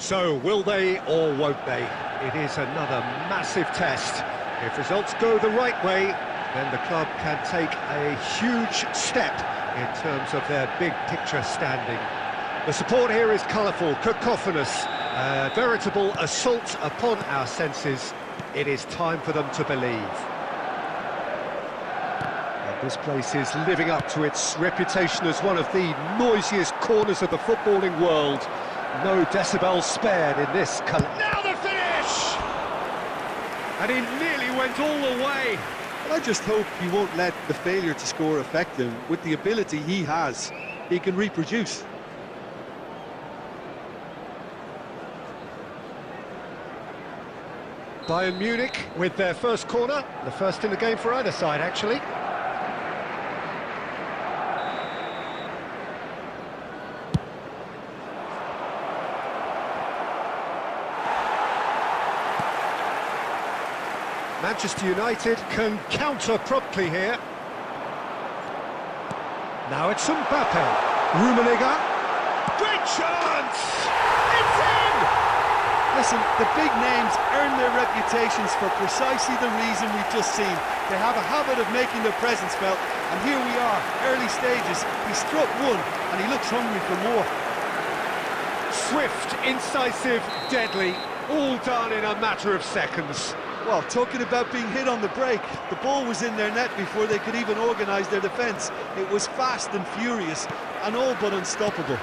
So, will they or won't they? It is another massive test. If results go the right way, then the club can take a huge step in terms of their big picture standing. The support here is colourful, cacophonous, a veritable assault upon our senses. It is time for them to believe. And this place is living up to its reputation as one of the noisiest corners of the footballing world. No decibels spared in this colour. Now the finish! And he nearly went all the way. I just hope he won't let the failure to score affect him. With the ability he has, he can reproduce. Bayern Munich with their first corner, the first in the game for either side, actually. Manchester United can counter promptly here. Now it's Mbappe. Rummenigge. Great chance! It's in! Listen, the big names earn their reputations for precisely the reason we've just seen. They have a habit of making their presence felt, and here we are, early stages. He struck one, and he looks hungry for more. Swift, incisive, deadly, all done in a matter of seconds. Well, talking about being hit on the break, the ball was in their net before they could even organise their defence. It was fast and furious, and all but unstoppable.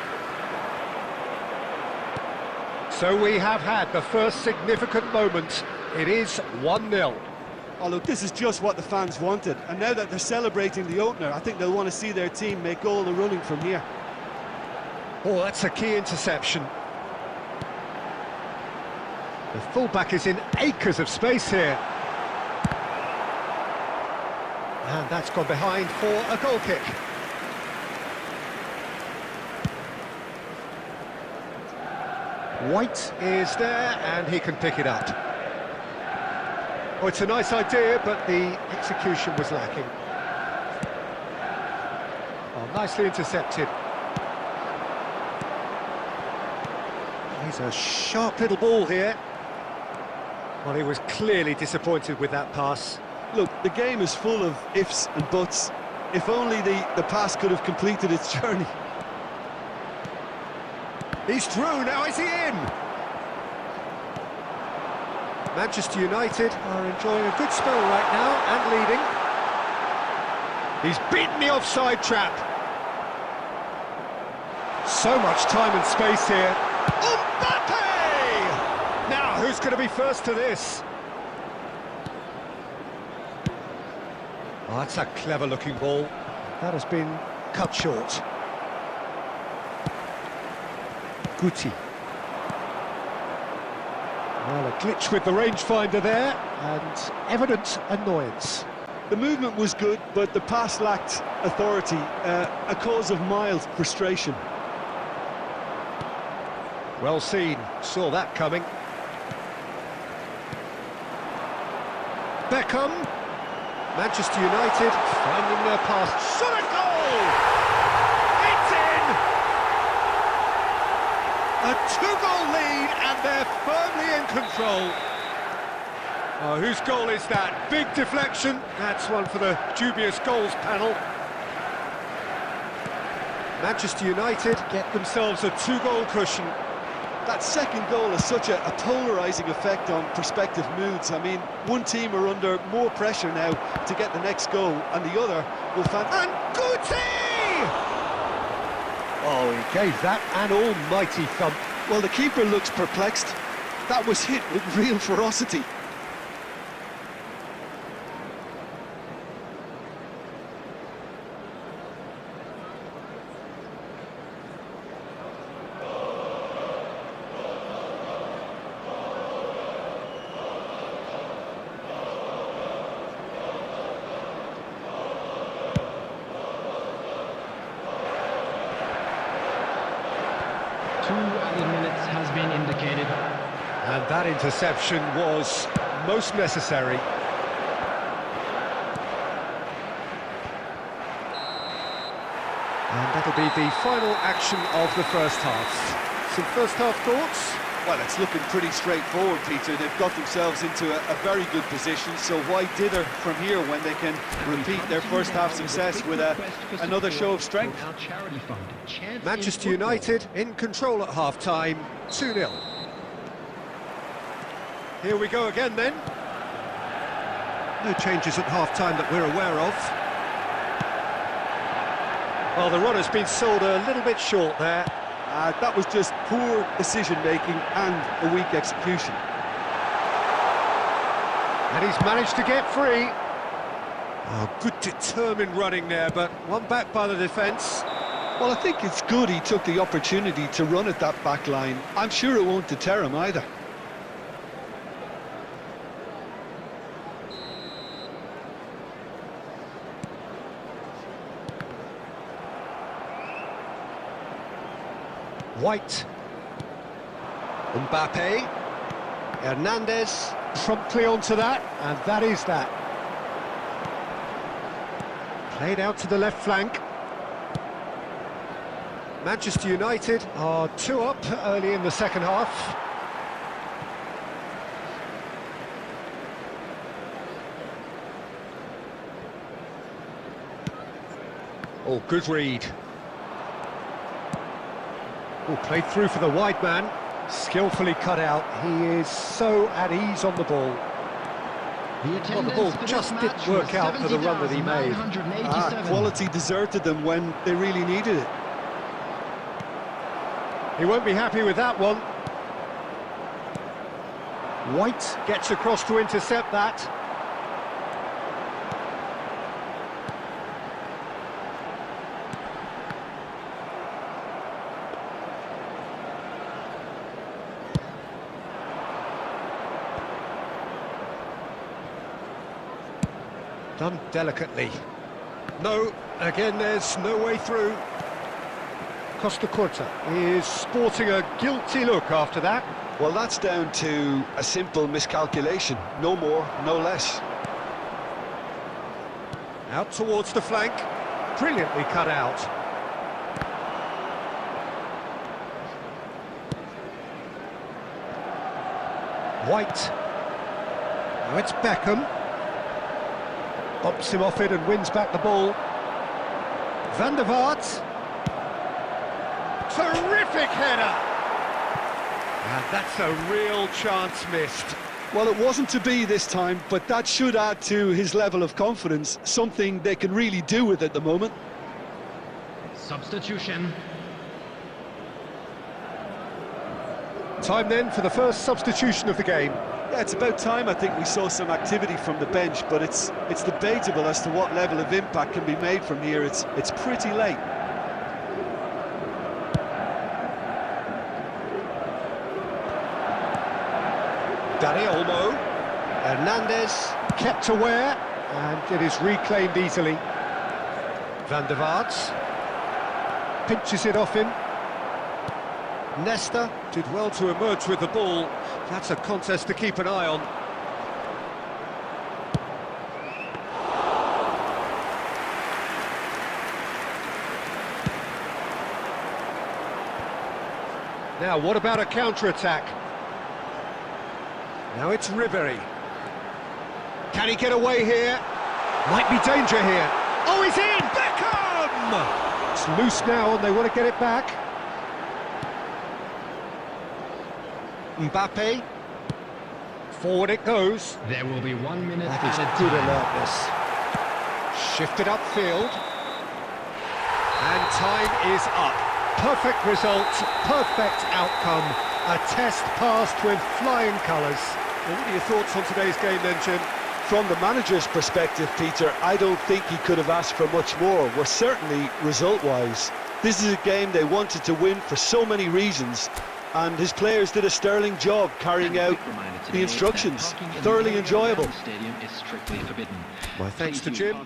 So we have had the first significant moment. It is 1-0. Oh, look, this is just what the fans wanted. And now that they're celebrating the opener, I think they'll want to see their team make all the running from here. Oh, that's a key interception. The fullback is in acres of space here. And that's gone behind for a goal kick. White is there, and he can pick it up. Oh, it's a nice idea, but the execution was lacking. Oh, nicely intercepted. He's a sharp little ball here. Well, he was clearly disappointed with that pass. Look, the game is full of ifs and buts. If only the pass could have completed its journey. He's through, now is he in? Manchester United are enjoying a good spell right now and leading. He's beaten the offside trap. So much time and space here. Mbappe! Now, who's going to be first to this? Oh, that's a clever-looking ball. That has been cut short. Guti. Well, a glitch with the rangefinder there, and evident annoyance. The movement was good, but the pass lacked authority, a cause of mild frustration. Well seen, saw that coming. Beckham. Manchester United finding their path. Shot a goal! It's in! A two-goal lead, and they're firmly in control. Oh, whose goal is that? Big deflection. That's one for the dubious goals panel. Manchester United get themselves a two-goal cushion. That second goal has such a polarising effect on prospective moods. I mean, one team are under more pressure now to get the next goal, and the other will find... And Guti! Oh, he gave that an almighty thump. Well, the keeper looks perplexed. That was hit with real ferocity. Minutes has been indicated. And that interception was most necessary. And that'll be the final action of the first half. Some first half thoughts? Well, it's looking pretty straightforward, Peter. They've got themselves into a very good position, so why dither from here when they can repeat their first half success with another show of strength? Manchester United in control at half-time, 2-0. Here we go again then. No changes at half-time that we're aware of. Well, the run has been sold a little bit short there. That was just poor decision-making and a weak execution. And he's managed to get free. Oh, good determined running there, but one back by the defence. Well, I think it's good he took the opportunity to run at that back line. I'm sure it won't deter him either. White, Mbappe, Hernandez, promptly onto that, and that is that. Played out to the left flank. Manchester United are 2 up early in the second half. Oh, good read. Oh, played through for the wide man, skillfully cut out. He is so at ease on the ball. Well, the ball just didn't work out for the run that he made. Quality deserted them when they really needed it. He won't be happy with that one. White gets across to intercept that. Done delicately. No, again there's no way through. Costa Curta is sporting a guilty look after that. Well, that's down to a simple miscalculation. No more, no less. Out towards the flank. Brilliantly cut out. White. Now it's Beckham. Bumps him off it and wins back the ball. Van der Vaart. Terrific header! And that's a real chance missed. Well, it wasn't to be this time, but that should add to his level of confidence, something they can really do with at the moment. Substitution. Time then for the first substitution of the game. Yeah, it's about time I think we saw some activity from the bench, but it's debatable as to what level of impact can be made from here. It's pretty late. Dani Olmo. Hernandez kept aware, and it is reclaimed easily. Van der Vaart pinches it off him. Nesta did well to emerge with the ball. That's a contest to keep an eye on. Now, what about a counter-attack? Now it's Ribery. Can he get away here? Might be danger here. Oh, he's in! Beckham! It's loose now and they want to get it back. Mbappe. Forward it goes. There will be 1 minute. That is good alertness. Shifted upfield. And time is up. Perfect result, perfect outcome. A test passed with flying colours. Well, what are your thoughts on today's game then, Jim? From the manager's perspective, Peter, I don't think he could have asked for much more. Well, certainly result-wise. This is a game they wanted to win for so many reasons, and his players did a sterling job carrying out the instructions. Thoroughly enjoyable. My thanks to Jim.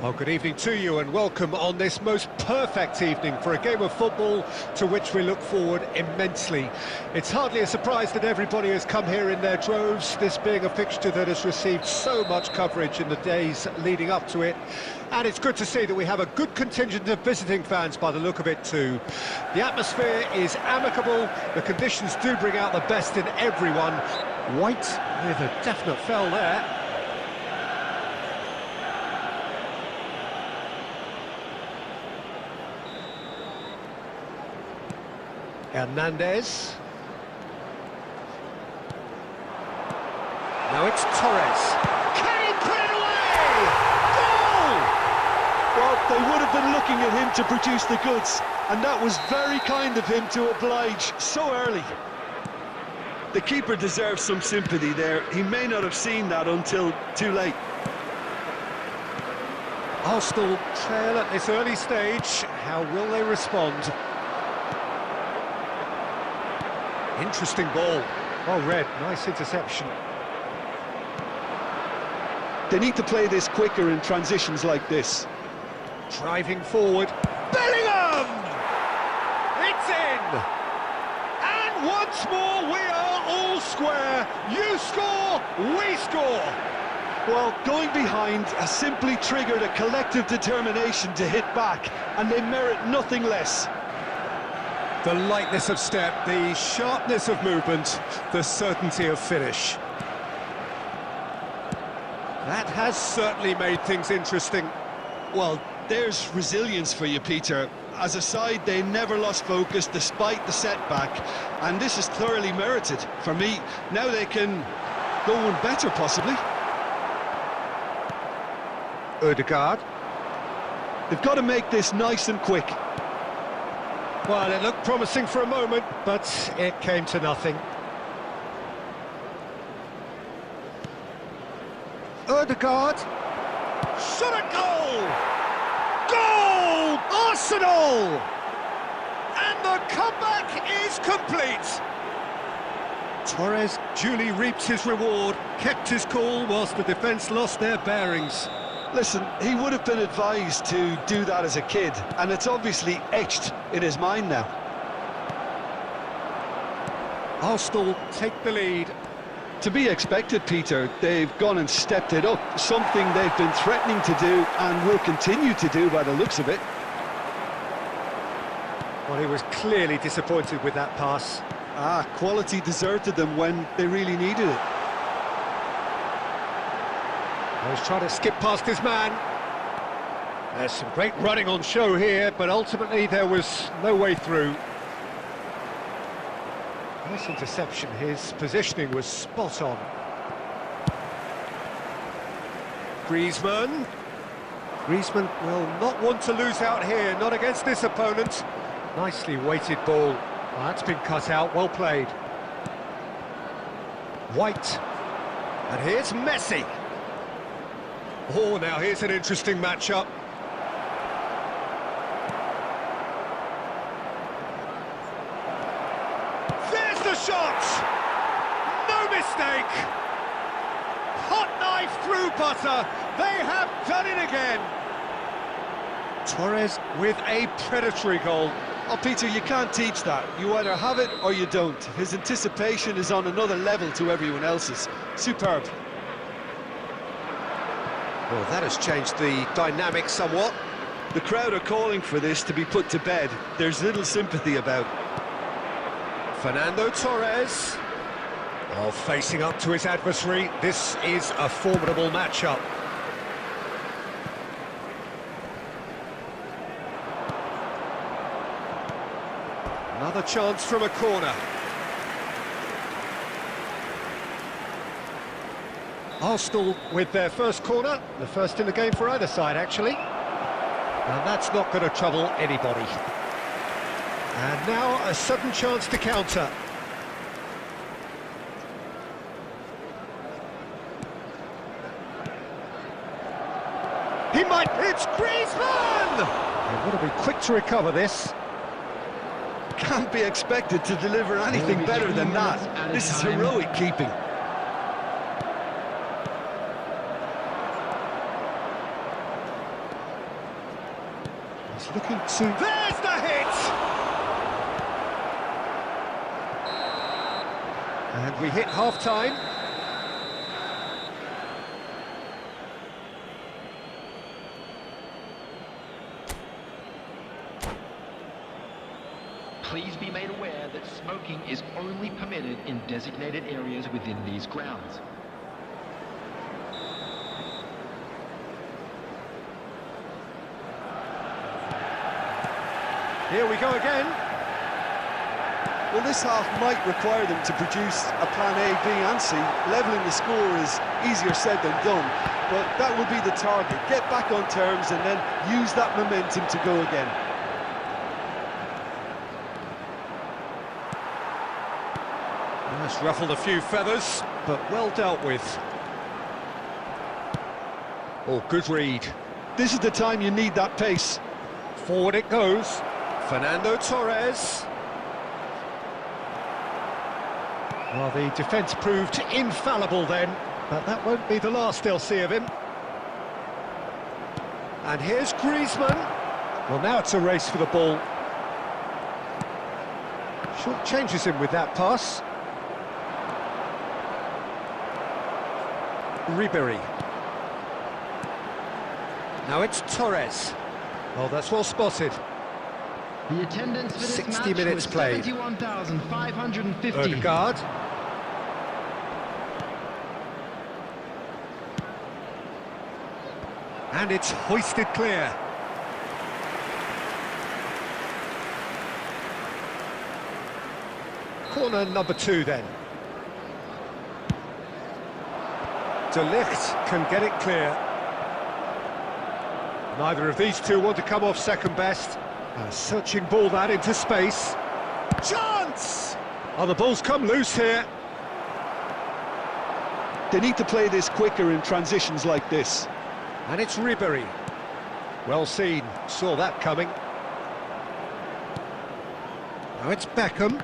Well, good evening to you and welcome on this most perfect evening for a game of football to which we look forward immensely. It's hardly a surprise that everybody has come here in their droves, this being a fixture that has received so much coverage in the days leading up to it. And it's good to see that we have a good contingent of visiting fans by the look of it too. The atmosphere is amicable, the conditions do bring out the best in everyone. White with a definite foul there. Hernandez. Now it's Torres. Can he put it away? Goal! Well, they would have been looking at him to produce the goods, and that was very kind of him to oblige so early. The keeper deserves some sympathy there. He may not have seen that until too late. Arsenal trail at this early stage. How will they respond? Interesting ball. Well read, nice interception. They need to play this quicker in transitions like this. Driving forward. Bellingham! It's in! And once more we are all square. You score, we score. Well, going behind has simply triggered a collective determination to hit back, and they merit nothing less. The lightness of step, the sharpness of movement, the certainty of finish. That has certainly made things interesting. Well, there's resilience for you, Peter. As a side, they never lost focus despite the setback, and this is thoroughly merited for me. Now they can Go one better, possibly. Ødegaard. They've got to make this nice and quick. Well, it looked promising for a moment, but it came to nothing. Ødegaard. Shot at goal! Goal! Arsenal! And the comeback is complete. Torres duly reaped his reward, kept his cool whilst the defence lost their bearings. Listen, he would have been advised to do that as a kid, and it's obviously etched in his mind now. Arsenal take the lead. To be expected, Peter. They've gone and stepped it up, something they've been threatening to do and will continue to do by the looks of it. Well, he was clearly disappointed with that pass. Quality deserted them when they really needed it. He was trying to skip past his man. There's some great running on show here, but ultimately there was no way through. Nice interception, his positioning was spot on. Griezmann. Griezmann will not want to lose out here, not against this opponent. Nicely weighted ball. Well, that's been cut out, well played. White. And here's Messi. Oh, now here's an interesting matchup. There's the shot! No mistake! Hot knife through butter. They have done it again. Torres with a predatory goal. Oh, Peter, you can't teach that. You either have it or you don't. His anticipation is on another level to everyone else's. Superb. Well, that has changed the dynamic somewhat. The crowd are calling for this to be put to bed. There's little sympathy about. Fernando Torres. Well, facing up to his adversary, this is a formidable matchup. Another chance from a corner. Arsenal with their first corner, the first in the game for either side, actually. And that's not going to trouble anybody. And now a sudden chance to counter. He might... It's Griezmann! They've got to be quick to recover this. Can't be expected to deliver anything better than that. This is heroic keeping. He's looking to... There's the hit! And we hit half-time. Please be made aware that smoking is only permitted in designated areas within these grounds. Here we go again. Well, this half might require them to produce a plan A, B and C. Levelling the score is easier said than done, but that will be the target. Get back on terms and then use that momentum to go again. That's ruffled a few feathers, but well dealt with. Oh, good read. This is the time you need that pace. Forward it goes. Fernando Torres. Well, the defence proved infallible then, but that won't be the last they'll see of him. And here's Griezmann. Well, now it's a race for the ball. Short changes him with that pass. Ribery. Now it's Torres. Well, that's well spotted. The attendance for this 60 match minutes was played. 71,550. Ødegaard. And it's hoisted clear. Corner number 2 then. De Ligt can get it clear. Neither of these two want to come off second best. A searching ball that into space. Chance! Oh, the ball's come loose here. They need to play this quicker in transitions like this. And it's Ribery. Well seen, saw that coming. Now it's Beckham.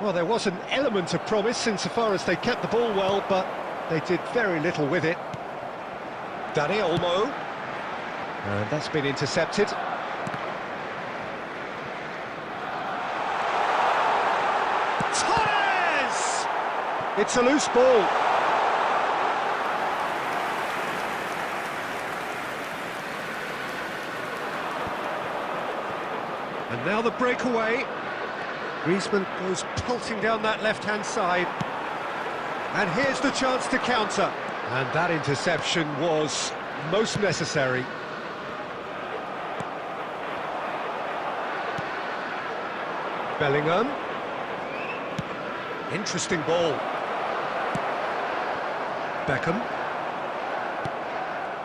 Well, there was an element of promise insofar as they kept the ball well, but they did very little with it. Dani Olmo. And that's been intercepted. Torres! It's a loose ball. And now the breakaway. Griezmann goes pulsing down that left-hand side. And here's the chance to counter. And that interception was most necessary. Bellingham. Interesting ball. Beckham.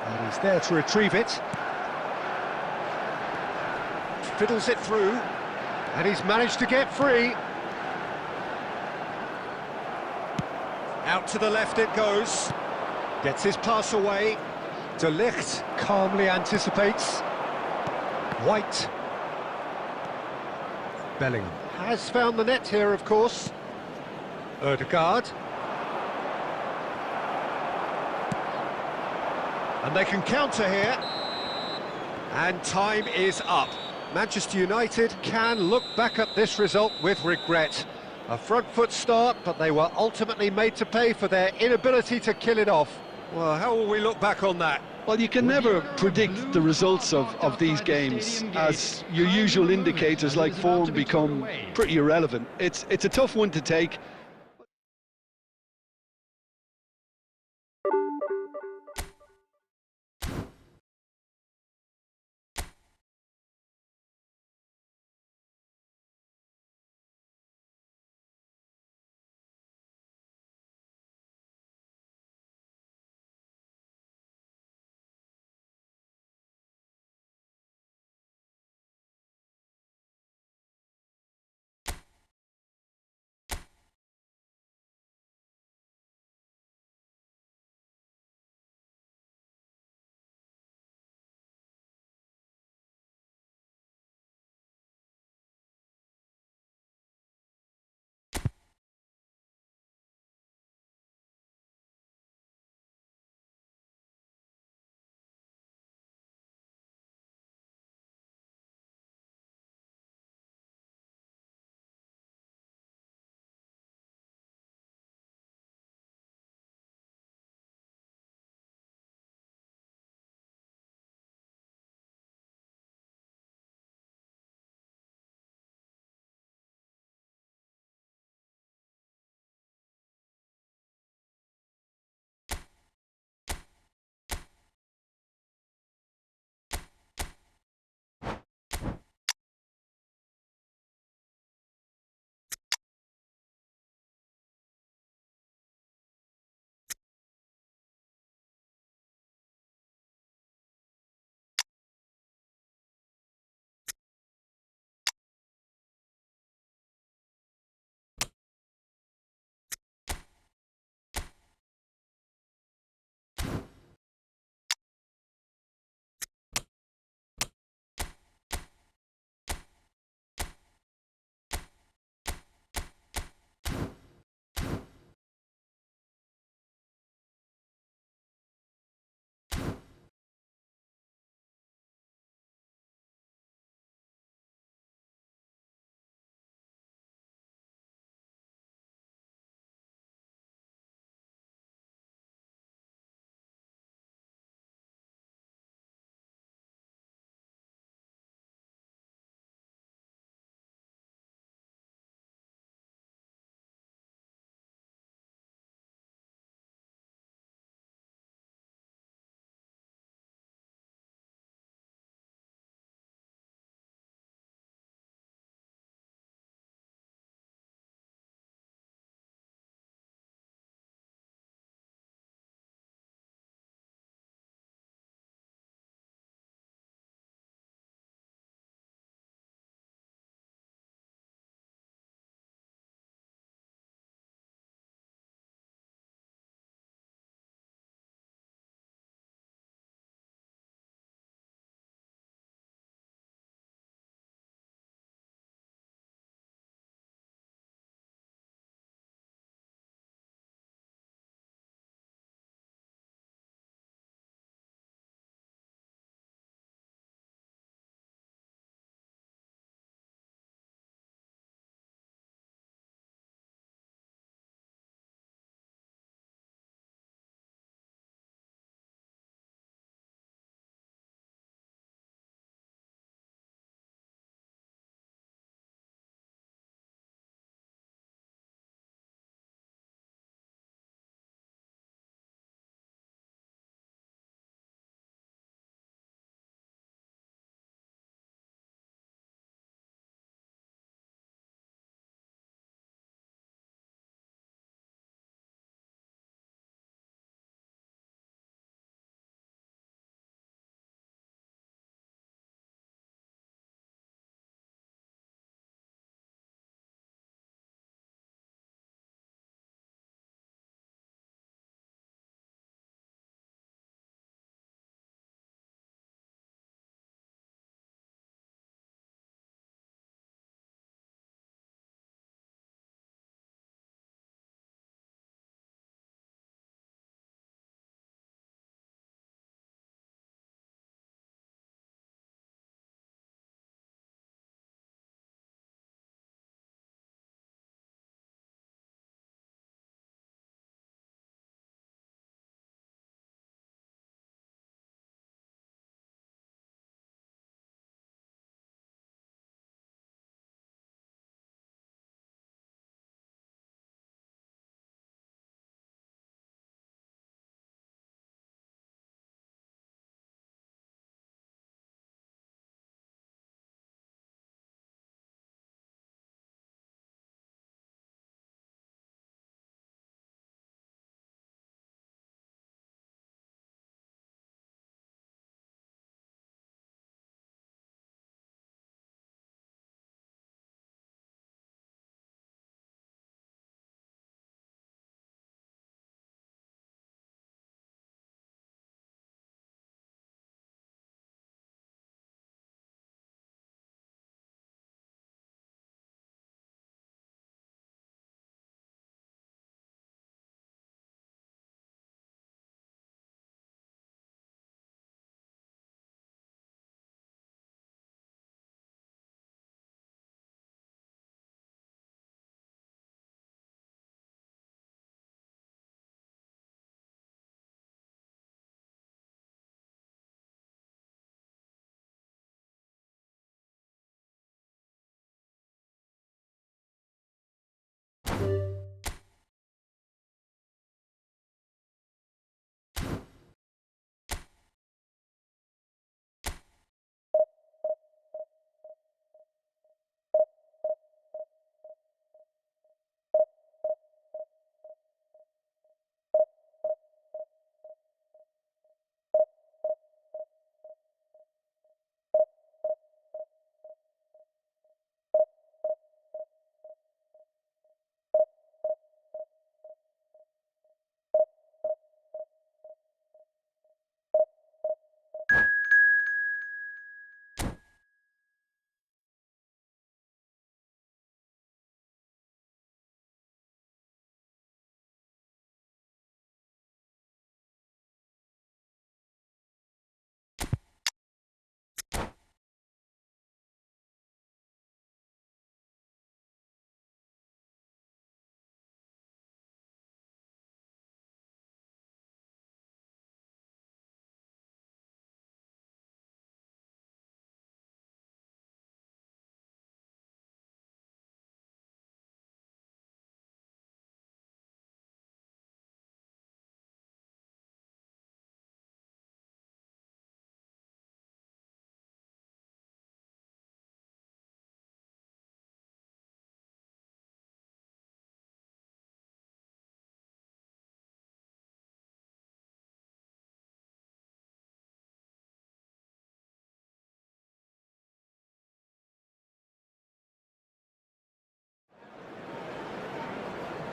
And he's there to retrieve it. Fiddles it through. And he's managed to get free. Out to the left it goes. Gets his pass away. De Ligt calmly anticipates. White. Bellingham has found the net here, of course. Ødegaard. And they can counter here. And time is up. Manchester United can look back at this result with regret. A front foot start, but they were ultimately made to pay for their inability to kill it off. Well, how will we look back on that? Well, you can never predict the results of these games, as your usual indicators like form become pretty irrelevant. It's a tough one to take.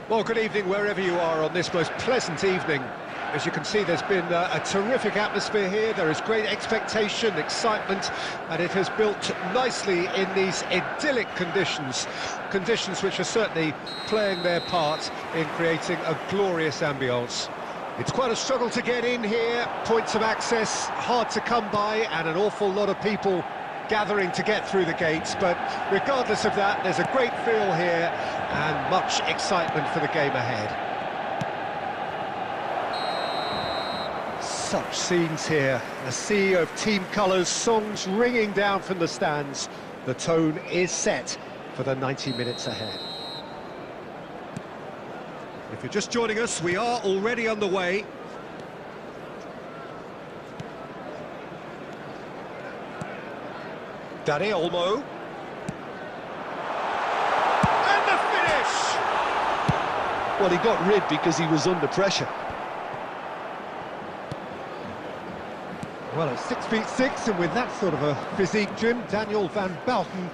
Well, good evening wherever you are on this most pleasant evening. As you can see, there's been a terrific atmosphere here. There is great expectation, excitement, and it has built nicely in these idyllic conditions. Conditions which are certainly playing their part in creating a glorious ambience. It's quite a struggle to get in here, points of access hard to come by, and an awful lot of people gathering to get through the gates, but regardless of that, there's a great feel here and much excitement for the game ahead. Such scenes here, a sea of team colours, songs ringing down from the stands. The tone is set for the 90 minutes ahead. If you're just joining us, we are already underway. Dani Olmo. And the finish! Well, he got rid because he was under pressure. Well, at 6'6", and with that sort of a physique, Jim, Daniel van Bouten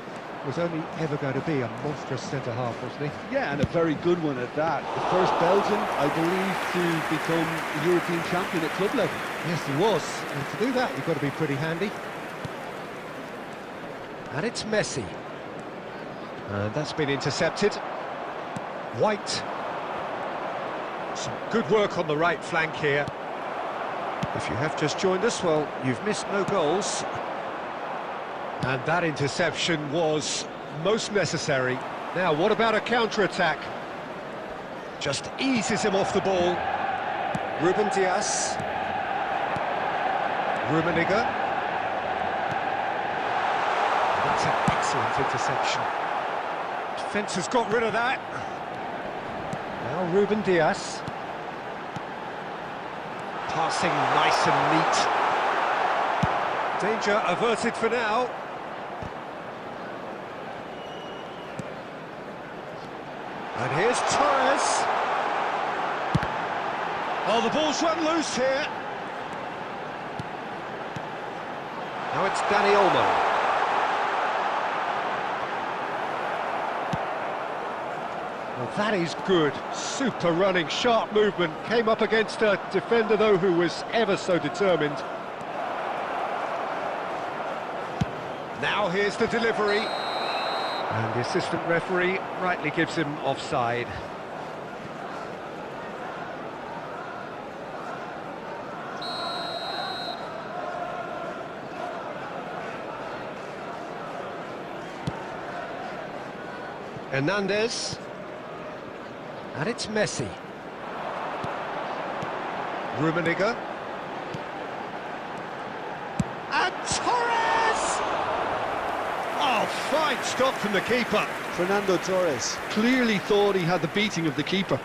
was only ever going to be a monstrous centre-half, wasn't he? Yeah, and a very good one at that. The first Belgian, I believe, to become a European champion at club level. Yes, he was. And to do that, you've got to be pretty handy. And it's Messi. And that's been intercepted. White. Some good work on the right flank here. If you have just joined us, well, you've missed no goals. And that interception was most necessary. Now, what about a counter-attack? Just eases him off the ball. Ruben Dias. Rummenigge. That's an excellent interception. Defence has got rid of that. Now Ruben Dias. Passing nice and neat. Danger averted for now. And here's Torres. Oh, the ball's run loose here. Now it's Dani Olmo. Well, that is good. Super running, sharp movement. Came up against a defender, though, who was ever so determined. Now here's the delivery. And the assistant referee rightly gives him offside. Hernandez. And it's Messi. Rummenigge. And Torres! Oh, fine stop from the keeper. Fernando Torres clearly thought he had the beating of the keeper.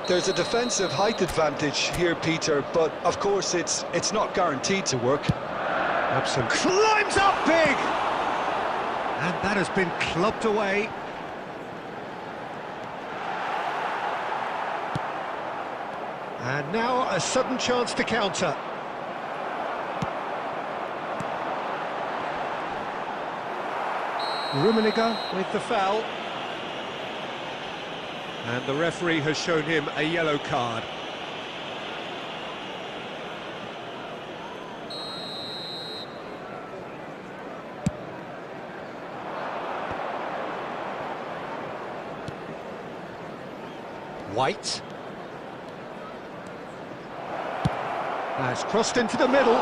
There's a defensive height advantage here, Peter, but of course it's not guaranteed to work. Absolutely. Climbs up big! And that has been clubbed away. And now a sudden chance to counter. Rummenigge with the foul. And the referee has shown him a yellow card. White. Now it's crossed into the middle.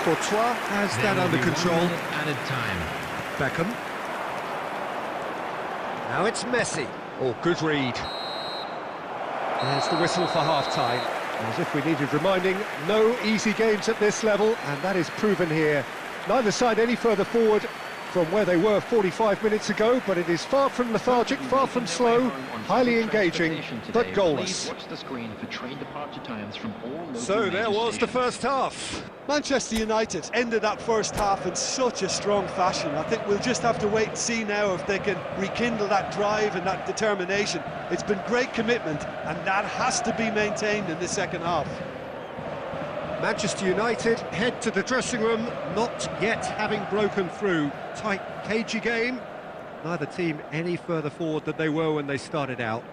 Courtois has that under control. Added time. Beckham. Now it's Messi. Oh, good read. There's the whistle for half-time. As if we needed reminding, no easy games at this level, and that is proven here. Neither side any further forward from where they were 45 minutes ago, but it is far from lethargic, far from slow, highly engaging, but goalless. So there was the first half. Manchester United ended that first half in such a strong fashion. I think we'll just have to wait and see now if they can rekindle that drive and that determination. It's been great commitment, and that has to be maintained in the second half. Manchester United head to the dressing room, not yet having broken through. Tight, cagey game. neither team any further forward than they were when they started out.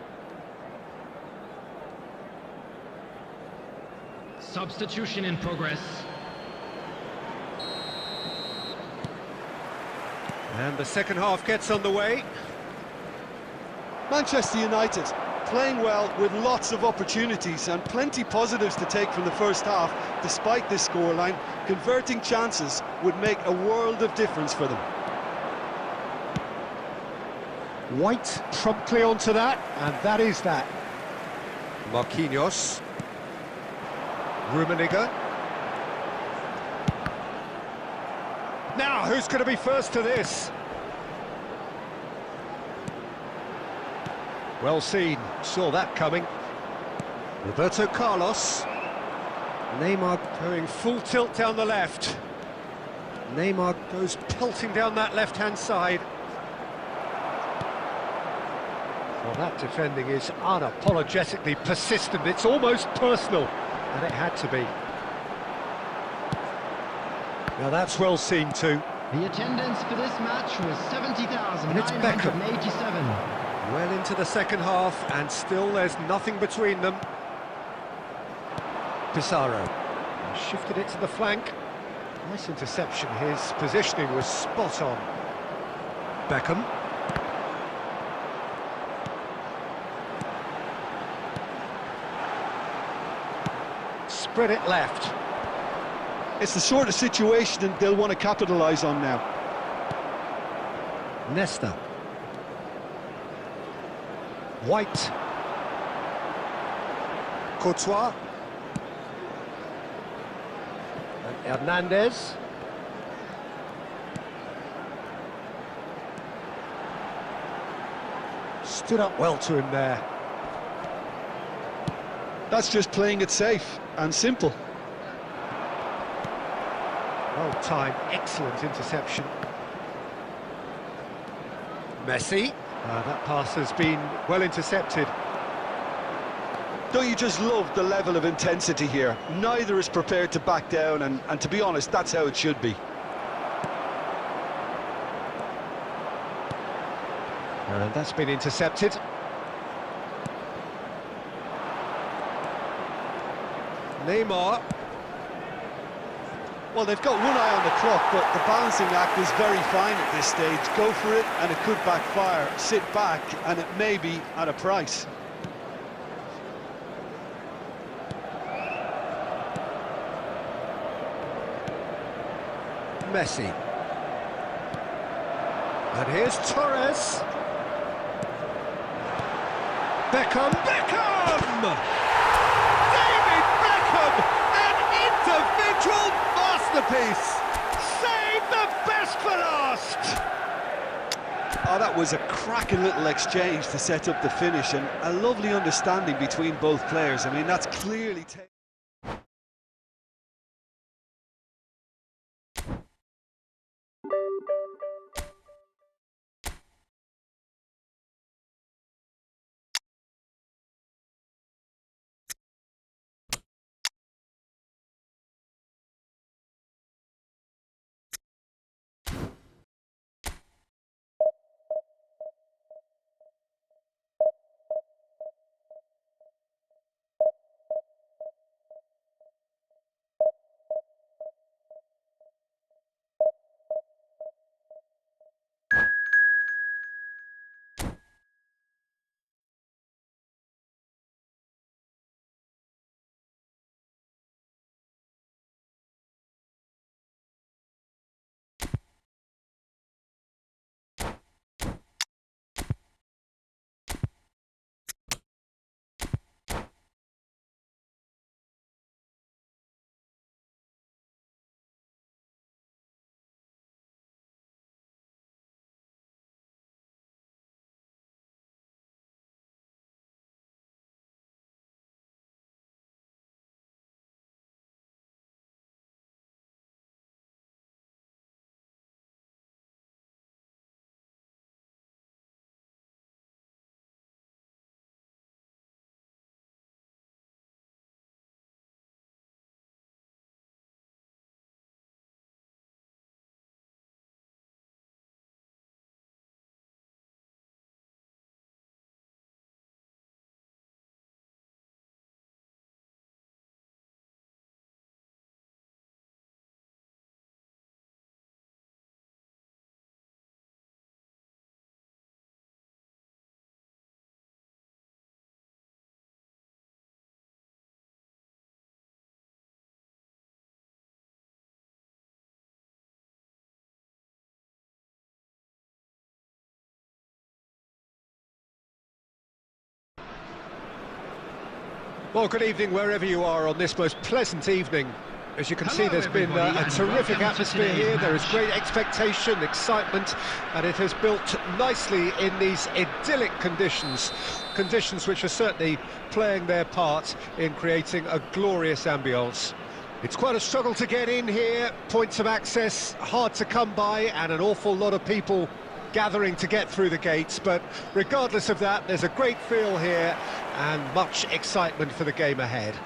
Substitution in progress. And the second half gets underway. Manchester United playing well with lots of opportunities and plenty positives to take from the first half. Despite this scoreline, converting chances would make a world of difference for them. White promptly onto that, and that is that. Marquinhos. Rummenigge. Now, who's going to be first to this? Well seen, saw that coming. Roberto Carlos. Neymar going full tilt down the left. Neymar goes pelting down that left-hand side. Well, that defending is unapologetically persistent. It's almost personal, and it had to be. Now that's well seen too. The attendance for this match was And it's Beckham. 70,987. Well into the second half, and still there's nothing between them. Pizarro shifted it to the flank. Nice interception. His positioning was spot on. Beckham. Spread it left. It's the sort of situation they'll want to capitalise on now. Nesta. White. Courtois. And Hernandez. Stood up well to him there. That's just playing it safe and simple. Well timed, excellent interception. Messi. That pass has been well intercepted. Don't you just love the level of intensity here? Neither is prepared to back down, and to be honest, that's how it should be. And that's been intercepted. Neymar. Well, they've got one eye on the clock, but the balancing act is very fine at this stage. Go for it, and it could backfire. Sit back, and it may be at a price. Messi. And here's Torres. Beckham. Beckham! David Beckham! An individual masterpiece! Save the best for last! Oh, that was a cracking little exchange to set up the finish, and a lovely understanding between both players. I mean, that's clearly... Well, good evening wherever you are on this most pleasant evening. As you can see, there's been a terrific atmosphere here. There is great expectation, excitement, and it has built nicely in these idyllic conditions. Conditions which are certainly playing their part in creating a glorious ambience. It's quite a struggle to get in here, points of access hard to come by, and an awful lot of people gathering to get through the gates, but regardless of that, there's a great feel here and much excitement for the game ahead.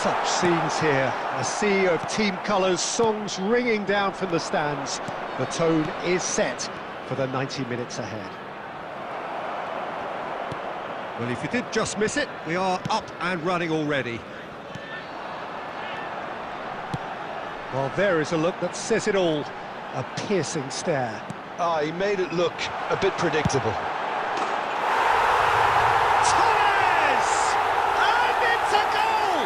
Such scenes here, a sea of team colours, songs ringing down from the stands. The tone is set for the 90 minutes ahead. Well, if you did just miss it, we are up and running already. Well, there is a look that says it all, a piercing stare. He made it look a bit predictable. Torres! And it's a goal!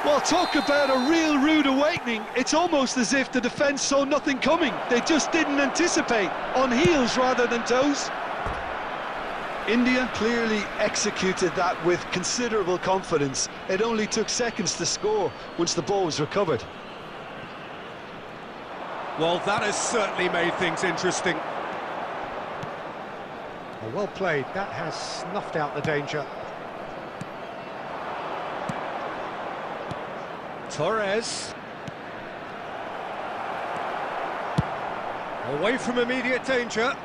Well, talk about a real rude awakening. It's almost as if the defence saw nothing coming. They just didn't anticipate, on heels rather than toes. India clearly executed that with considerable confidence. It only took seconds to score once the ball was recovered. Well, that has certainly made things interesting. Well played, that has snuffed out the danger. Torres. Away from immediate danger.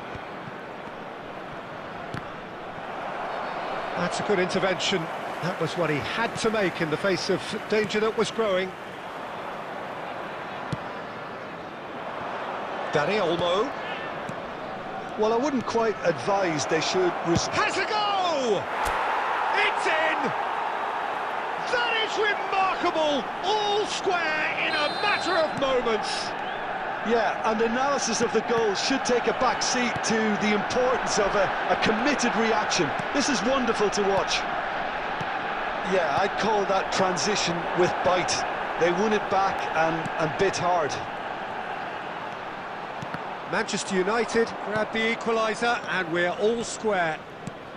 That's a good intervention. That was what he had to make in the face of danger that was growing. Danny Olmo. Well, I wouldn't quite advise they should... Has a go! It's in! That is remarkable! All square in a matter of moments! Yeah, and analysis of the goal should take a back seat to the importance of a committed reaction. This is wonderful to watch. Yeah, I'd call that transition with bite. They won it back and bit hard. Manchester United grab the equaliser and we're all square.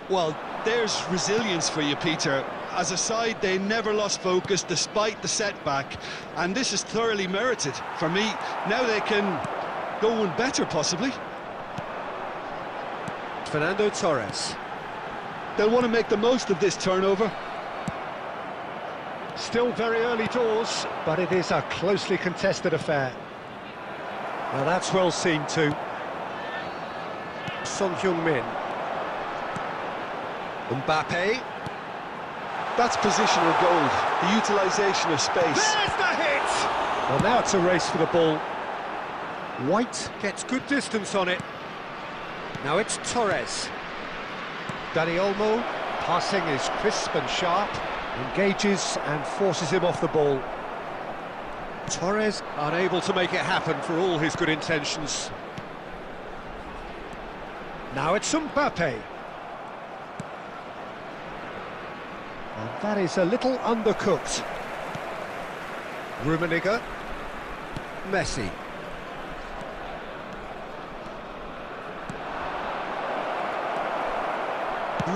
Well, there's resilience for you, Peter. As a side, they never lost focus despite the setback, and this is thoroughly merited. For me, now they can go one better, possibly. Fernando Torres. They'll want to make the most of this turnover. Still very early doors, but it is a closely contested affair. Well, that's well seen too. Son Heung-min. Mbappe. That's positional gold, the utilisation of space. There's the hit! Well, now it's a race for the ball. White gets good distance on it. Now it's Torres. Danny Olmo, passing is crisp and sharp, engages and forces him off the ball. Torres unable to make it happen for all his good intentions. Now it's Mbappe. And that is a little undercooked. Rummenigge. Messi.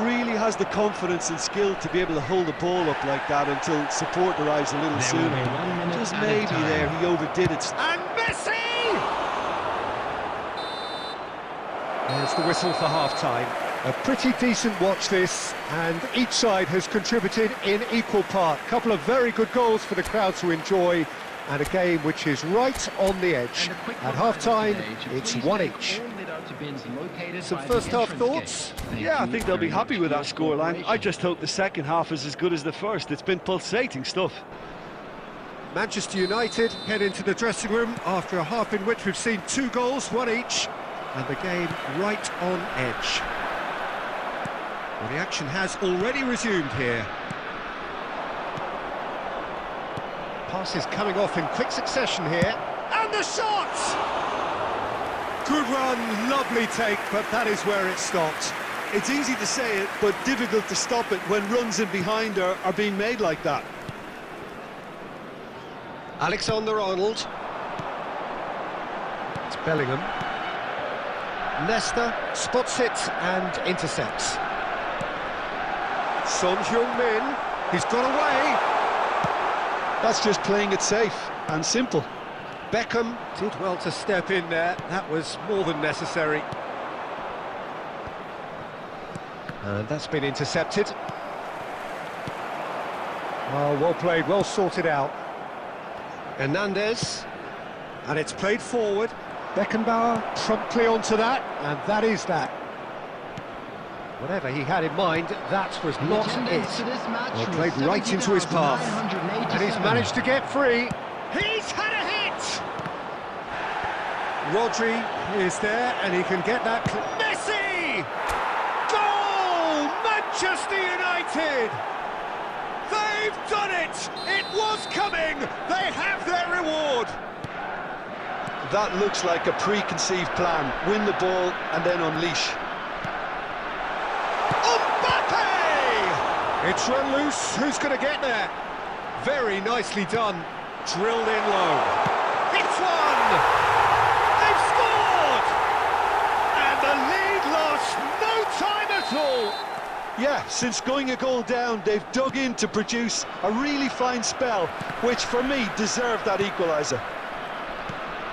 Really has the confidence and skill to be able to hold the ball up like that until support arrives a little sooner. Just maybe there he overdid it. And Messi! There's the whistle for half-time. A pretty decent watch this, and each side has contributed in equal part. A couple of very good goals for the crowd to enjoy, and a game which is right on the edge. At half-time, it's one each. Some first-half thoughts? Yeah, I think they'll be happy with that scoreline. I just hope the second half is as good as the first. It's been pulsating stuff. Manchester United head into the dressing room after a half in which we've seen 2 goals, one each, and the game right on edge. Well, the action has already resumed here. Passes coming off in quick succession here. And the shot! Good run, lovely take, but that is where it stopped. It's easy to say it, but difficult to stop it when runs in behind are being made like that. Alexander-Arnold. It's Bellingham. Nesta spots it and intercepts. Son Heung-min, he's got away. That's just playing it safe and simple. Beckham did well to step in there. That was more than necessary. And that's been intercepted. Oh, well played, well sorted out. Hernandez, and it's played forward. Beckenbauer promptly onto that, and that is that. Whatever he had in mind, that was not it. Well, played right into his path. And he's managed to get free. He's had a hit! Rodri is there, and he can get that. Messi! Goal! Manchester United! They've done it! It was coming! They have their reward! That looks like a preconceived plan. Win the ball and then unleash. It's run loose, who's going to get there? Very nicely done, drilled in low. It's one! They've scored! And the lead lost no time at all! Yeah, since going a goal down, they've dug in to produce a really fine spell, which for me deserved that equaliser.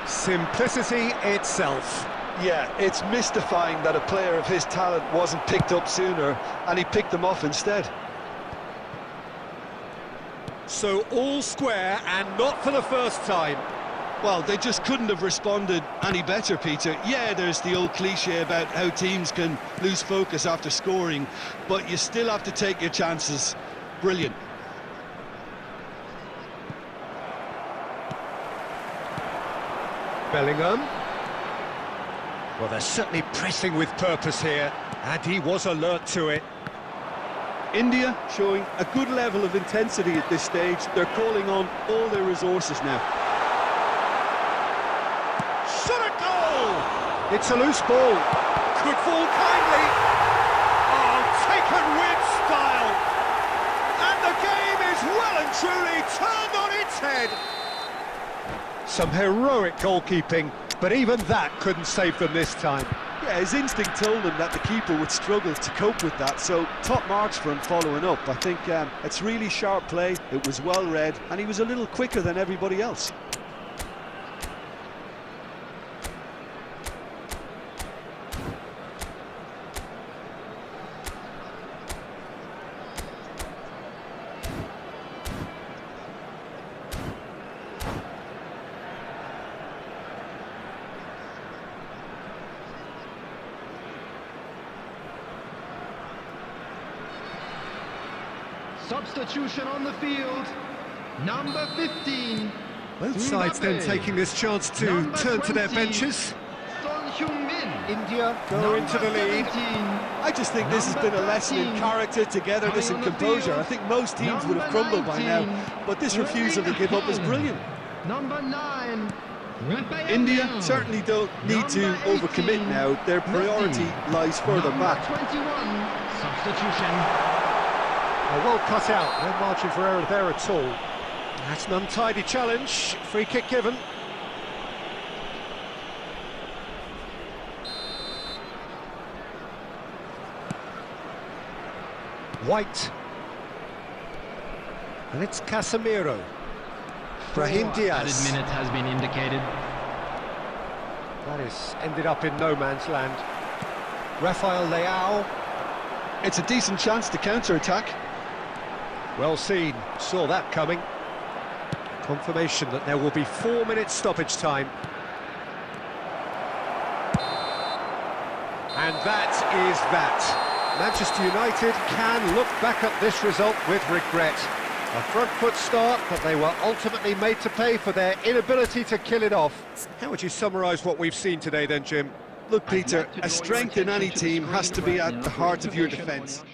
Simplicity itself. Yeah, it's mystifying that a player of his talent wasn't picked up sooner, and he picked them off instead. So all square, and not for the first time. Well, they just couldn't have responded any better, Peter. Yeah, there's the old cliche about how teams can lose focus after scoring, but you still have to take your chances. Brilliant. Bellingham. Well, they're certainly pressing with purpose here, and he was alert to it. India showing a good level of intensity at this stage. They're calling on all their resources now. Shot at goal! It's a loose ball. Could fall kindly. Oh, taken with style. And the game is well and truly turned on its head. Some heroic goalkeeping, but even that couldn't save them this time. Yeah, his instinct told him that the keeper would struggle to cope with that, so top marks for him following up. I think it's really sharp play, it was well read, and he was a little quicker than everybody else. Substitution on the field, number 15. Both sides then taking this chance to turn to their benches. Son Heung-min. India go into the lead. I just think this has been a lesson in character, togetherness and composure. I think most teams would have crumbled by now, but this refusal to give up is brilliant. Number 9. India certainly don't need to overcommit now. Their priority lies further back. 21. Substitution. Well cut out, no margin for error there at all. That's an untidy challenge, free kick given. White. And it's Casemiro. Brahim Diaz. Added minute has been indicated. That is ended up in no man's land. Rafael Leao. It's a decent chance to counter-attack. Well seen, saw that coming. Confirmation that there will be 4 minutes stoppage time. And that is that. Manchester United can look back at this result with regret. A front foot start, but they were ultimately made to pay for their inability to kill it off. How would you summarise what we've seen today then, Jim? Look, Peter, a strength in any team has to be at the heart of your defence.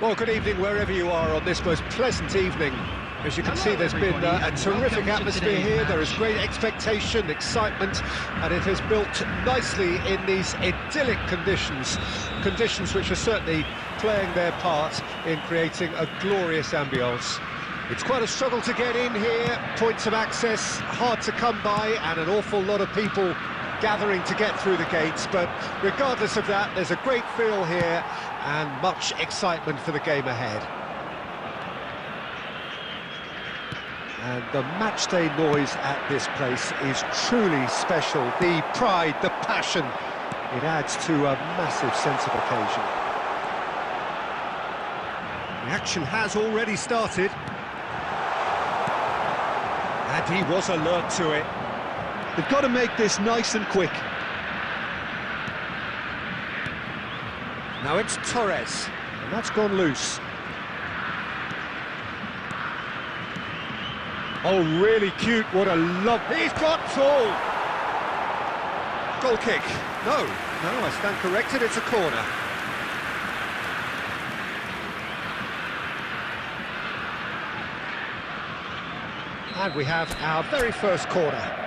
Well, good evening wherever you are on this most pleasant evening. As you can see, there's been a terrific atmosphere here. There is great expectation, excitement, and it has built nicely in these idyllic conditions. Conditions which are certainly playing their part in creating a glorious ambience. It's quite a struggle to get in here, points of access hard to come by, and an awful lot of people gathering to get through the gates, but regardless of that, there's a great feel here and much excitement for the game ahead. And the matchday noise at this place is truly special. The pride, the passion, it adds to a massive sense of occasion. The action has already started. And he was alert to it. They've got to make this nice and quick. Now it's Torres, and that's gone loose. Oh, really cute, what a love. He's got full. Goal kick. No, I stand corrected, it's a corner. And we have our very first corner.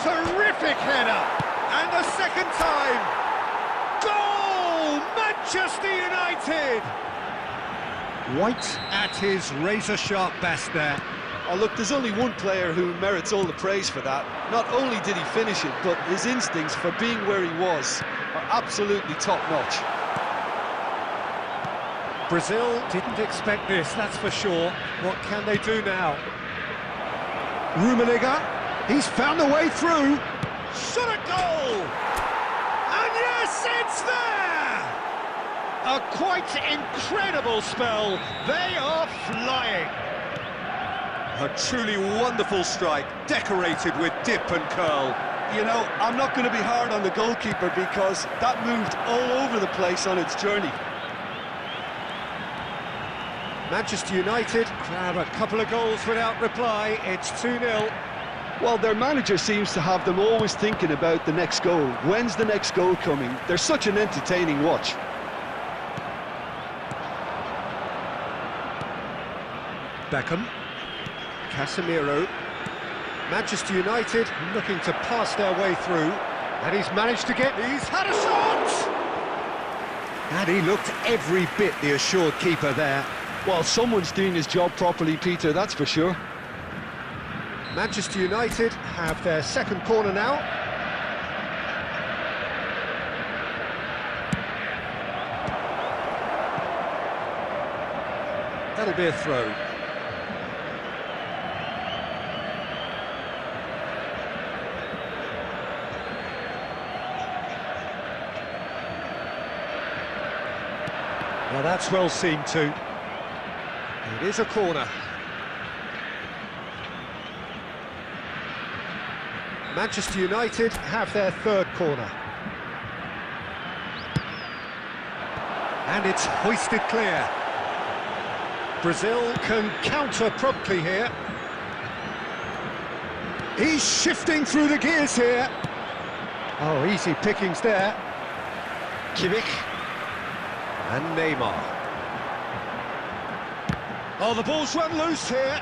Terrific header! And the second time! Goal! Manchester United! White at his razor-sharp best there. Oh, look, there's only one player who merits all the praise for that. Not only did he finish it, but his instincts for being where he was are absolutely top-notch. Brazil didn't expect this, that's for sure. What can they do now? Rummenigge, he's found a way through. Shot a goal! And yes, it's there! A quite incredible spell. They are flying. A truly wonderful strike, decorated with dip and curl. You know, I'm not going to be hard on the goalkeeper because that moved all over the place on its journey. Manchester United grab a couple of goals without reply. It's 2-0. Well, their manager seems to have them always thinking about the next goal. When's the next goal coming? They're such an entertaining watch. Beckham, Casemiro, Manchester United looking to pass their way through, and he's managed to get, he's had a shot! And he looked every bit the assured keeper there. Well, someone's doing his job properly, Peter, that's for sure. Manchester United have their second corner now. That'll be a throw. Well, that's well seen too. It is a corner. Manchester United have their third corner. And it's hoisted clear. Brazil can counter promptly here. He's shifting through the gears here. Oh, easy pickings there. Kimmich and Neymar. Oh, the ball's run loose here.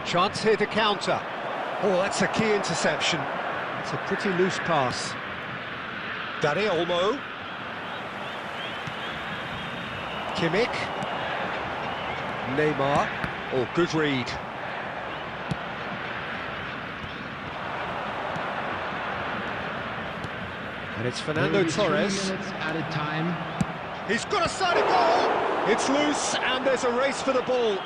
Chance here to counter. Oh, that's a key interception. It's a pretty loose pass. Dani Olmo. Kimmich. Neymar. Oh, good read. And it's Fernando Torres. Added time. He's got a side of goal. It's loose, and there's a race for the ball.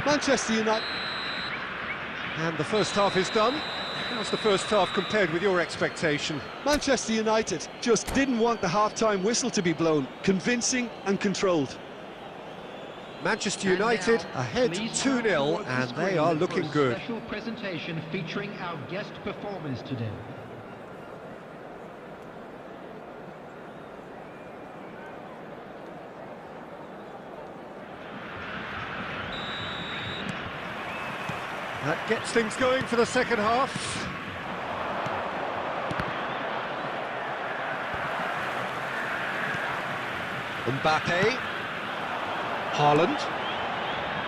Manchester United. And the first half is done. How's the first half compared with your expectation? Manchester United just didn't want the half-time whistle to be blown. Convincing and controlled. Manchester United ahead 2-0, and they are looking good. Special presentation featuring our guest performers today. That gets things going for the second half. Mbappe. Haaland.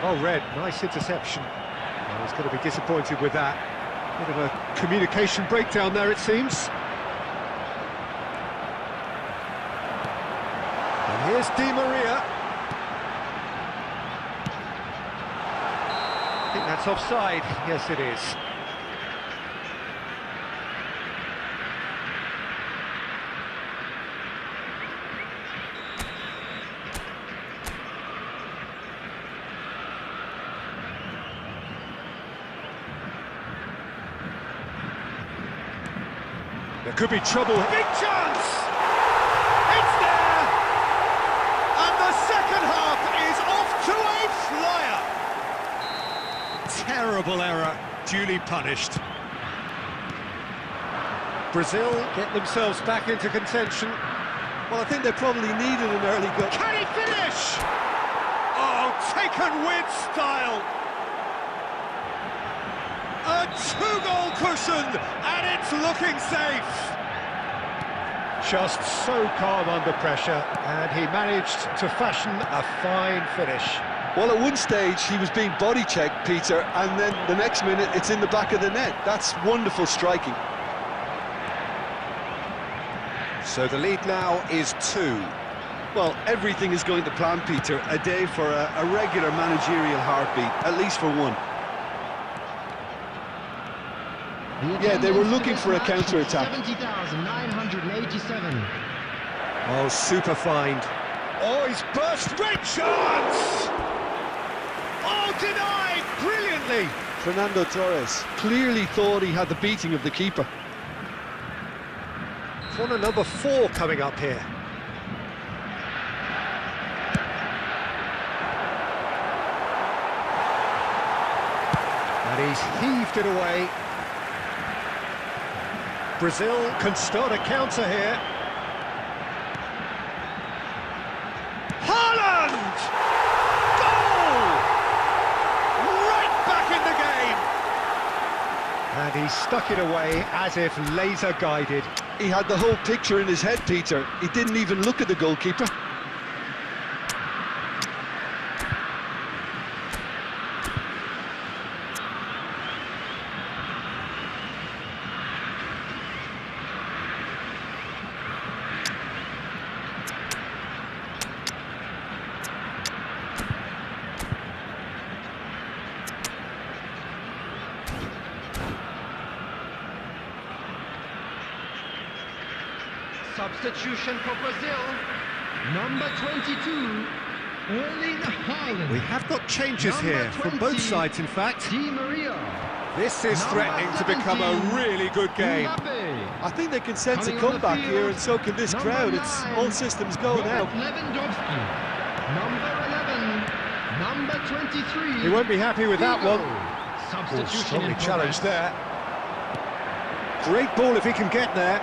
Oh, Red, nice interception. Well, he's going to be disappointed with that. Bit of a communication breakdown there, it seems. And here's Di Maria. I think that's offside. Yes, it is. There could be trouble. Big chance! It's there! And the second half is off to a flyer! Terrible error, duly punished. Brazil get themselves back into contention. Well, I think they probably needed an early goal. Can he finish? Oh, taken with style! A two-goal cushion, and it's looking safe. Just so calm under pressure, and he managed to fashion a fine finish. Well, at one stage he was being body checked, Peter, and then the next minute it's in the back of the net. That's wonderful striking. So the lead now is 2. Well, everything is going to plan, Peter. A day for a regular managerial heartbeat, at least for one. Yeah, they were looking for a counter-attack. 70,987. Oh, super find. Oh, he's burst. Great chance! Oh, denied brilliantly. Fernando Torres clearly thought he had the beating of the keeper. Corner number 4 coming up here. And he's heaved it away. Brazil can start a counter here. Haaland! Goal! Right back in the game! And he stuck it away as if laser guided. He had the whole picture in his head, Peter. He didn't even look at the goalkeeper. Substitution for Brazil, number 22, Erling Haaland. We have got changes here from both sides, in fact. Di Maria. This is threatening to become a really good game. Mbappe. I think they can sense a comeback here, and so can this crowd. It's all systems go now. Lewandowski, number 11, number 23. He won't be happy with that one. Substitution Strongly in challenged progress. there. Great ball if he can get there.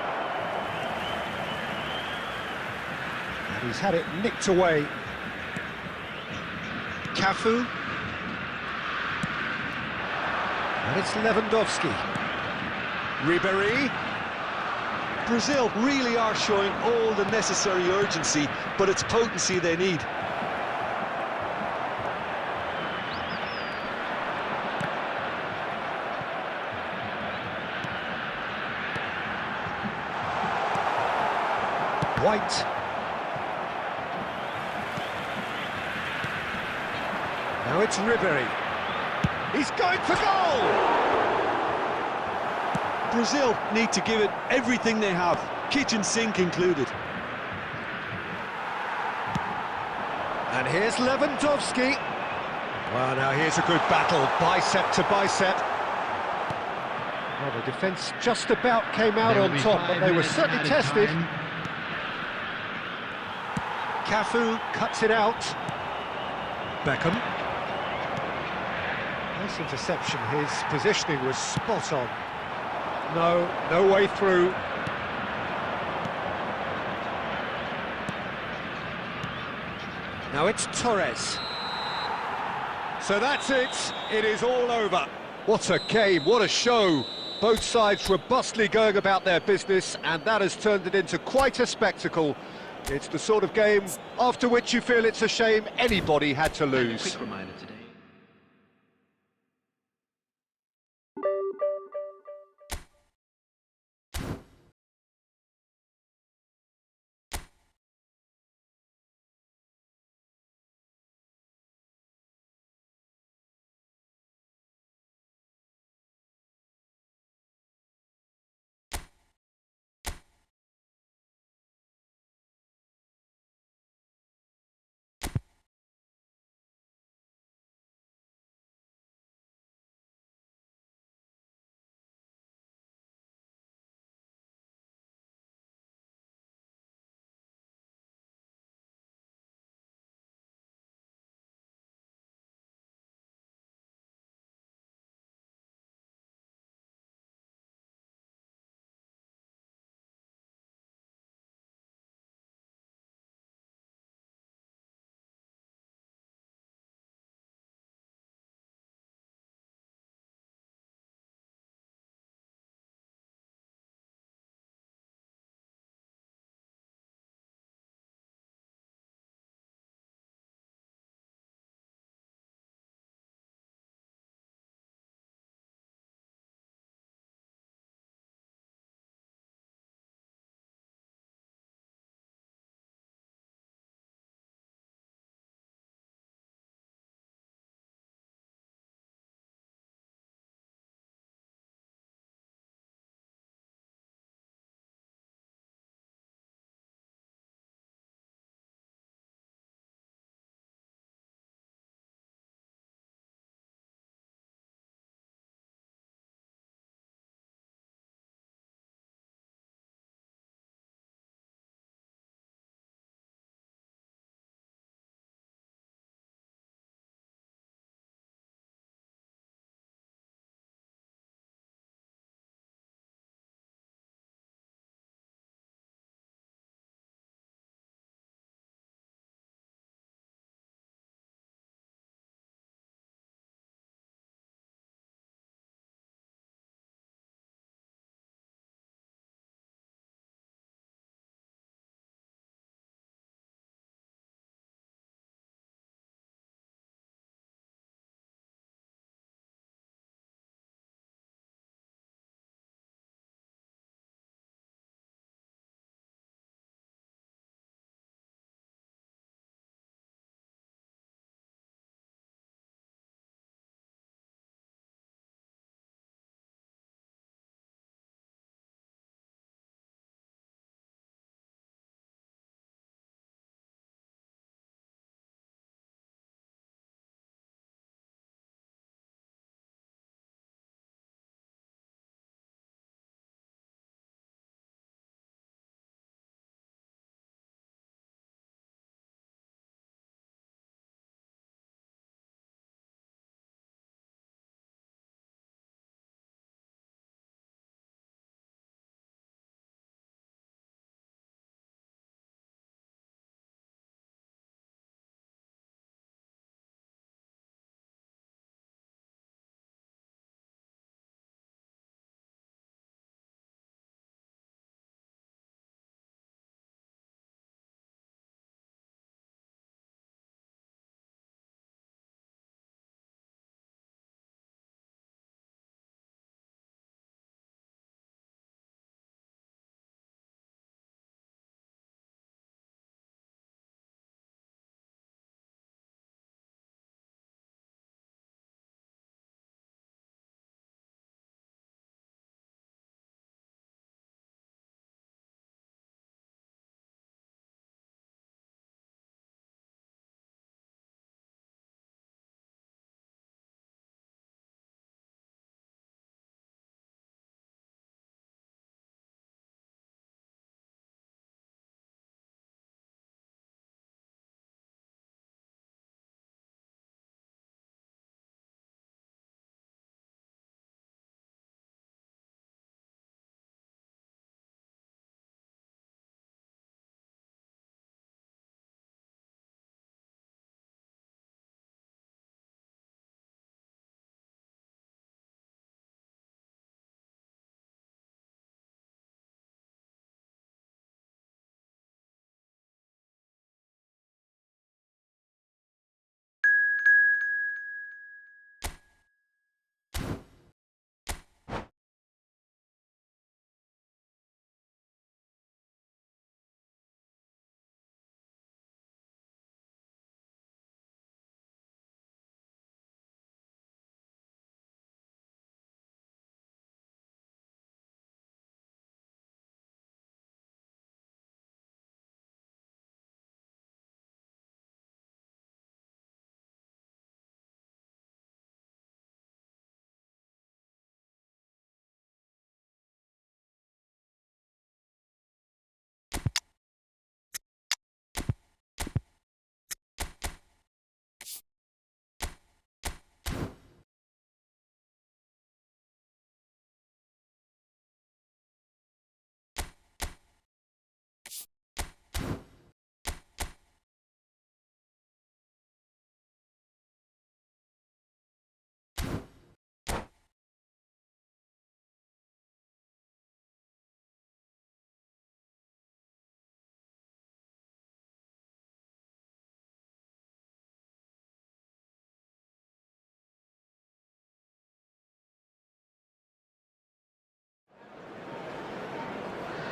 And he's had it nicked away. Cafu. And it's Lewandowski. Ribéry. Brazil really are showing all the necessary urgency, but it's potency they need. White. Now it's Ribéry. He's going for goal! Brazil need to give it everything they have, kitchen sink included. And here's Lewandowski. Well, now here's a good battle, bicep to bicep. Well, the defence just about came out on top, but they were certainly tested. Cafu cuts it out. Beckham. Nice interception, his positioning was spot on. No way through. Now it's Torres. So that's it, it is all over. What a game, what a show. Both sides robustly going about their business, and that has turned it into quite a spectacle. It's the sort of game after which you feel it's a shame anybody had to And a lose. quick reminder today.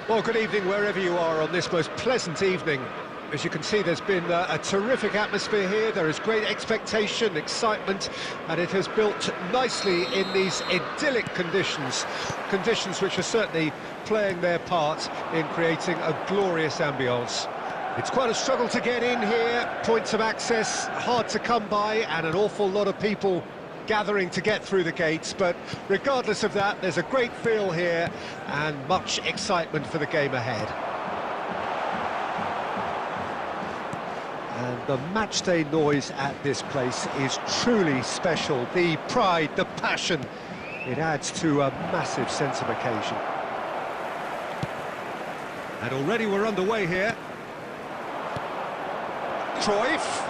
Well, good evening wherever you are on this most pleasant evening. As you can see, there's been a terrific atmosphere here. There is great expectation, excitement, and it has built nicely in these idyllic conditions. Conditions which are certainly playing their part in creating a glorious ambience. It's quite a struggle to get in here, points of access hard to come by, and an awful lot of people gathering to get through the gates, but regardless of that, there's a great feel here and much excitement for the game ahead. And the matchday noise at this place is truly special. The pride, the passion, it adds to a massive sense of occasion. And already we're underway here. Cruyff!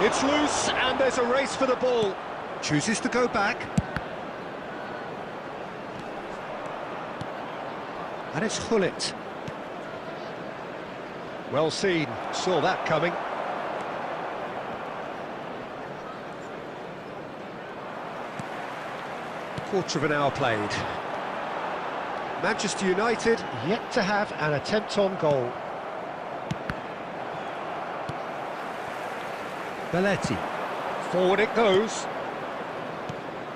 It's loose, and there's a race for the ball. Chooses to go back. And it's Hullet. Well seen, saw that coming. Quarter of an hour played. Manchester United yet to have an attempt on goal. Belletti. Forward it goes.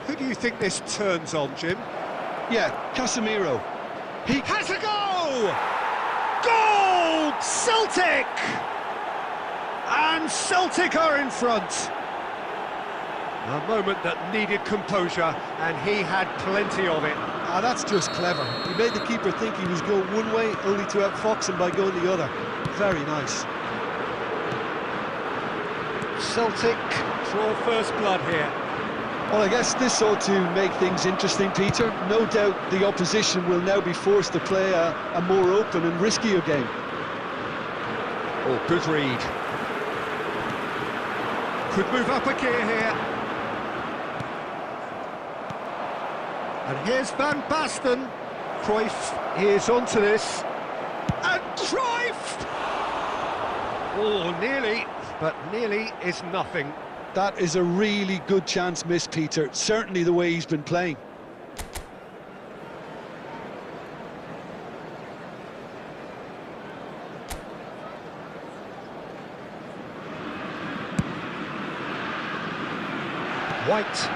Who do you think this turns on, Jim? Yeah, Casemiro. He has a go! Goal! Celtic! And Celtic are in front. A moment that needed composure, and he had plenty of it. Ah, that's just clever. He made the keeper think he was going one way, only to outfox him by going the other. Very nice. Celtic draw first blood here. Well, I guess this ought to make things interesting, Peter. No doubt the opposition will now be forced to play a more open and riskier game. Oh, good read. Could move up a gear here. And here's Van Basten. Cruyff is onto this. And Cruyff! Oh, nearly. But nearly is nothing. That is a really good chance missed, Peter. Certainly the way he's been playing. White.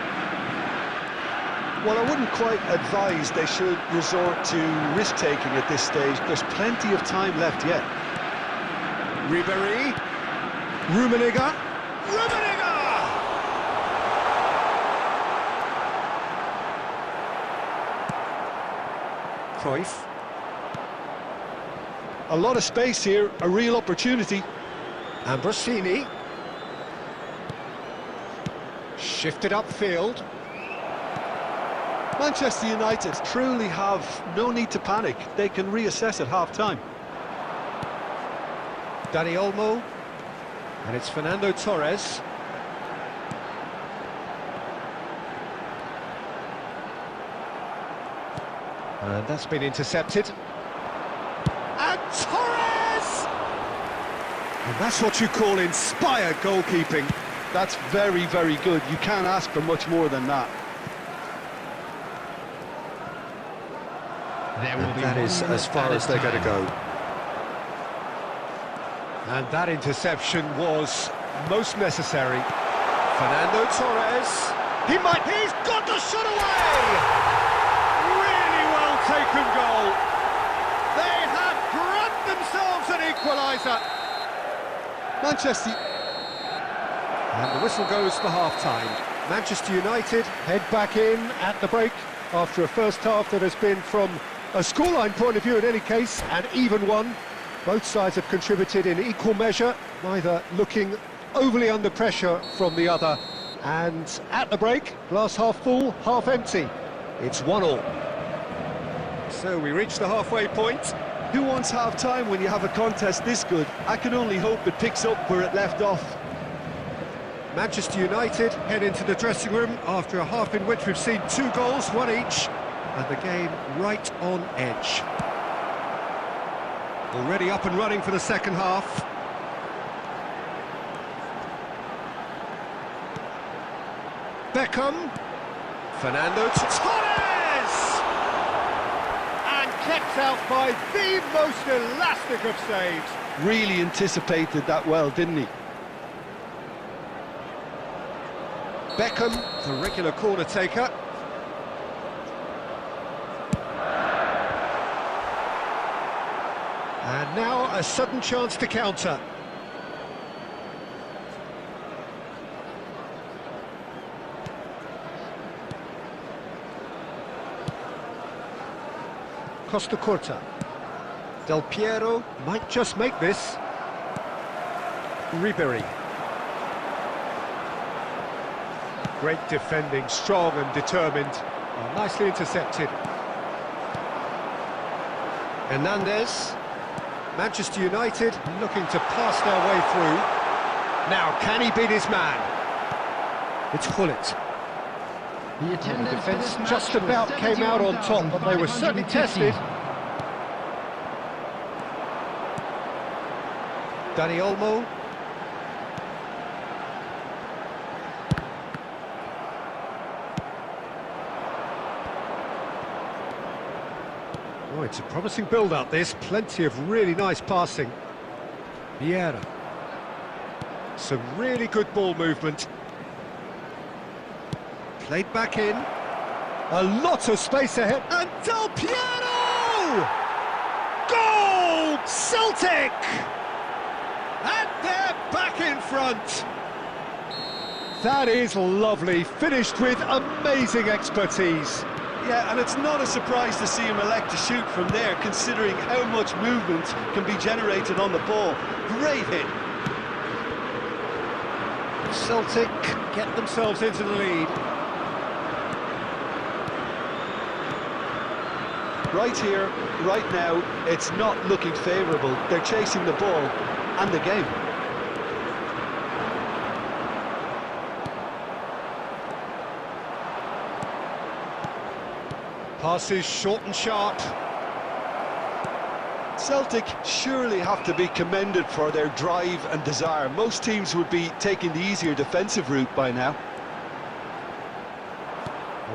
Well, I wouldn't quite advise they should resort to risk-taking at this stage. There's plenty of time left yet. Ribéry. Rummenigge! Cruyff. A lot of space here, a real opportunity. Ambrosini. Shifted upfield. Manchester United truly have no need to panic. They can reassess at half-time. Dani Olmo. And it's Fernando Torres. And that's been intercepted. And Torres! And that's what you call inspired goalkeeping. That's very, very good. You can't ask for much more than that. That is as far as they're going to go. And that interception was most necessary. Fernando Torres. He's got the shot away! Really well taken goal. They have grabbed themselves an equaliser. Manchester. And the whistle goes for half-time. Manchester United head back in at the break after a first half that has been, from a scoreline point of view in any case, an even one. Both sides have contributed in equal measure, neither looking overly under pressure from the other. And at the break, glass half full, half empty. It's 1-1. So we reach the halfway point. Who wants half-time when you have a contest this good? I can only hope it picks up where it left off. Manchester United head into the dressing room after a half in which we've seen 2 goals, 1 each, and the game right on edge. Already up and running for the second half. Beckham. Fernando Torres! And kept out by the most elastic of saves. Really anticipated that well, didn't he? Beckham, the regular corner taker. And now a sudden chance to counter. Costa Curta. Del Piero might just make this. Ribery. Great defending, strong and determined. Oh, nicely intercepted. Hernandez. Manchester United looking to pass their way through. Now, can he beat his man? It's Hullet. The Defence just about came out on top, but they were certainly tested. Dani Olmo. Oh, it's a promising build-up, this. Plenty of really nice passing. Vieira. Some really good ball movement. Played back in. A lot of space ahead. And Del Piero! Goal! Celtic! And they're back in front. That is lovely. Finished with amazing expertise. Yeah, and it's not a surprise to see him elect to shoot from there, considering how much movement can be generated on the ball. Great hit. Celtic get themselves into the lead. Right here, right now, it's not looking favourable. They're chasing the ball and the game. Passes short and sharp. Celtic surely have to be commended for their drive and desire. Most teams would be taking the easier defensive route by now.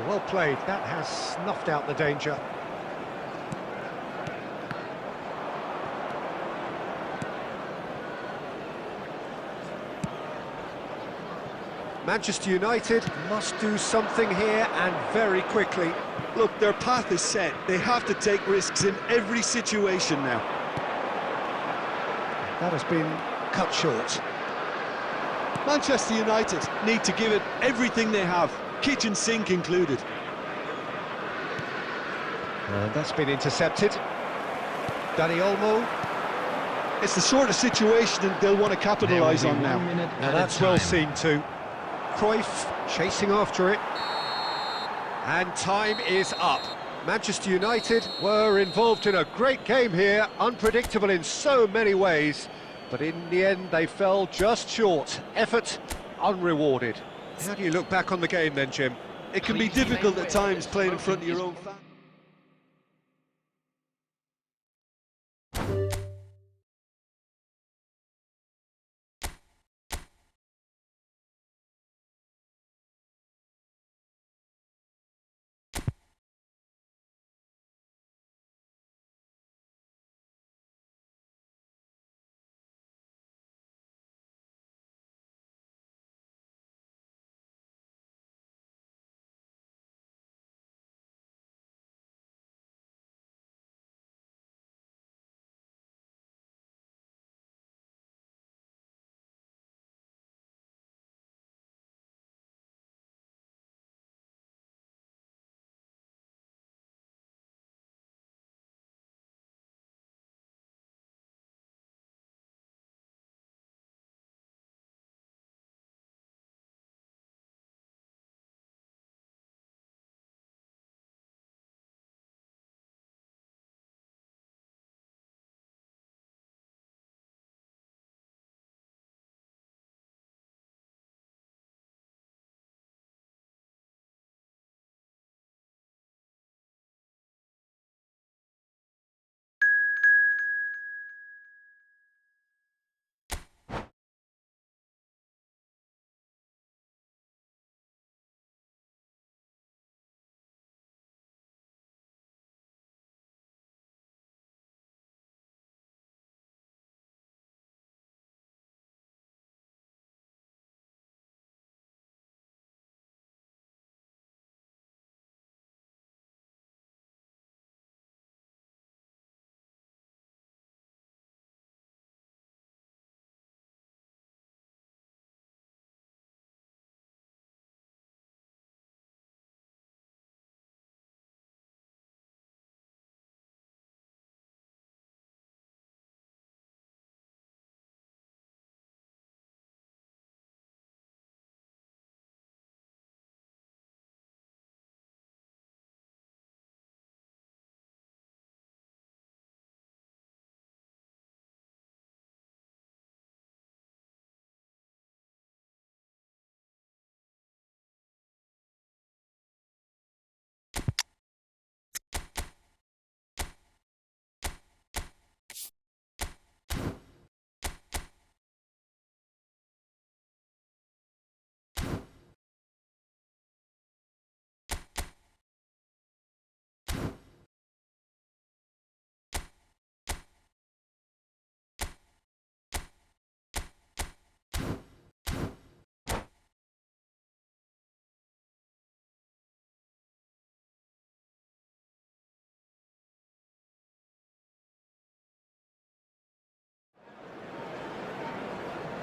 Well played. That has snuffed out the danger. Manchester United must do something here, and very quickly. Look, their path is set. They have to take risks in every situation now. That has been cut short. Manchester United need to give it everything they have, kitchen sink included. And that's been intercepted. Dani Olmo. It's the sort of situation that they'll want to capitalise on now. Now that's well seen too. Cruyff chasing after it. And time is up. Manchester United were involved in a great game here, unpredictable in so many ways, but in the end they fell just short. Effort unrewarded. How do you look back on the game then, Jim? It can be difficult at times playing in front of your own fans.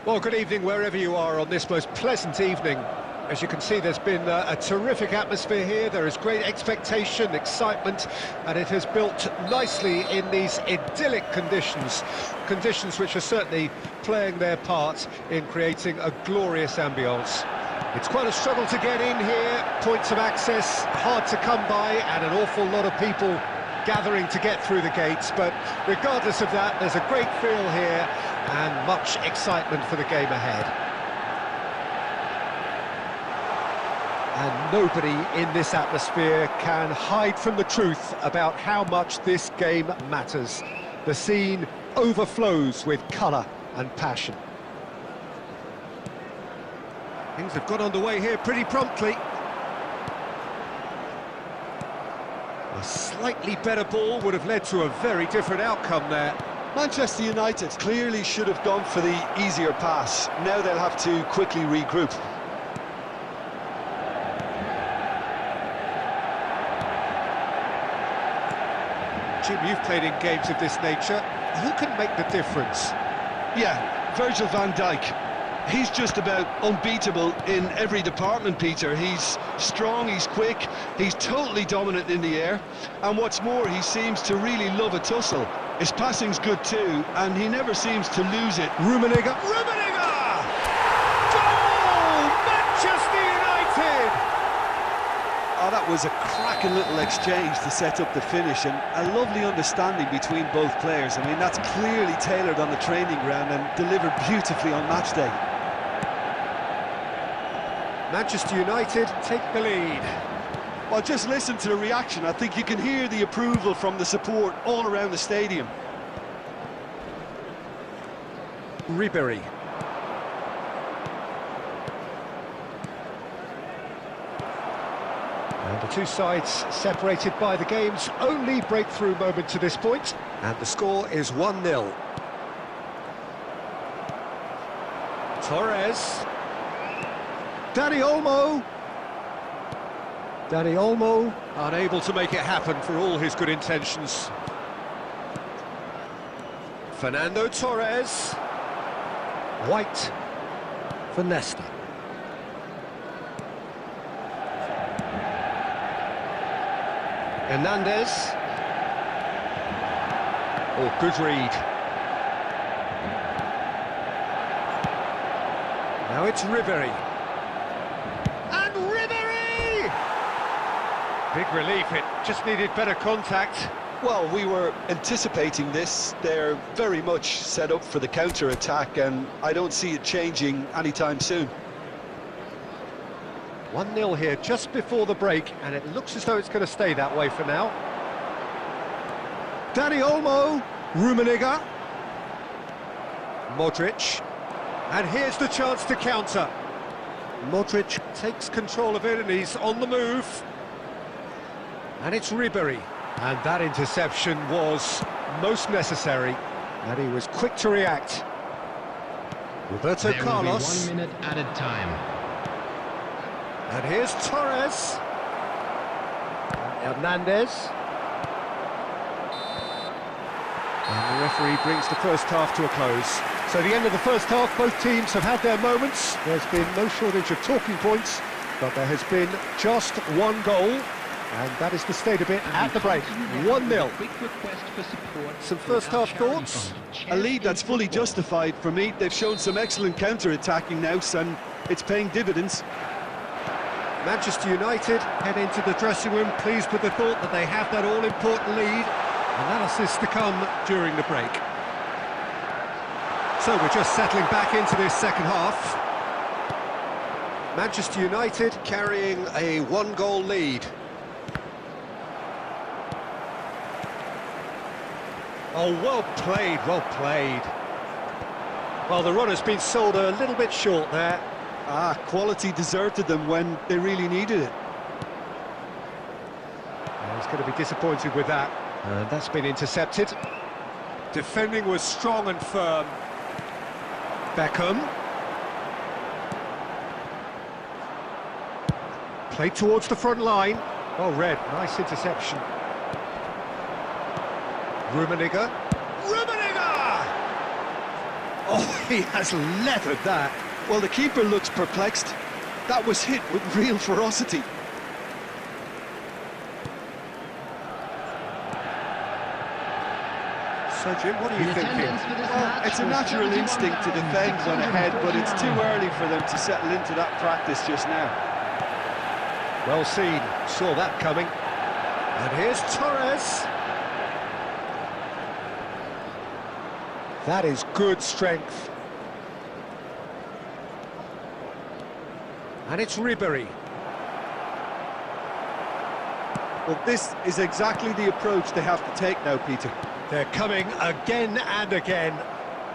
Well, good evening wherever you are on this most pleasant evening. As you can see, there's been a terrific atmosphere here. There is great expectation, excitement, and it has built nicely in these idyllic conditions. Conditions which are certainly playing their part in creating a glorious ambience. It's quite a struggle to get in here, points of access hard to come by, and an awful lot of people gathering to get through the gates, but regardless of that, there's a great feel here and much excitement for the game ahead. And nobody in this atmosphere can hide from the truth about how much this game matters. The scene overflows with colour and passion. Things have got underway here pretty promptly. A slightly better ball would have led to a very different outcome there. Manchester United clearly should have gone for the easier pass. Now they'll have to quickly regroup. Jim, you've played in games of this nature. Who can make the difference? Yeah, Virgil van Dijk. He's just about unbeatable in every department, Peter. He's strong, he's quick, he's totally dominant in the air, and what's more, he seems to really love a tussle. His passing's good too, and he never seems to lose it. Rummenigge! Goal! Manchester United! Oh, that was a cracking little exchange to set up the finish, and a lovely understanding between both players. I mean, that's clearly tailored on the training ground and delivered beautifully on match day. Manchester United take the lead. Well, just listen to the reaction. I think you can hear the approval from the support all around the stadium. Ribéry. And the two sides separated by the game's only breakthrough moment to this point. And the score is 1-0. Torres. Dani Olmo, unable to make it happen for all his good intentions. Fernando Torres. White for Nesta. Hernandez. Oh, good read. Now it's Ribéry. And Ribéry! Big relief, it just needed better contact. Well, we were anticipating this. They're very much set up for the counter-attack, and I don't see it changing anytime soon. 1-0 here just before the break, and it looks as though it's going to stay that way for now. Dani Olmo, Rummenigge, Modric, and here's the chance to counter. Modric takes control of it and he's on the move. And it's Ribéry. And that interception was most necessary, and he was quick to react. Roberto Carlos. There will be 1 minute added time. And here's Torres. Hernandez. And the referee brings the first half to a close. So the end of the first half, both teams have had their moments. There's been no shortage of talking points, but there has been just one goal, and that is the state of it at the break. 1-0. Some first half thoughts? A lead that's fully justified for me. They've shown some excellent counter-attacking now, and it's paying dividends. Manchester United head into the dressing room pleased with the thought that they have that all-important lead. Analysis to come during the break. So we're just settling back into this second half. Manchester United carrying a 1-goal lead. Oh, well played, well played. Well, the run has been sold a little bit short there. Quality deserted them when they really needed it. Well, he's going to be disappointed with that. And that's been intercepted. Defending was strong and firm. Beckham. Played towards the front line. Oh, Red, nice interception. Rummenigge. Oh, he has leathered that. Well, the keeper looks perplexed. That was hit with real ferocity. So, Jim, what are you thinking? Well, it's a natural instinct to defend when ahead, but it's too early for them to settle into that practice just now. Well seen, saw that coming. And here's Torres. That is good strength. And it's Ribery. Well, this is exactly the approach they have to take now, Peter. They're coming again and again.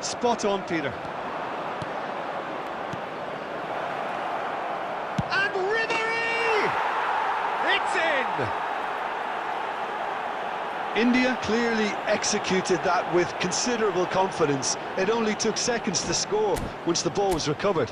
Spot on, Peter. And Ribery! It's in! India clearly executed that with considerable confidence. It only took seconds to score once the ball was recovered.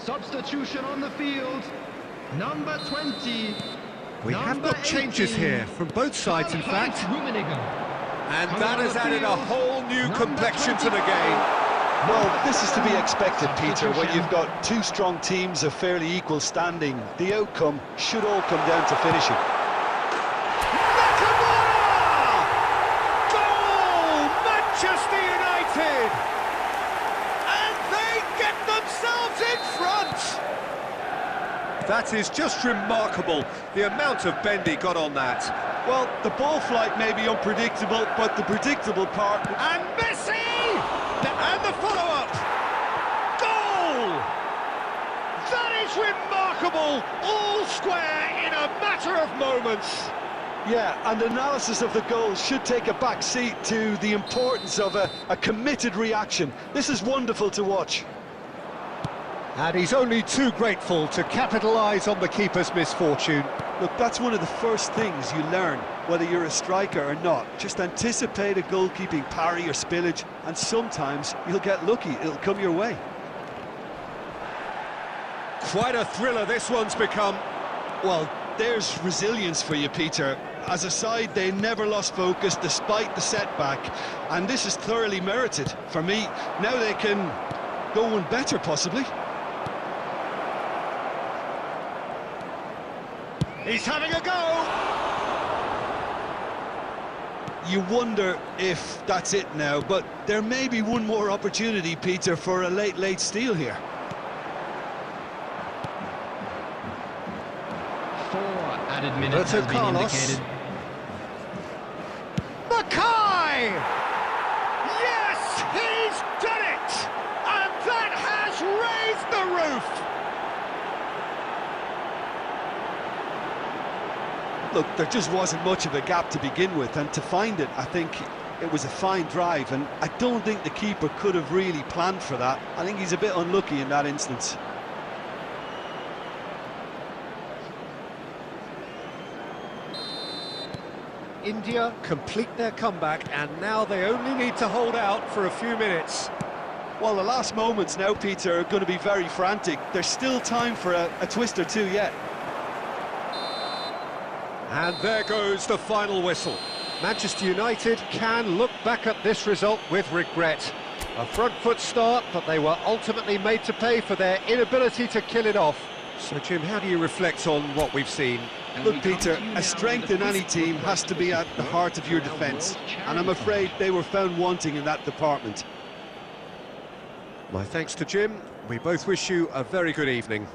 Substitution on the field, number 20. We have got changes here from both sides, in fact. And that has added a whole new complexion to the game. Well, this is to be expected, Peter, when you've got two strong teams of fairly equal standing. The outcome should all come down to finishing. Goal! Manchester United! And they get themselves in front! That is just remarkable, the amount of bend he got on that. Well, the ball flight may be unpredictable, but the predictable part... And Messi! And the follow-up! Goal! That is remarkable! All square in a matter of moments. Yeah, and analysis of the goal should take a back seat to the importance of a committed reaction. This is wonderful to watch. And he's only too grateful to capitalise on the keeper's misfortune. Look, that's one of the first things you learn, whether you're a striker or not. Just anticipate a goalkeeping parry or spillage, and sometimes you'll get lucky, it'll come your way. Quite a thriller this one's become. Well, there's resilience for you, Peter. As a side, they never lost focus despite the setback, and this is thoroughly merited. For me, now they can go one better, possibly. He's having a go! You wonder if that's it now, but there may be one more opportunity, Peter, for a late steal here. 4 added minutes has been indicated. Mackay! Yes, he's done it! And that has raised the roof! Look, there just wasn't much of a gap to begin with, and to find it, I think it was a fine drive, and I don't think the keeper could have really planned for that. I think he's a bit unlucky in that instance. India complete their comeback, and now they only need to hold out for a few minutes. Well, the last moments now, Peter, are going to be very frantic. There's still time for a twist or two yet. And there goes the final whistle. Manchester United can look back at this result with regret. A front foot start, but they were ultimately made to pay for their inability to kill it off. So, Jim, how do you reflect on what we've seen? Look, Peter, a strength in any team has to be at the heart of your defence, and I'm afraid they were found wanting in that department. My thanks to Jim. We both wish you a very good evening.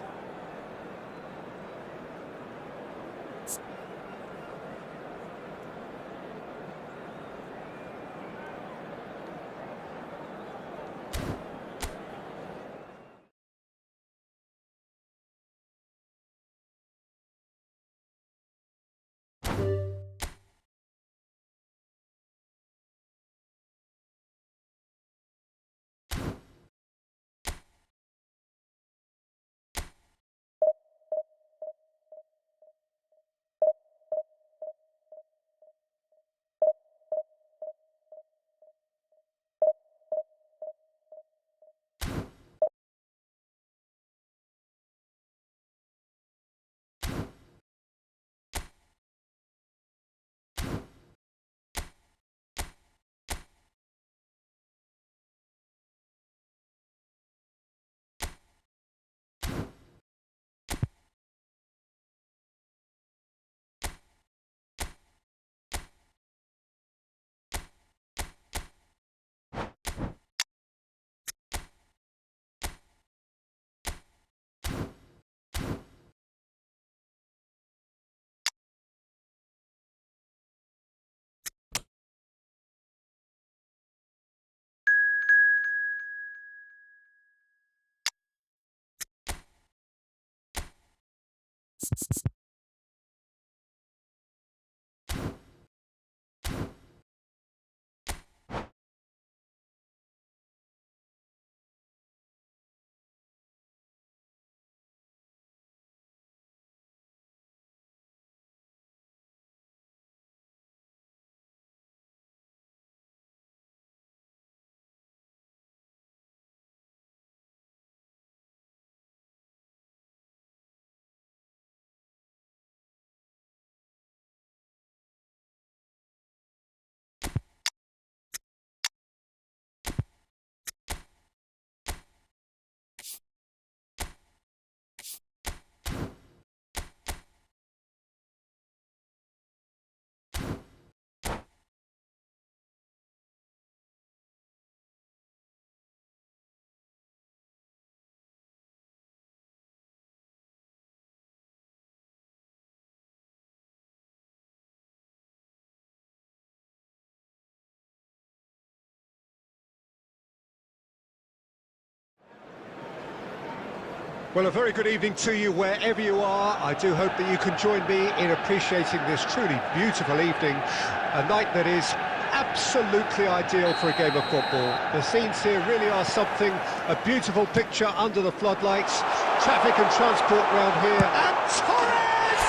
Well, a very good evening to you wherever you are. I do hope that you can join me in appreciating this truly beautiful evening, a night that is absolutely ideal for a game of football. The scenes here really are something, a beautiful picture under the floodlights, traffic and transport round here, and Torres!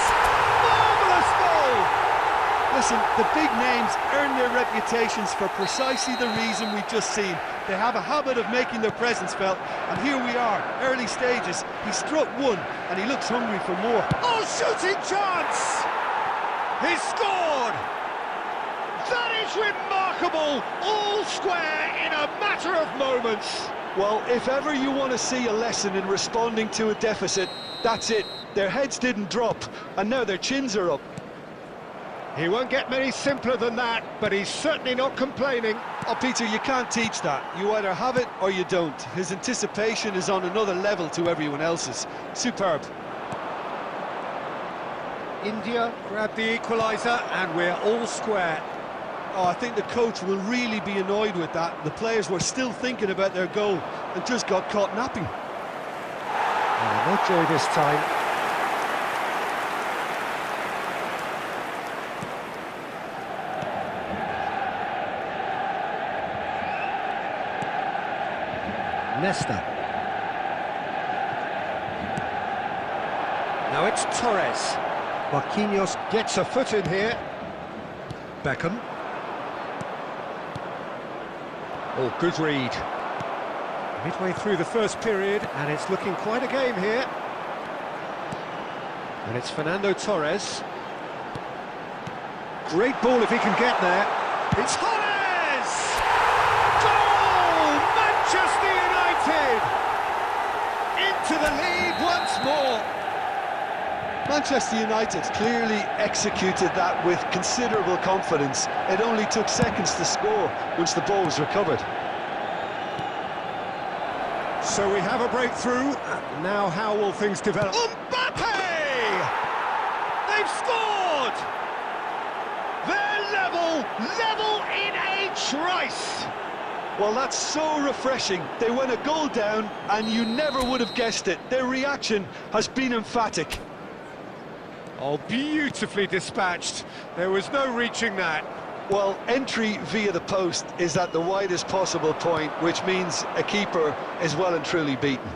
Marvellous goal! Listen, the big names earn their reputations for precisely the reason we've just seen. They have a habit of making their presence felt, and here we are, early stages. He struck one, and he looks hungry for more. Oh, shooting chance! He scored! That is remarkable! All square in a matter of moments. Well, if ever you want to see a lesson in responding to a deficit, that's it. Their heads didn't drop, and now their chins are up. He won't get many simpler than that, but he's certainly not complaining. Oh, Peter, you can't teach that. You either have it or you don't. His anticipation is on another level to everyone else's. Superb. India grabbed the equaliser, and we're all square. Oh, I think the coach will really be annoyed with that. The players were still thinking about their goal and just got caught napping. Oh, no joy this time. Nesta. Now it's Torres. Marquinhos gets a foot in here. Beckham. Oh, good read. Midway through the first period, and it's looking quite a game here. And it's Fernando Torres. Great ball if he can get there. It's Torres! Goal! Manchester United! Into the lead once more. Manchester United clearly executed that with considerable confidence. It only took seconds to score once the ball was recovered. So we have a breakthrough. Now how will things develop? Mbappe! They've scored! They're level in a trice! Well, that's so refreshing. They went a goal down and you never would have guessed it. Their reaction has been emphatic. Oh, beautifully dispatched. There was no reaching that. Well, entry via the post is at the widest possible point, which means a keeper is well and truly beaten.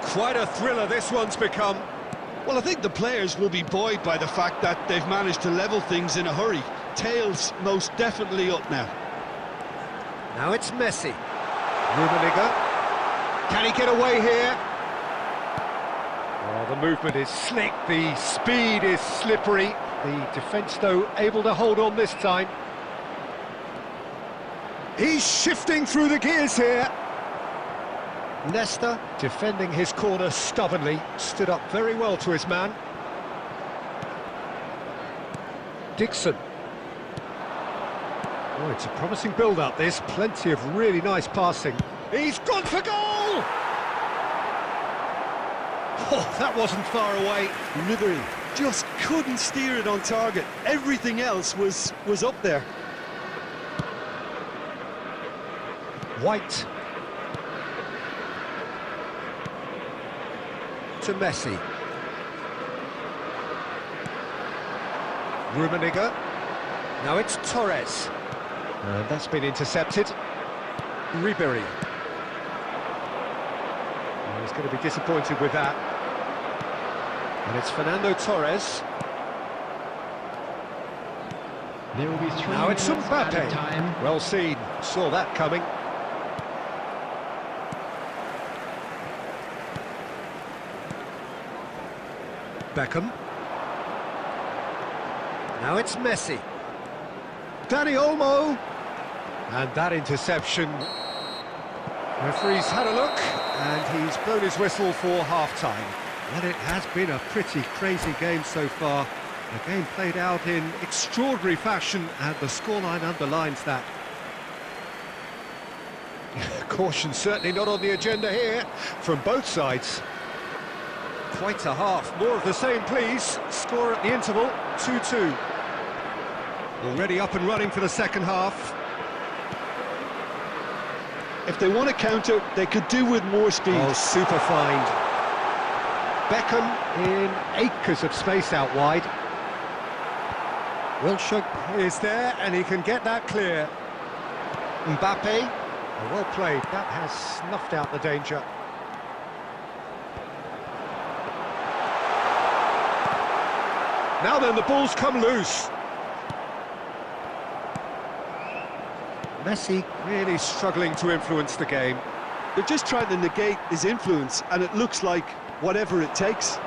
Quite a thriller this one's become. Well, I think the players will be buoyed by the fact that they've managed to level things in a hurry. Tails most definitely up now. Now it's Messi. Rummenigge. Can he get away here? Oh, the movement is slick, the speed is slippery. The defence, though, able to hold on this time. He's shifting through the gears here. Nesta, defending his corner stubbornly, stood up very well to his man. Dixon. Oh, it's a promising build-up, this. Plenty of really nice passing. He's gone for goal! Oh, that wasn't far away. Ribéry just couldn't steer it on target. Everything else was up there. White. to Messi. Rummenigge. Now it's Torres. And that's been intercepted. Ribery. Well, he's going to be disappointed with that. And it's Fernando Torres. There will be 3 Now it's minutes added Mbappe. time. Well seen. Saw that coming. Beckham. Now it's Messi. Dani Olmo. And that interception. Referee's had a look, and he's blown his whistle for half-time. Well, it has been a pretty crazy game so far. The game played out in extraordinary fashion, and the scoreline underlines that. Caution certainly not on the agenda here, from both sides. Quite a half. More of the same, please. Score at the interval, 2-2. Already up and running for the second half. If they want to counter, they could do with more speed. Oh, super find. Beckham in acres of space out wide. Wilshere is there, and he can get that clear. Mbappe, well played. That has snuffed out the danger. Now then, the ball's come loose. Messi really struggling to influence the game. They're just trying to negate his influence, and it looks like whatever it takes.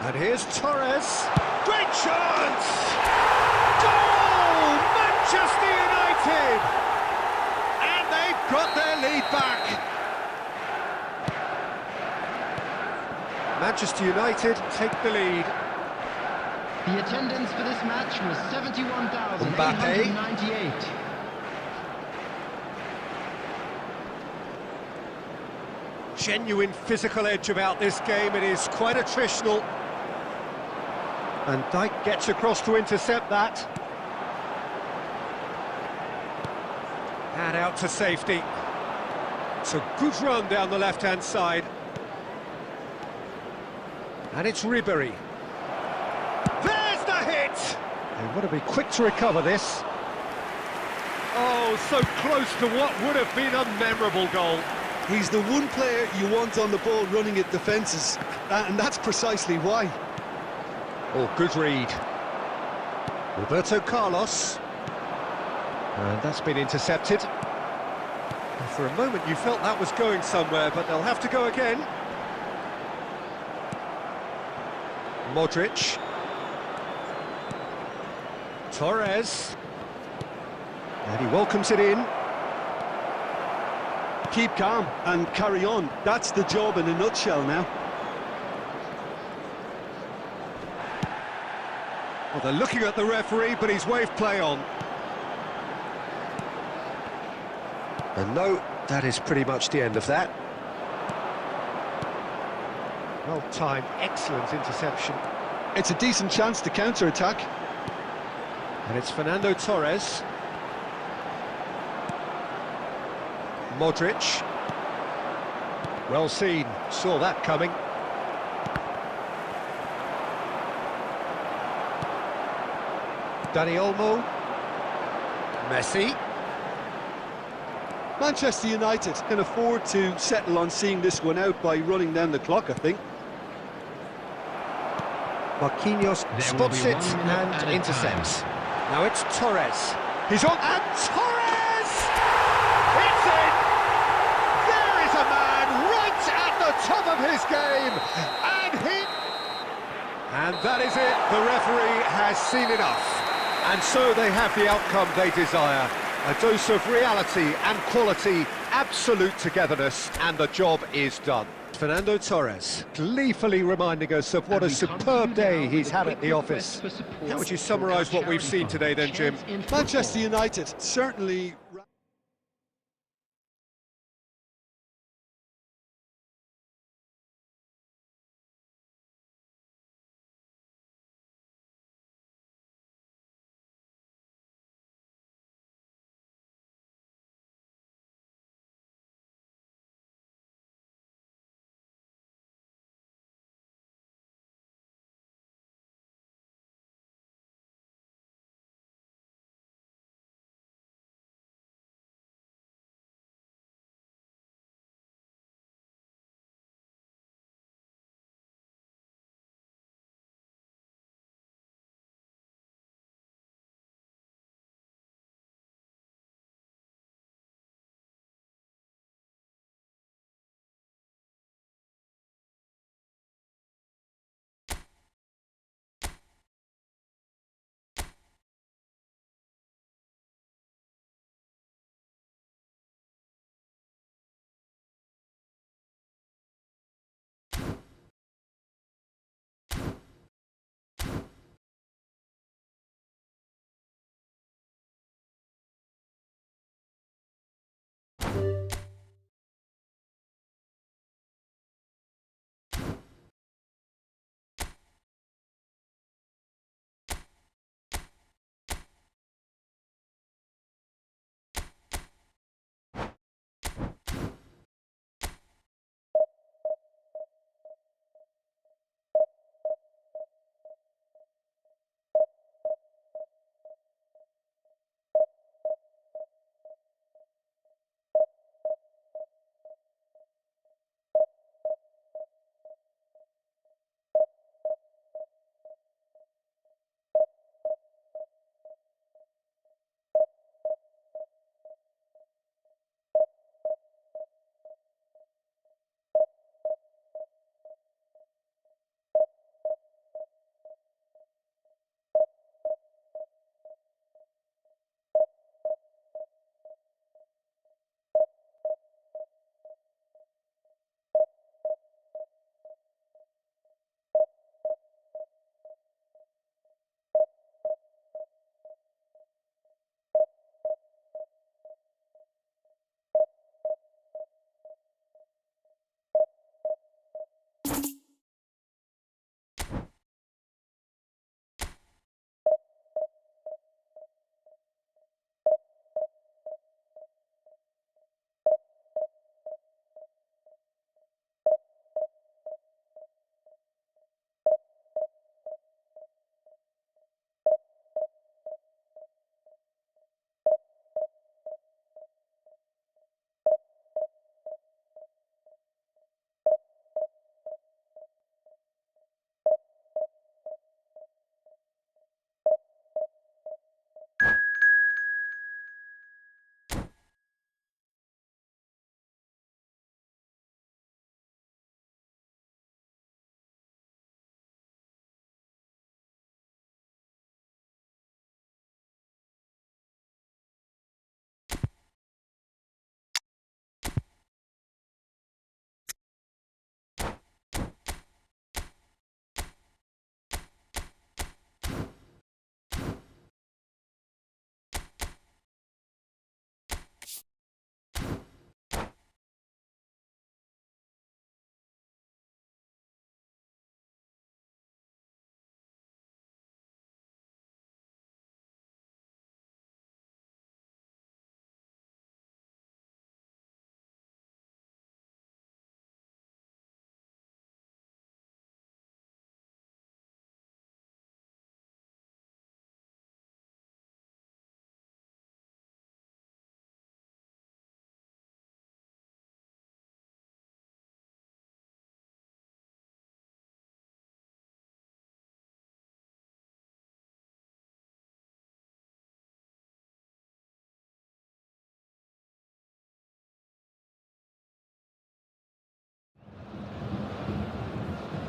And here's Torres. Great chance! Goal! Manchester United! And they've got their lead back. Manchester United take the lead. The attendance for this match was 71,898. Genuine physical edge about this game. It is quite attritional. And Dijk gets across to intercept that. And out to safety. It's a good run down the left-hand side. And it's Ribery. There's the hit! They want to be quick to recover this. Oh, so close to what would have been a memorable goal. He's the one player you want on the ball running at defences, and that's precisely why. Oh, good read. Roberto Carlos. And that's been intercepted. And for a moment you felt that was going somewhere, but they'll have to go again. Modric. Torres. And he welcomes it in. Keep calm and carry on. That's the job in a nutshell now. Well, they're looking at the referee, but he's waved play on. And no, that is pretty much the end of that. Well timed, excellent interception. It's a decent chance to counter-attack. And it's Fernando Torres. Modric. Well seen, saw that coming. Dani Olmo. Messi. Manchester United can afford to settle on seeing this one out by running down the clock, I think. Marquinhos spots it and intercepts. Now it's Torres. He's on, and Torres! It's in! There is a man right at the top of his game, and that is it. The referee has seen enough, and so they have the outcome they desire. A dose of reality and quality, absolute togetherness, and the job is done. Fernando Torres, gleefully reminding us of what a superb day he's had at the office. How would you summarise what we've seen today then, Jim? Manchester United certainly...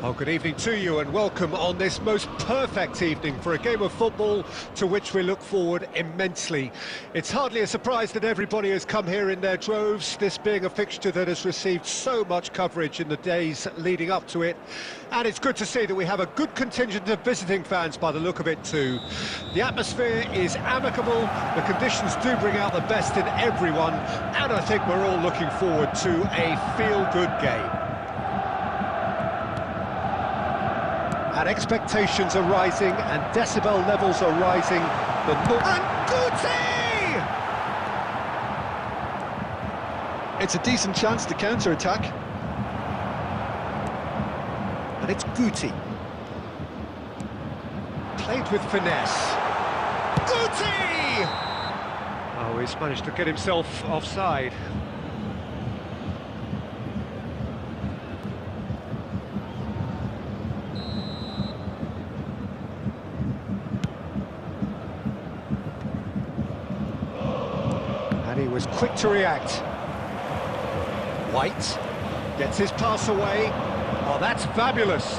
Oh, good evening to you and welcome on this most perfect evening for a game of football to which we look forward immensely. It's hardly a surprise that everybody has come here in their droves, this being a fixture that has received so much coverage in the days leading up to it. And it's good to see that we have a good contingent of visiting fans by the look of it too. The atmosphere is amicable, the conditions do bring out the best in everyone, and I think we're all looking forward to a feel-good game. And expectations are rising, and decibel levels are rising. And Guti! It's a decent chance to counter-attack. And it's Guti. Played with finesse. Guti! Oh, he's managed to get himself offside. He was quick to react. White gets his pass away. Oh, that's fabulous.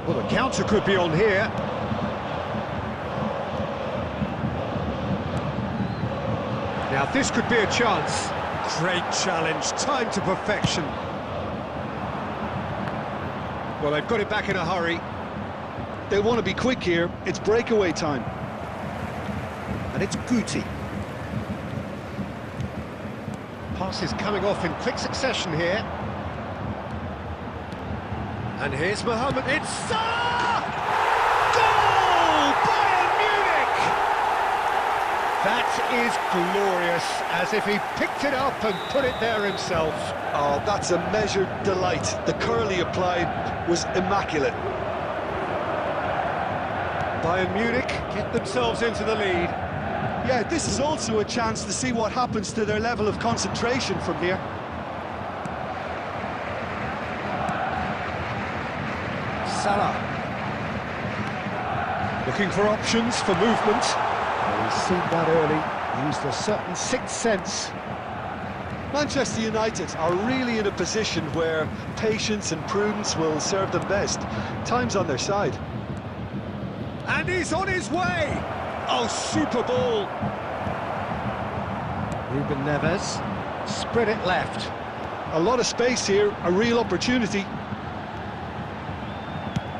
Well, the counter could be on here. Now, this could be a chance. Great challenge, time to perfection. Well, they've got it back in a hurry. They want to be quick here. It's breakaway time. And it's Guti. Passes coming off in quick succession here. And here's Mohammed. It's Salah! Goal! Bayern Munich! That is glorious, as if he picked it up and put it there himself. Oh, that's a measured delight. The curl he applied was immaculate. Bayern Munich get themselves into the lead. Yeah, this is also a chance to see what happens to their level of concentration from here. Salah. Looking for options for movement. Well, he's seen that early, used a certain sixth sense. Manchester United are really in a position where patience and prudence will serve them best. Time's on their side. And he's on his way! Oh, super ball! Ruben Neves, spread it left. A lot of space here, a real opportunity.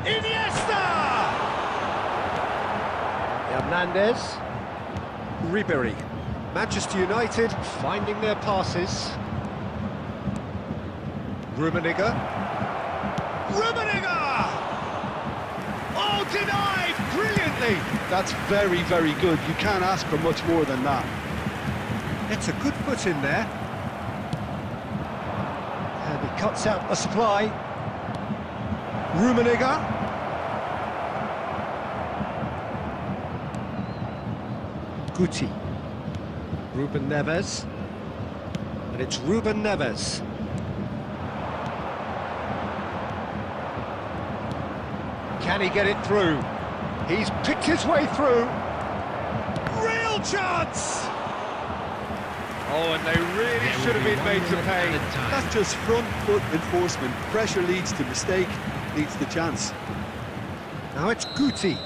Iniesta! Hernandez. Ribery. Manchester United finding their passes. Rummenigge. Rummenigge! Oh, denied! Brilliantly! That's very, very good. You can't ask for much more than that. It's a good foot in there. And he cuts out the supply. Rummenigge. Guti. Ruben Neves. And it's Ruben Neves. Can he get it through? He's picked his way through. Real chance! Oh, and they really should have been made to pay. That's just front foot enforcement. Pressure leads to mistake, leads to chance. Now it's Guti.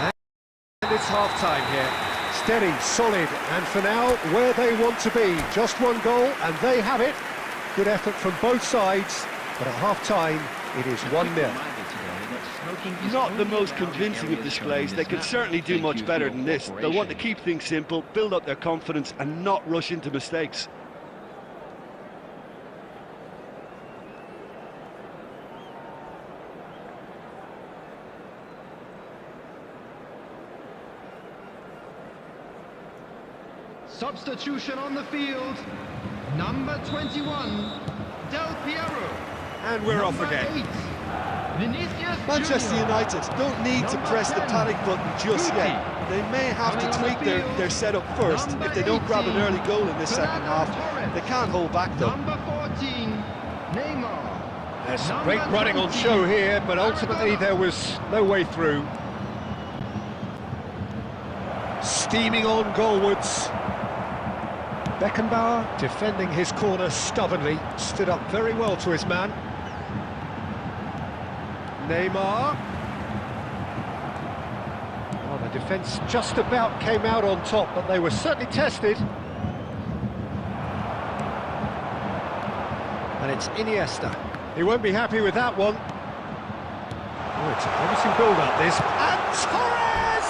And it's half-time here. Steady, solid, and for now, where they want to be. Just one goal, and they have it. Good effort from both sides, but at half-time, it is 1-0. Not the most convincing of displays. They can certainly do much better than this. They'll want to keep things simple, build up their confidence, and not rush into mistakes. Substitution on the field. Number 21, Del Piero. And we're off again. 8, Vinicius Manchester Jr. United don't need to press the panic button just yet. They may have to tweak their setup first. If they don't grab an early goal in this second half, they can't hold back though. Number 14, Neymar. There's some great running on show here, but ultimately there was no way through. Steaming on goalwards. Beckenbauer defending his corner stubbornly, stood up very well to his man. Neymar. Well, the defence just about came out on top, but they were certainly tested. And it's Iniesta. He won't be happy with that one. Oh, it's a promising build-up, this. And Torres!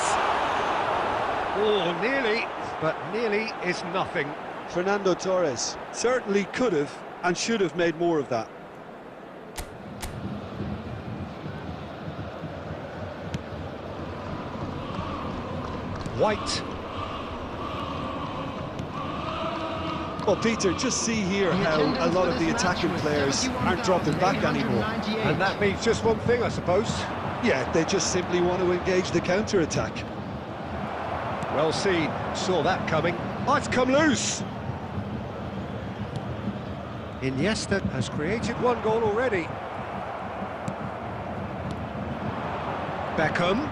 Oh, nearly, but nearly is nothing. Fernando Torres certainly could have and should have made more of that. White. Well, Peter, just see here how a lot of the attacking players aren't dropping back anymore. And that means just one thing, I suppose. Yeah, they just simply want to engage the counter-attack. Well seen, saw that coming. Oh, it's come loose! Iniesta has created one goal already. Beckham.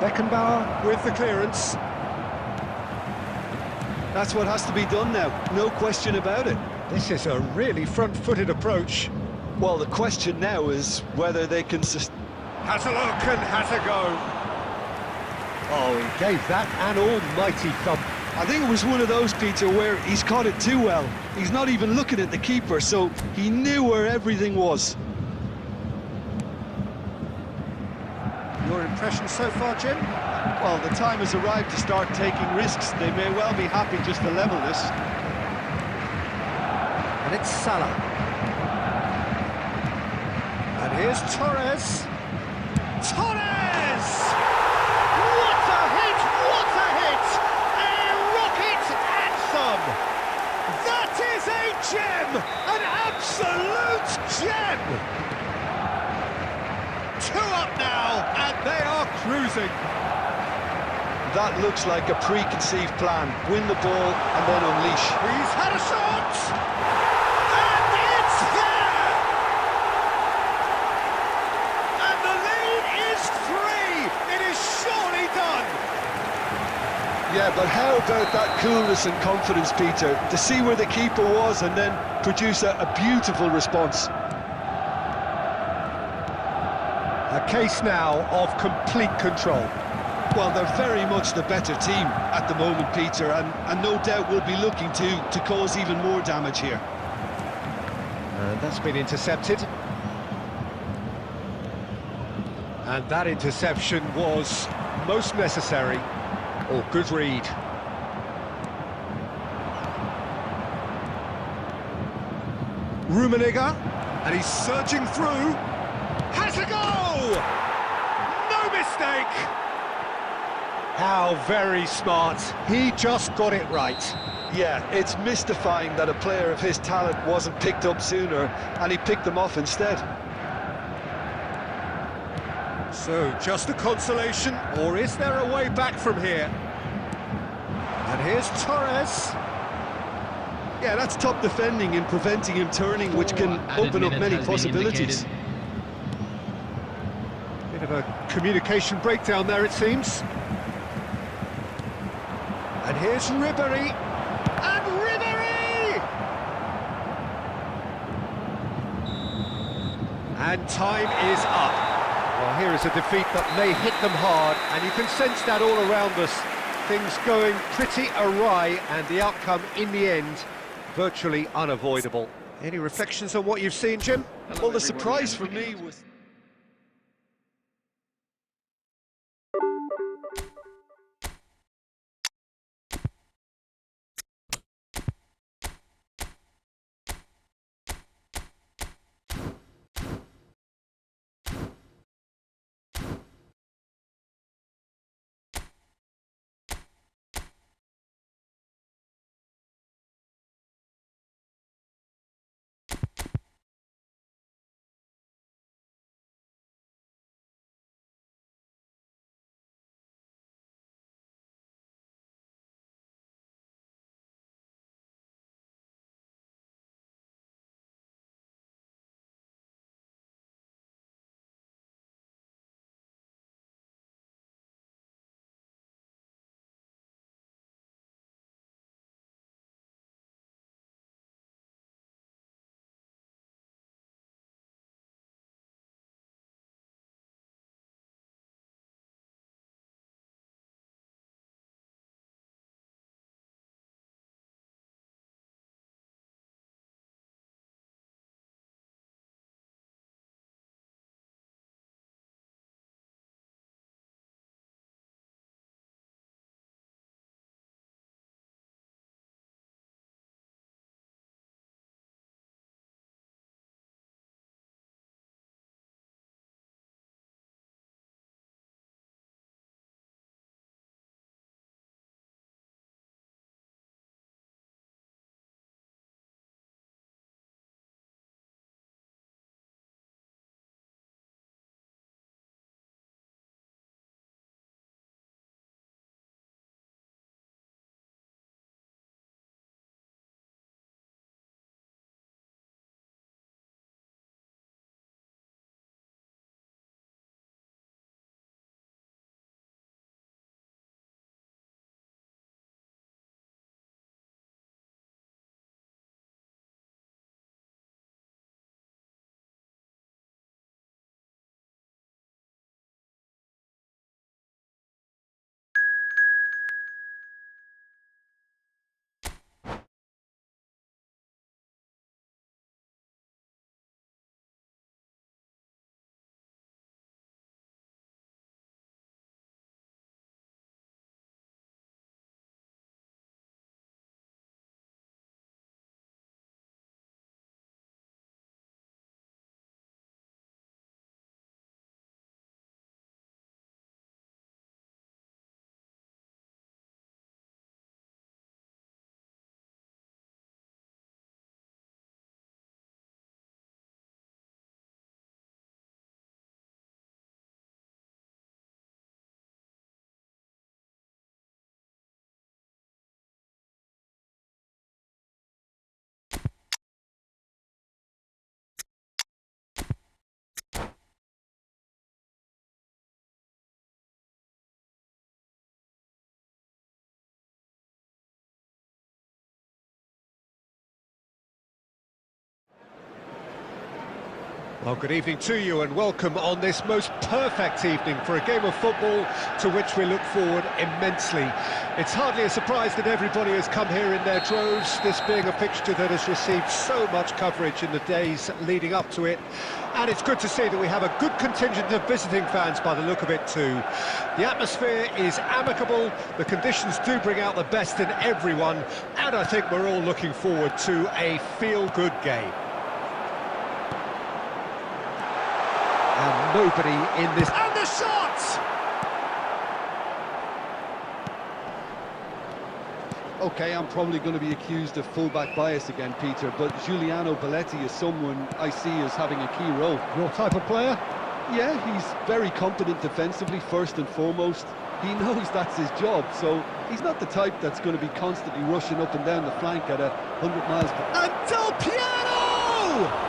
Beckenbauer with the clearance. That's what has to be done now, no question about it. This is a really front-footed approach. Well, the question now is whether they can Has a look and has a go. Oh, he gave that an almighty thump. I think it was one of those, Peter, where he's caught it too well. He's not even looking at the keeper, so he knew where everything was. Your impression so far, Jim? Well, the time has arrived to start taking risks. They may well be happy just to level this. And it's Salah. And here's Torres. Torres! What a hit! What a hit! A rocket anthem! That is a gem! An absolute gem! 2 up now, and they are cruising. That looks like a preconceived plan. Win the ball and then unleash. He's had a shot! And it's there! And the lead is 3! It is surely done! Yeah, but how about that coolness and confidence, Peter? To see where the keeper was and then produce a beautiful response. A case now of complete control. Well, they're very much the better team at the moment, Peter, and no doubt will be looking to cause even more damage here. And that's been intercepted. And that interception was most necessary. Oh, good read. Rummenigge, and he's surging through. Has a goal! No mistake! How very smart. He just got it right. Yeah, it's mystifying that a player of his talent wasn't picked up sooner, and he picked them off instead. So, just a consolation, or is there a way back from here? And here's Torres. Yeah, that's top defending and preventing him turning, which can open up many possibilities. Bit of a communication breakdown there, it seems. And here's Ribéry. And Ribéry! And time is up. Well, here is a defeat that may hit them hard, and you can sense that all around us. Things going pretty awry, and the outcome in the end virtually unavoidable. Any reflections on what you've seen, Jim? Well, the surprise for me was... Well, good evening to you and welcome on this most perfect evening for a game of football to which we look forward immensely. It's hardly a surprise that everybody has come here in their droves, this being a fixture that has received so much coverage in the days leading up to it. And it's good to see that we have a good contingent of visiting fans by the look of it too. The atmosphere is amicable, the conditions do bring out the best in everyone, and I think we're all looking forward to a feel-good game. And nobody in this... And the shots! Okay, I'm probably going to be accused of fullback bias again, Peter, but Giuliano Belletti is someone I see as having a key role. Your type of player? Yeah, he's very competent defensively, first and foremost. He knows that's his job, so he's not the type that's going to be constantly rushing up and down the flank at 100 miles per hour. And Del Piero!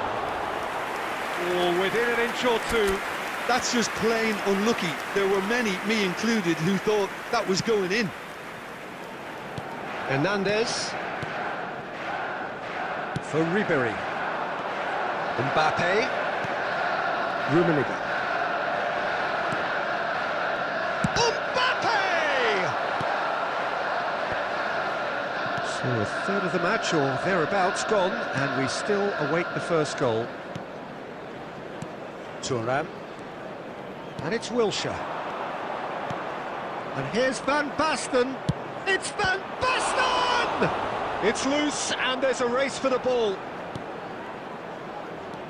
Oh, within an inch or two. That's just plain unlucky. There were many, me included, who thought that was going in. Hernandez. For Ribéry. Mbappe. Rummenigge. Mbappe! So a third of the match, or thereabouts, gone, and we still await the first goal. Thuram. And it's Wilshere. And here's Van Basten. It's Van Basten! It's loose, and there's a race for the ball.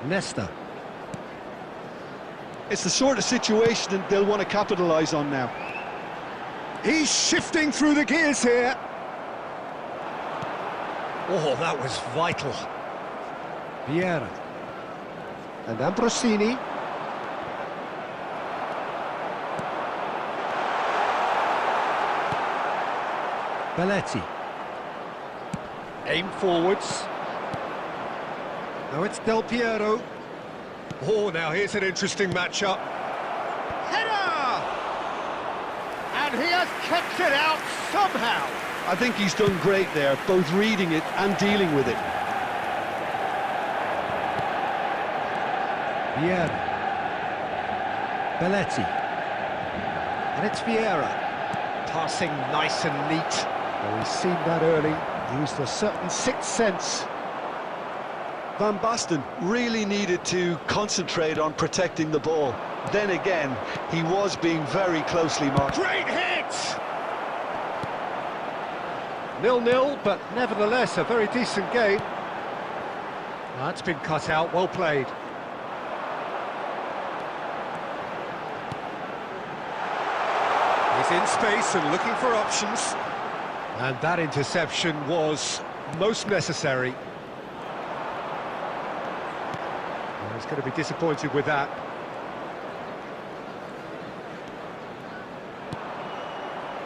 Nesta. It's the sort of situation they'll want to capitalise on now. He's shifting through the gears here. Oh, that was vital. Vieira. And Ambrosini. Belletti. Aim forwards. Now it's Del Piero. Oh, now here's an interesting matchup. Header! And he has kept it out somehow. I think he's done great there, both reading it and dealing with it. Vieira. Belletti. And it's Vieira. Passing nice and neat. Well, he's seen that early, used a certain sixth sense. Van Basten really needed to concentrate on protecting the ball. Then again, he was being very closely marked. Great hit! 0-0, but nevertheless a very decent game. That's been cut out, well played. He's in space and looking for options. And that interception was most necessary. Well, he's going to be disappointed with that.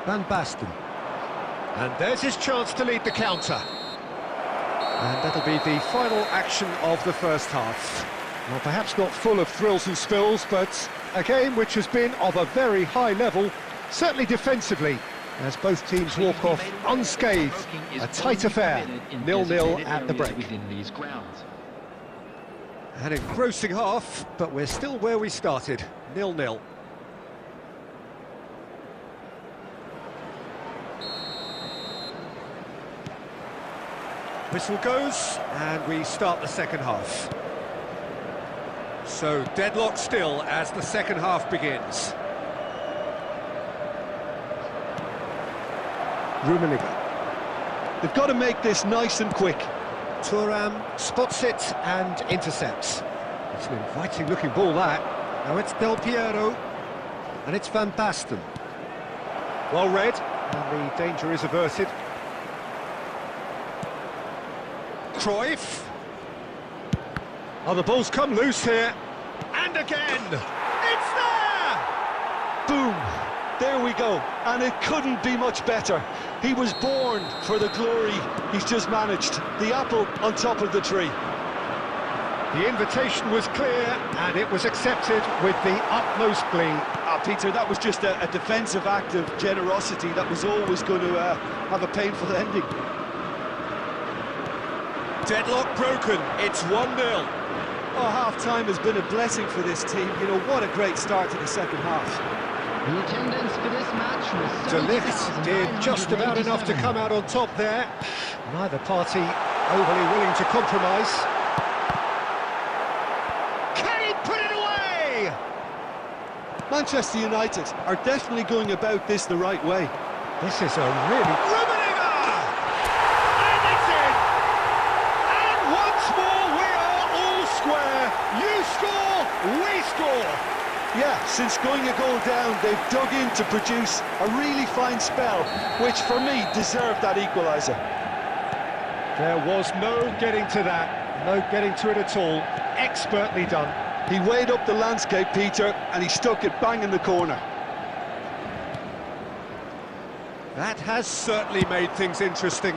Van Basten. And there's his chance to lead the counter. And that'll be the final action of the first half. Well, perhaps not full of thrills and spills, but a game which has been of a very high level, certainly defensively, as both teams walk off unscathed. A tight affair, 0-0 at the break. An engrossing half, but we're still where we started, 0-0. Whistle goes, and we start the second half. So deadlock still as the second half begins. Rummenigge. They've got to make this nice and quick. Thuram spots it and intercepts. It's an inviting looking ball, that. Now it's Del Piero, and it's Van Basten. Well read, and the danger is averted. Cruyff. Oh, the ball's come loose here. And again! It's there! Boom! There we go, and it couldn't be much better. He was born for the glory he's just managed. The apple on top of the tree. The invitation was clear, and it was accepted with the utmost glee. Peter, that was just a defensive act of generosity that was always going to have a painful ending. Deadlock broken, it's 1-0. Oh, half-time has been a blessing for this team. You know, what a great start to the second half. The attendance for this match was De Ligt did just about enough to come out on top there. Neither party overly willing to compromise. Can he put it away? Manchester United are definitely going about this the right way. This is a really... Rummenigge! And it's in! And once more we are all square. You score, we score. Yeah, since going a goal down, they've dug in to produce a really fine spell, which for me deserved that equaliser. There was no getting to that, no getting to it at all. Expertly done. He weighed up the landscape, Peter, and he stuck it bang in the corner. That has certainly made things interesting.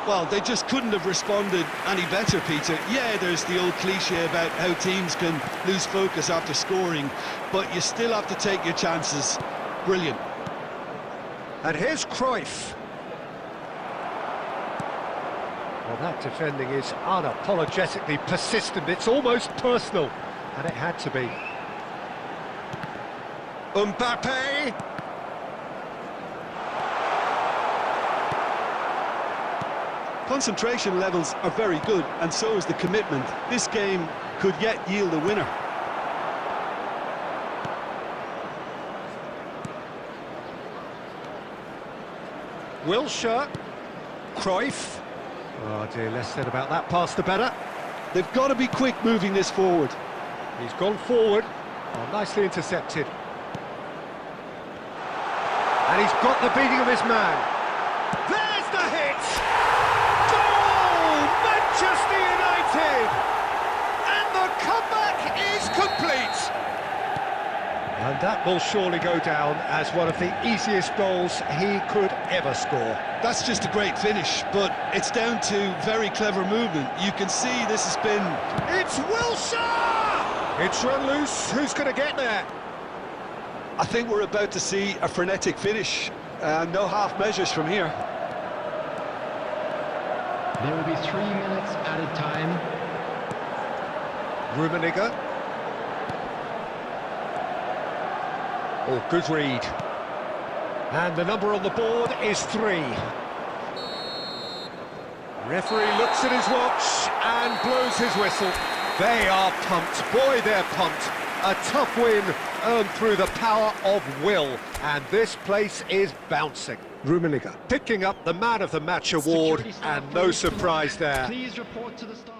Well, they just couldn't have responded any better, Peter. Yeah, there's the old cliche about how teams can lose focus after scoring, but you still have to take your chances. Brilliant. And here's Cruyff. Well, that defending is unapologetically persistent. It's almost personal, and it had to be. Mbappe! Concentration levels are very good, and so is the commitment. This game could yet yield a winner. Wilshere. Cruyff. Oh dear, less said about that pass the better. They've got to be quick moving this forward. He's gone forward. Oh, nicely intercepted. And he's got the beating of his man. There's the hit! Goal! Manchester United! And the comeback is complete! And that will surely go down as one of the easiest goals he could ever score. That's just a great finish, but it's down to very clever movement. You can see this has been... It's Wilshere! It's run loose. Who's going to get there? I think we're about to see a frenetic finish. No half measures from here. There will be 3 minutes added time. Rummenigge. Oh, good read. And the number on the board is 3. Referee looks at his watch and blows his whistle. They are pumped. Boy, they're pumped. A tough win earned through the power of will. And this place is bouncing. Rummenigge picking up the Man of the Match award, and no surprise there. Please report to the staff.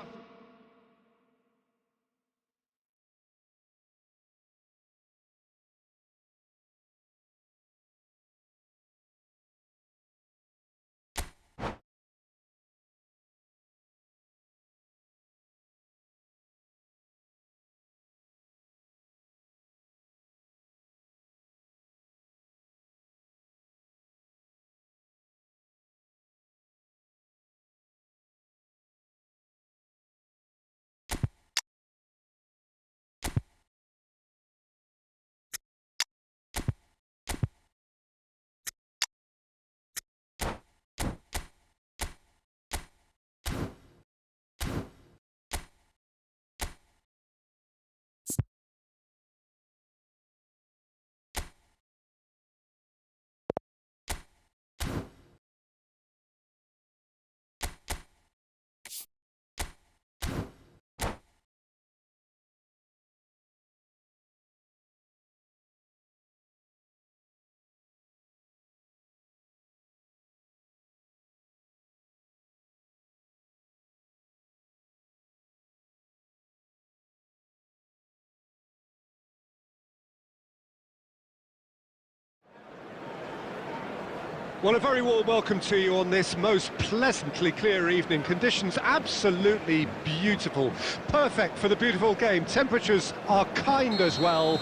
Well, a very warm welcome to you on this most pleasantly clear evening. Conditions absolutely beautiful. Perfect for the beautiful game. Temperatures are kind as well.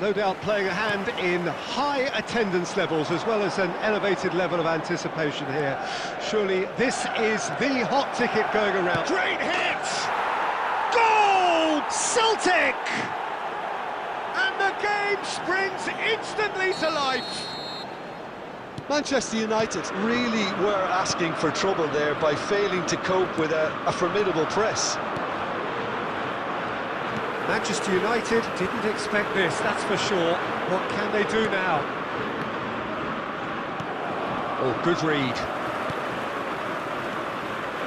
No doubt playing a hand in high attendance levels as well as an elevated level of anticipation here. Surely this is the hot ticket going around. Great hit! Goal! Celtic! And the game springs instantly to life. Manchester United really were asking for trouble there by failing to cope with a formidable press. Manchester United didn't expect this, that's for sure. What can they do now? Oh, good read.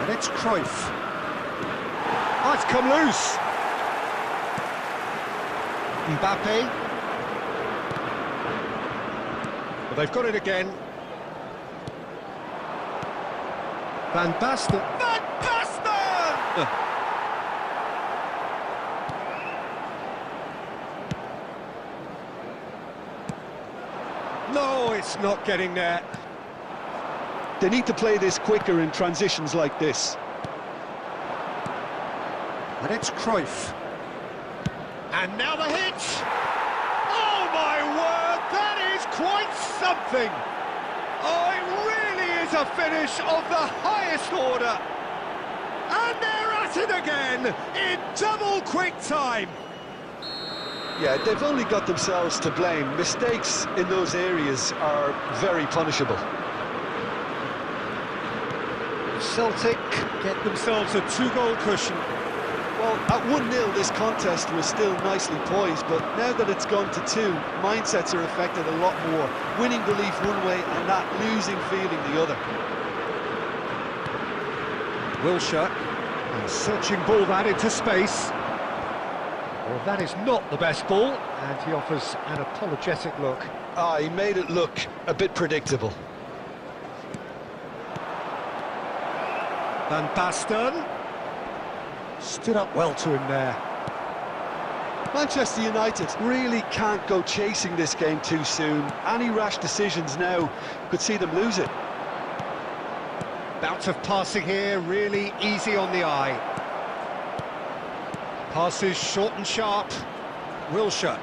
And it's Cruyff. Oh, it's come loose. Mbappe. Well, they've got it again. Van Basten. Van Basten! No, it's not getting there. They need to play this quicker in transitions like this. And it's Cruyff. And now the hit! Oh my word, that is quite something! Oh, it really is a finish of the highest order! And they're at it again, in double quick time! Yeah, they've only got themselves to blame. Mistakes in those areas are very punishable. Celtic get themselves a two-goal cushion. Well, at 1-0 this contest was still nicely poised, but now that it's gone to 2, mindsets are affected a lot more. Winning belief one way and that losing feeling the other. Wilshere, a searching ball that into space. Well, that is not the best ball, and he offers an apologetic look. He made it look a bit predictable. Van Basten stood up well to him there. Manchester United really can't go chasing this game too soon. Any rash decisions now could see them lose it. Bout of passing here, really easy on the eye. Passes short and sharp. Wilshere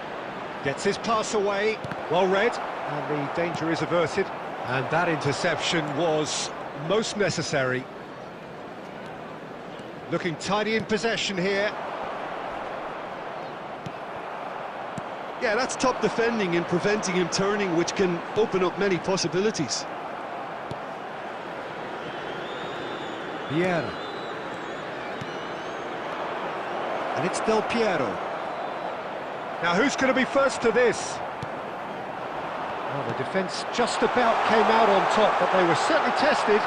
gets his pass away, well read, and the danger is averted. And that interception was most necessary. Looking tidy in possession here. Yeah, that's top defending and preventing him turning, which can open up many possibilities. Vieira. And it's Del Piero. Now who's going to be first to this? Well, the defence just about came out on top, but they were certainly tested.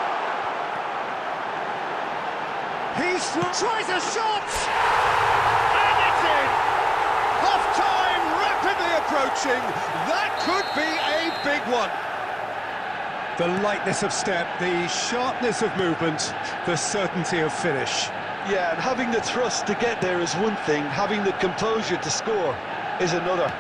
He's tries a shot! And it's in! Half-time rapidly approaching. That could be a big one. The lightness of step, the sharpness of movement, the certainty of finish. Yeah, and having the thrust to get there is one thing, having the composure to score is another.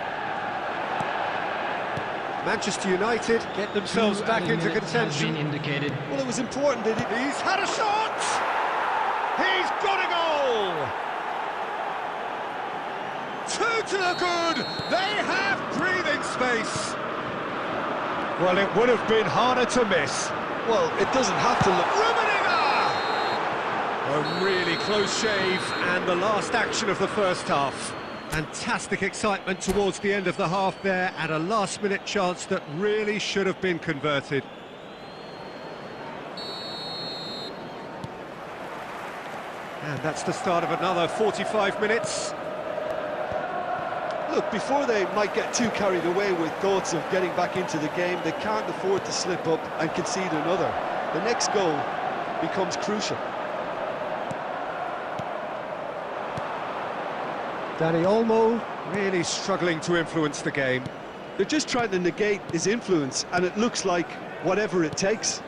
Manchester United get themselves back into contention. Indicated. Well, it was important that He's had a shot! He's got a goal! 2 to the good! They have breathing space! Well, it would have been harder to miss. well, it doesn't have to look... A really close shave, and the last action of the first half. Fantastic excitement towards the end of the half there, and a last-minute chance that really should have been converted. And that's the start of another 45 minutes. Look, before they might get too carried away with thoughts of getting back into the game, they can't afford to slip up and concede another. The next goal becomes crucial. Dani Olmo really struggling to influence the game. They're just trying to negate his influence, and it looks like whatever it takes.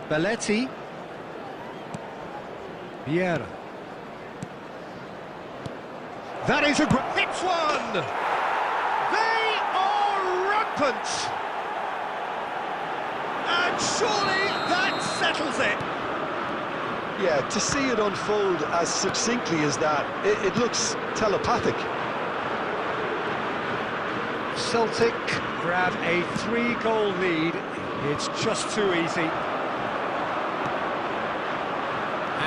Belletti. Vieira. That is a great one! They are rampant! And surely that settles it! Yeah, to see it unfold as succinctly as that, it looks telepathic. Celtic grab a 3-goal lead. It's just too easy.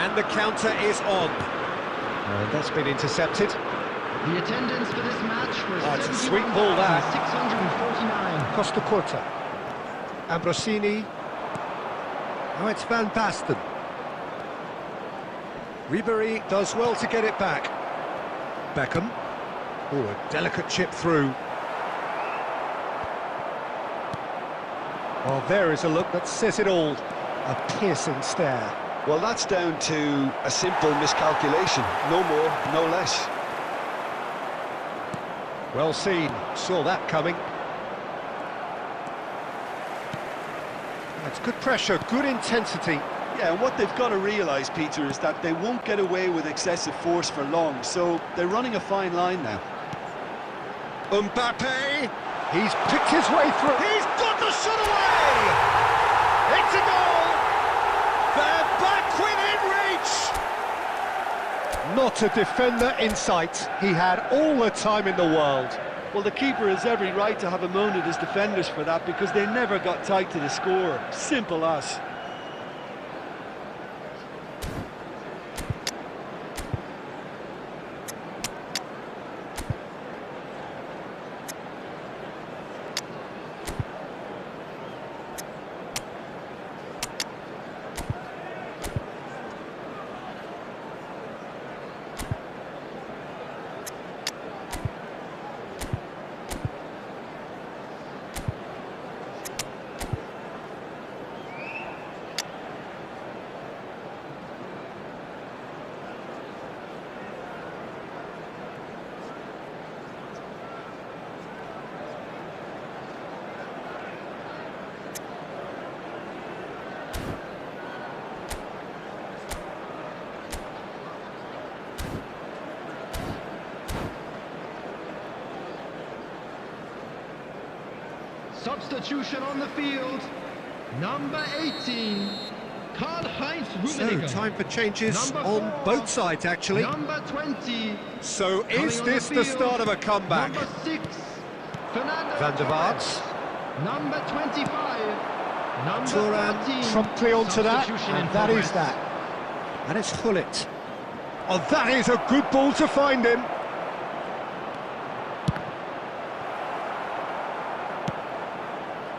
And the counter is on. And that's been intercepted. The attendance for this match was It's a sweet ball that. 649. Costa Curta. Ambrosini. Now it's Van Basten. Ribery does well to get it back. Beckham. Oh, a delicate chip through. Well, there is a look that says it all. A piercing stare. Well, that's down to a simple miscalculation. No more, no less. Well seen. Saw that coming. That's good pressure, good intensity. Yeah, and what they've got to realise, Peter, is that they won't get away with excessive force for long, so they're running a fine line now. Mbappe, he's picked his way through. He's got the shot away! It's a goal! They're back within reach! Not a defender in sight. He had all the time in the world. Well, the keeper has every right to have a moan at his defenders for that because they never got tight to the score. Simple as. Substitution on the field. Number 18, Karl-Heinz So, Rummenigge. time for changes Number on 4, both sides, actually. Number 20. So, is Coming on this the field, start of a comeback? Number 6, Fernando Van der Vaart. Number 25. Number Turan 14. promptly onto that, Substitution in and that is progress. that. And it's Hullet. Oh, that is a good ball to find him.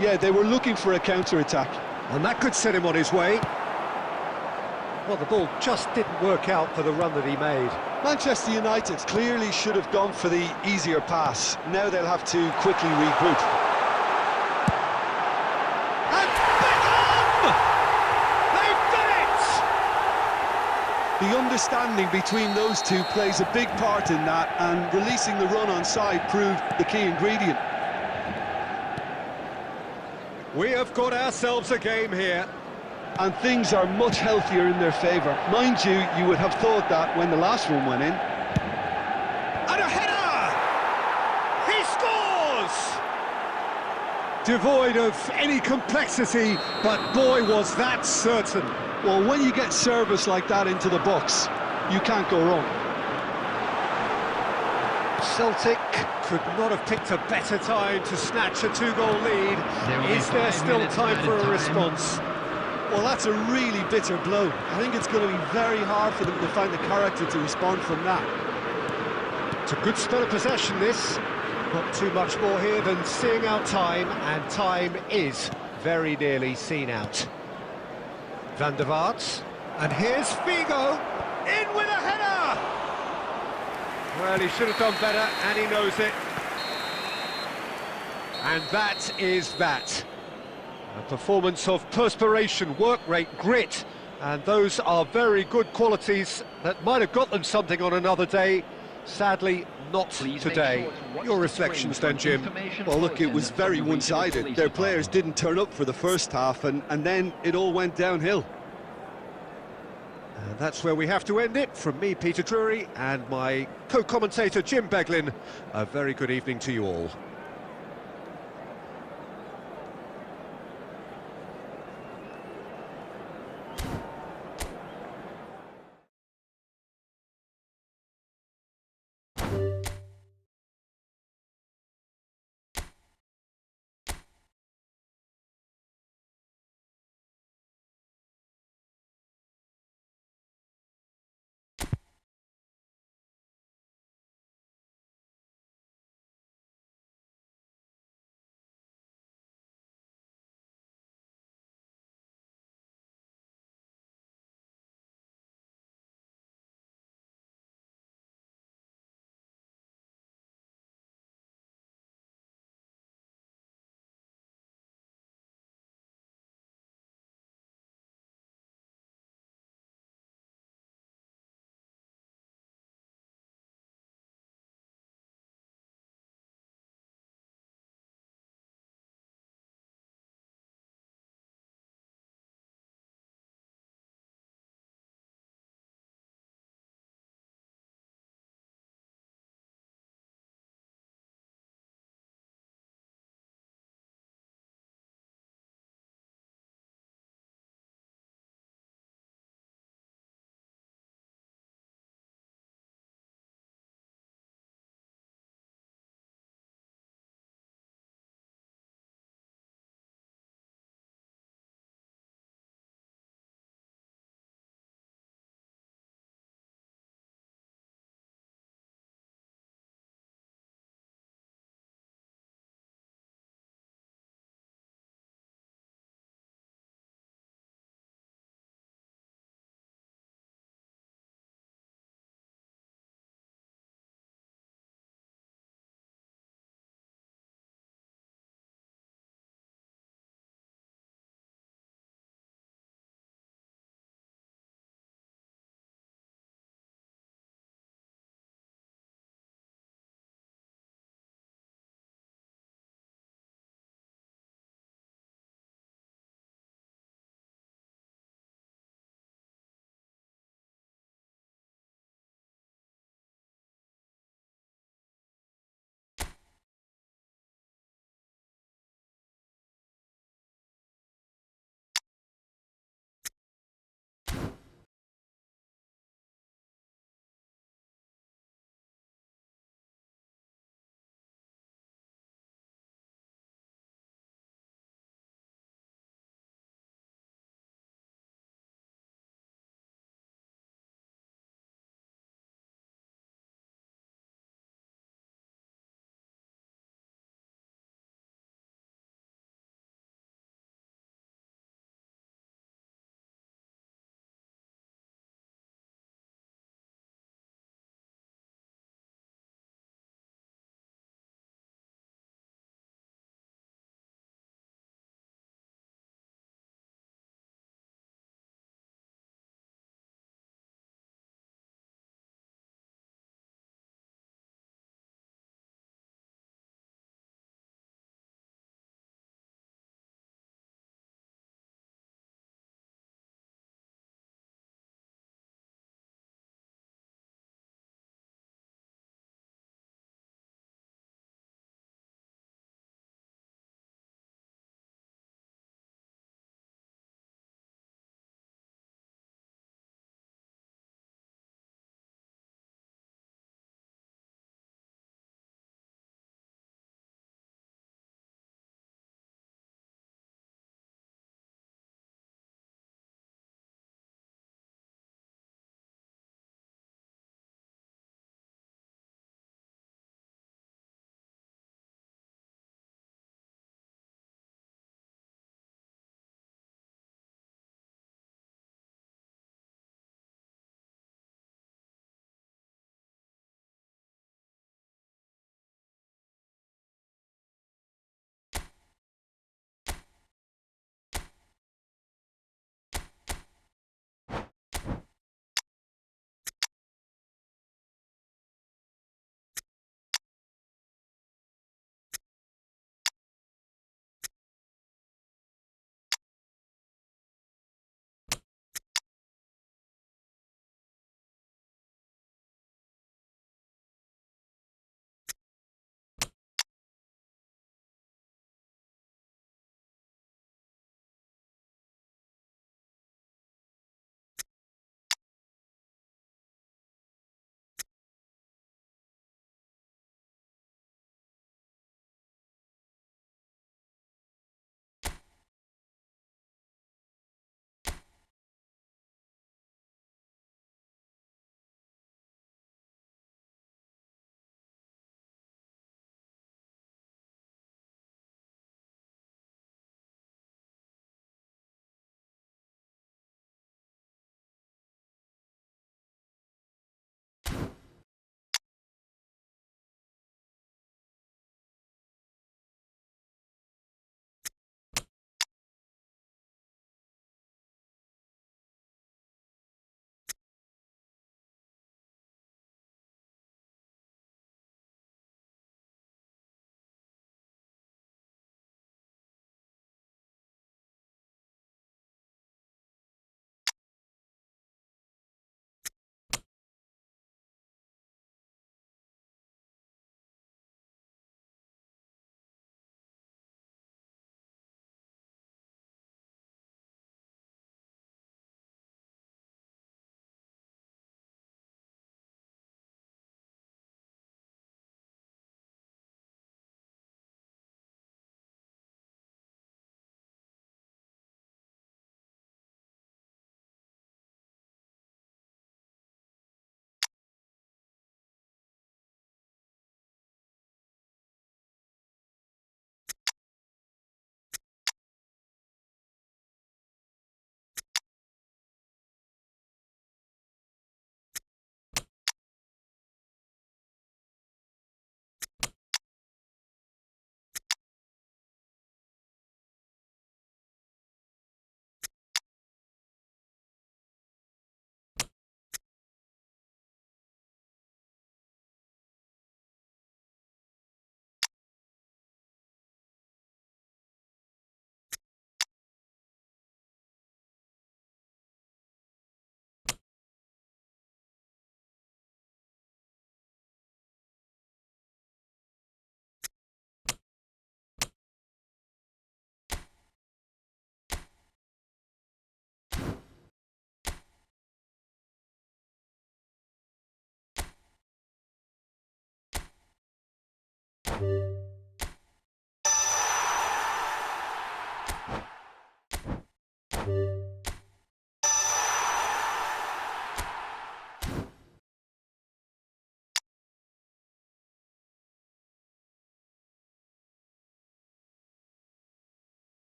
Yeah, they were looking for a counter-attack. And that could set him on his way. Well, the ball just didn't work out for the run that he made. Manchester United clearly should have gone for the easier pass. Now they'll have to quickly regroup. And Beckham! They've done it! The understanding between those two plays a big part in that, and releasing the run on side proved the key ingredient. We have got ourselves a game here. And things are much healthier in their favour. Mind you, you would have thought that when the last one went in. And a header! He scores! Devoid of any complexity, but boy, was that certain. Well, when you get service like that into the box, you can't go wrong. Celtic could not have picked a better time to snatch a two-goal lead. Is there still time for a response? Well, that's a really bitter blow. I think it's going to be very hard for them to find the character to respond from that. It's a good spell of possession, this. Not too much more here than seeing out time, and time is very nearly seen out. Van der Vaart, and here's Figo, in with a header! Well, he should have done better, and he knows it. And that is that. A performance of perspiration, work rate, grit, and those are very good qualities that might have got them something on another day. Sadly, not today. Your reflections then, Jim? Well, look, it was very one-sided. Their players didn't turn up for the first half, and then it all went downhill. And that's where we have to end it. From me, Peter Drury, and my co-commentator, Jim Beglin, a very good evening to you all.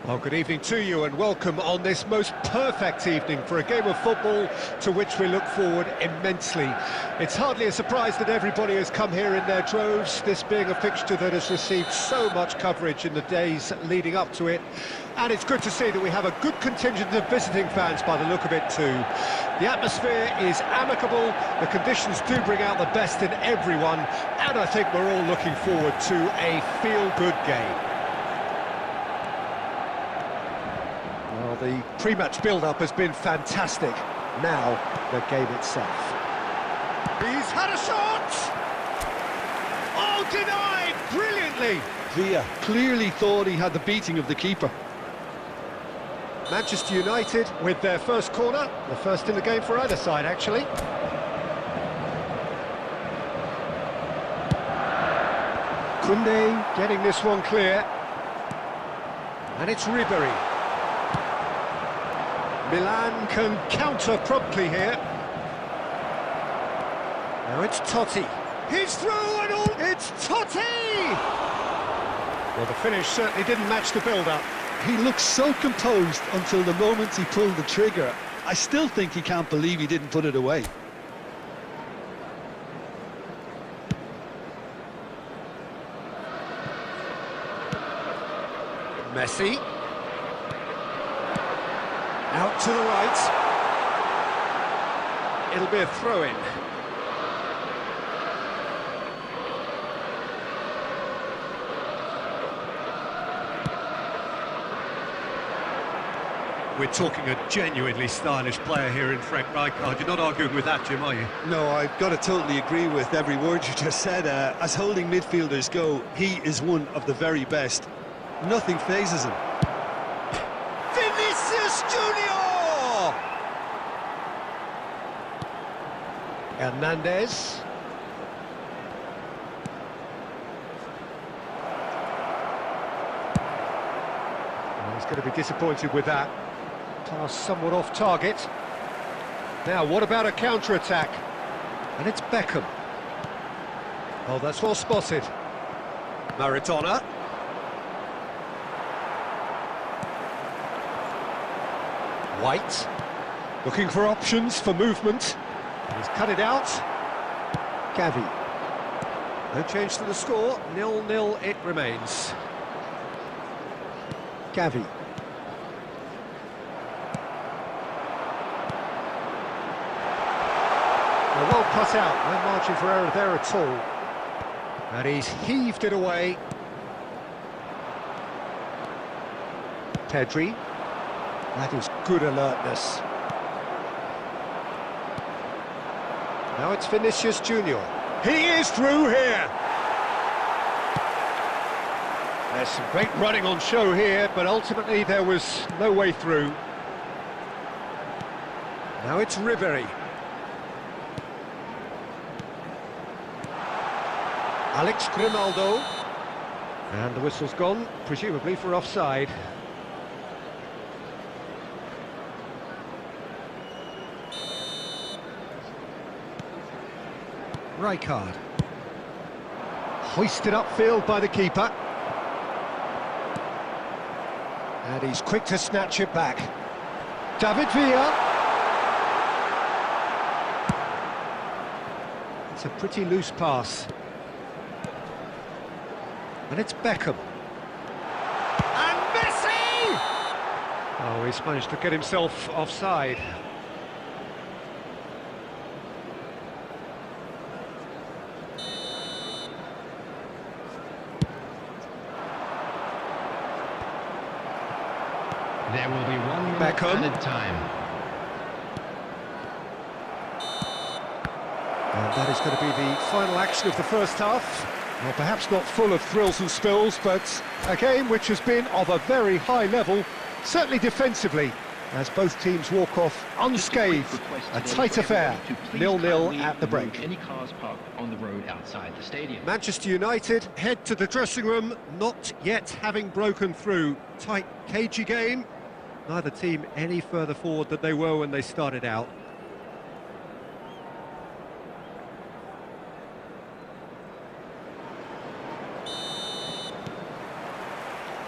Well, good evening to you and welcome on this most perfect evening for a game of football to which we look forward immensely. It's hardly a surprise that everybody has come here in their droves, this being a fixture that has received so much coverage in the days leading up to it. And it's good to see that we have a good contingent of visiting fans by the look of it too. The atmosphere is amicable, the conditions do bring out the best in everyone, and I think we're all looking forward to a feel-good game. Well, the pre-match build-up has been fantastic. Now, the game itself. He's had a shot! Oh, denied brilliantly! Villa clearly thought he had the beating of the keeper. Manchester United with their first corner, the first in the game for either side, actually. Koundé getting this one clear. And it's Ribery. Milan can counter promptly here. Now it's Totti. He's through and all. It's Totti! Well, the finish certainly didn't match the build-up. He looked so composed until the moment he pulled the trigger. I still think he can't believe he didn't put it away. Messi. Out to the right. It'll be a throw-in. We're talking a genuinely stylish player here in Frank Rijkaard. You're not arguing with that, Jim, are you? No, I've got to totally agree with every word you just said. As holding midfielders go, he is one of the very best. Nothing phases him. Vinicius Junior! Hernandez. Well, he's going to be disappointed with that. Pass somewhat off target. Now, what about a counter-attack? And it's Beckham. Oh, that's well spotted. Maradona. White. Looking for options for movement. He's cut it out. Gavi. No change to the score. 0-0 it remains. Gavi. Well cut out, no margin for error there at all. And he's heaved it away. Pedri. That is good alertness. Now it's Vinicius Junior. He is through here. There's some great running on show here, but ultimately there was no way through. Now it's Ribery. Alex Grimaldo. And the whistle's gone, presumably for offside. Rijkaard. Hoisted upfield by the keeper. And he's quick to snatch it back. David Villa. It's a pretty loose pass. And it's Beckham. And Messi! Oh, he's managed to get himself offside. There will be 1 minute Beckham. added time. And that is going to be the final action of the first half. Well, perhaps not full of thrills and spills, but a game which has been of a very high level, certainly defensively, as both teams walk off unscathed. A tight affair, 0-0 at the break. Any cars parked on the road outside the stadium. Manchester United head to the dressing room, not yet having broken through. Tight, cagey game. Neither team any further forward than they were when they started out.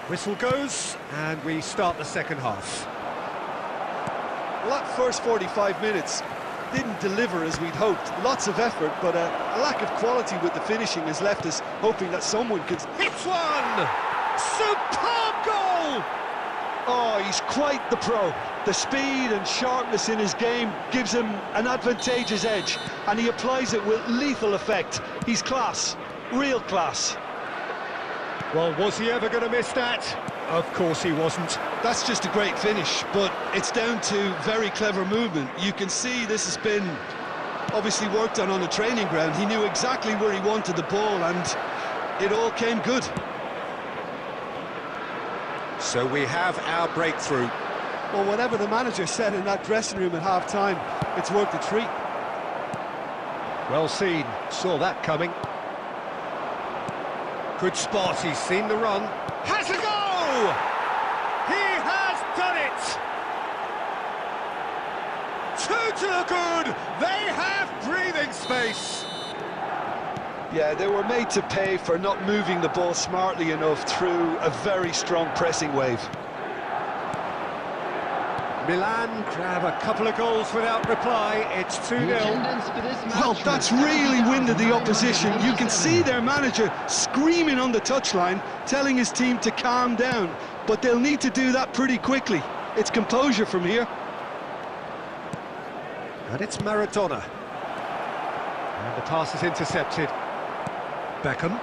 Whistle goes, and we start the second half. Well, that first 45 minutes didn't deliver as we'd hoped. Lots of effort, but a lack of quality with the finishing has left us hoping that someone could... Hits one! Superb goal! Oh, he's quite the pro. The speed and sharpness in his game gives him an advantageous edge, and he applies it with lethal effect. He's class, real class. Well, was he ever going to miss that? Of course he wasn't. That's just a great finish, but it's down to very clever movement. You can see this has been obviously worked on the training ground. He knew exactly where he wanted the ball, and it all came good. So we have our breakthrough. Well, whatever the manager said in that dressing room at half-time, it's worked a treat. Well seen, saw that coming. Good spot, he's seen the run. Has a go! He has done it! Two to the good, they have breathing space. Yeah, they were made to pay for not moving the ball smartly enough through a very strong pressing wave. Milan grab a couple of goals without reply. It's 2-0. Well, that's really winded the opposition. You can see their manager screaming on the touchline, telling his team to calm down. But they'll need to do that pretty quickly. It's composure from here. And it's Maradona. And the pass is intercepted. Beckham.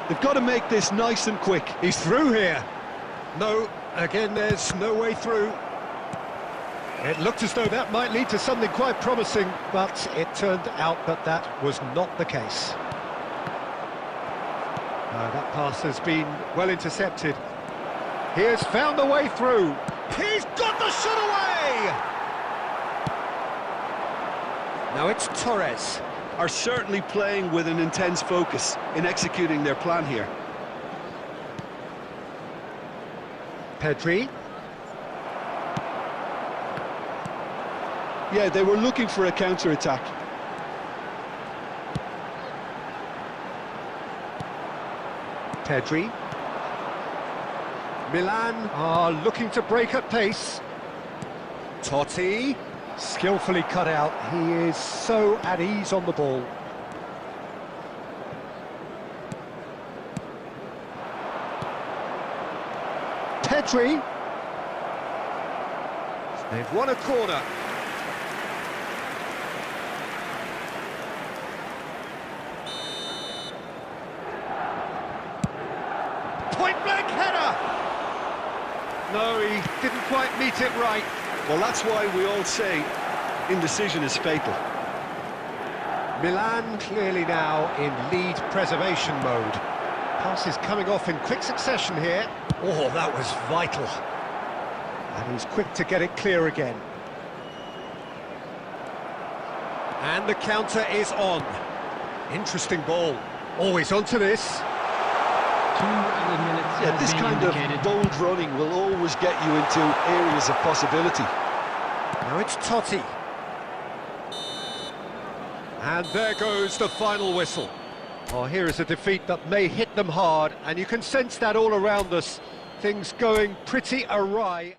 They've got to make this nice and quick. He's through here. No, again, there's no way through. It looked as though that might lead to something quite promising, but it turned out that that was not the case. That pass has been well intercepted. He has found the way through. He's got the shot away! Now it's Torres. Are certainly playing with an intense focus in executing their plan here. Pedri. Yeah, they were looking for a counter-attack. Pedri. Milan are looking to break at pace. Totti, skillfully cut out. He is so at ease on the ball. Pedri. They've won a corner. Point-blank header! No, he didn't quite meet it right. Well, that's why we all say indecision is fatal. Milan clearly now in lead preservation mode. Passes coming off in quick succession here. Oh, that was vital. And he's quick to get it clear again. And the counter is on. Interesting ball. Always onto this. Yeah, this kind of bold running will always get you into areas of possibility. Now it's Totti. And there goes the final whistle. Oh, here is a defeat that may hit them hard, and you can sense that all around us. Things going pretty awry.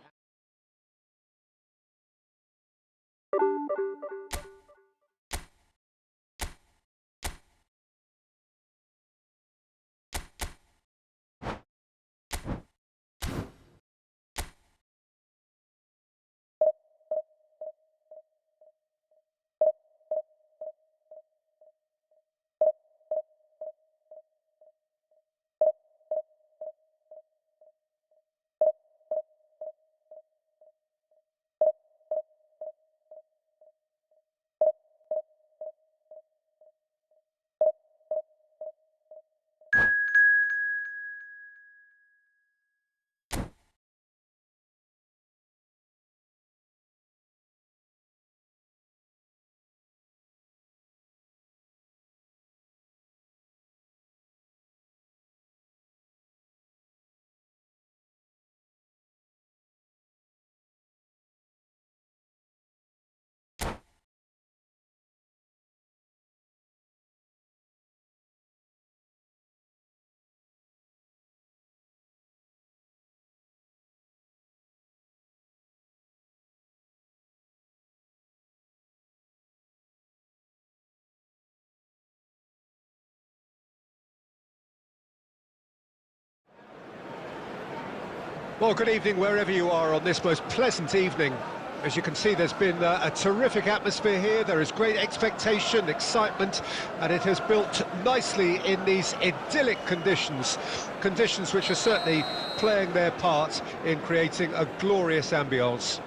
Well, good evening wherever you are on this most pleasant evening. As you can see, there's been a terrific atmosphere here. There is great expectation, excitement, and it has built nicely in these idyllic conditions. Conditions which are certainly playing their part in creating a glorious ambience.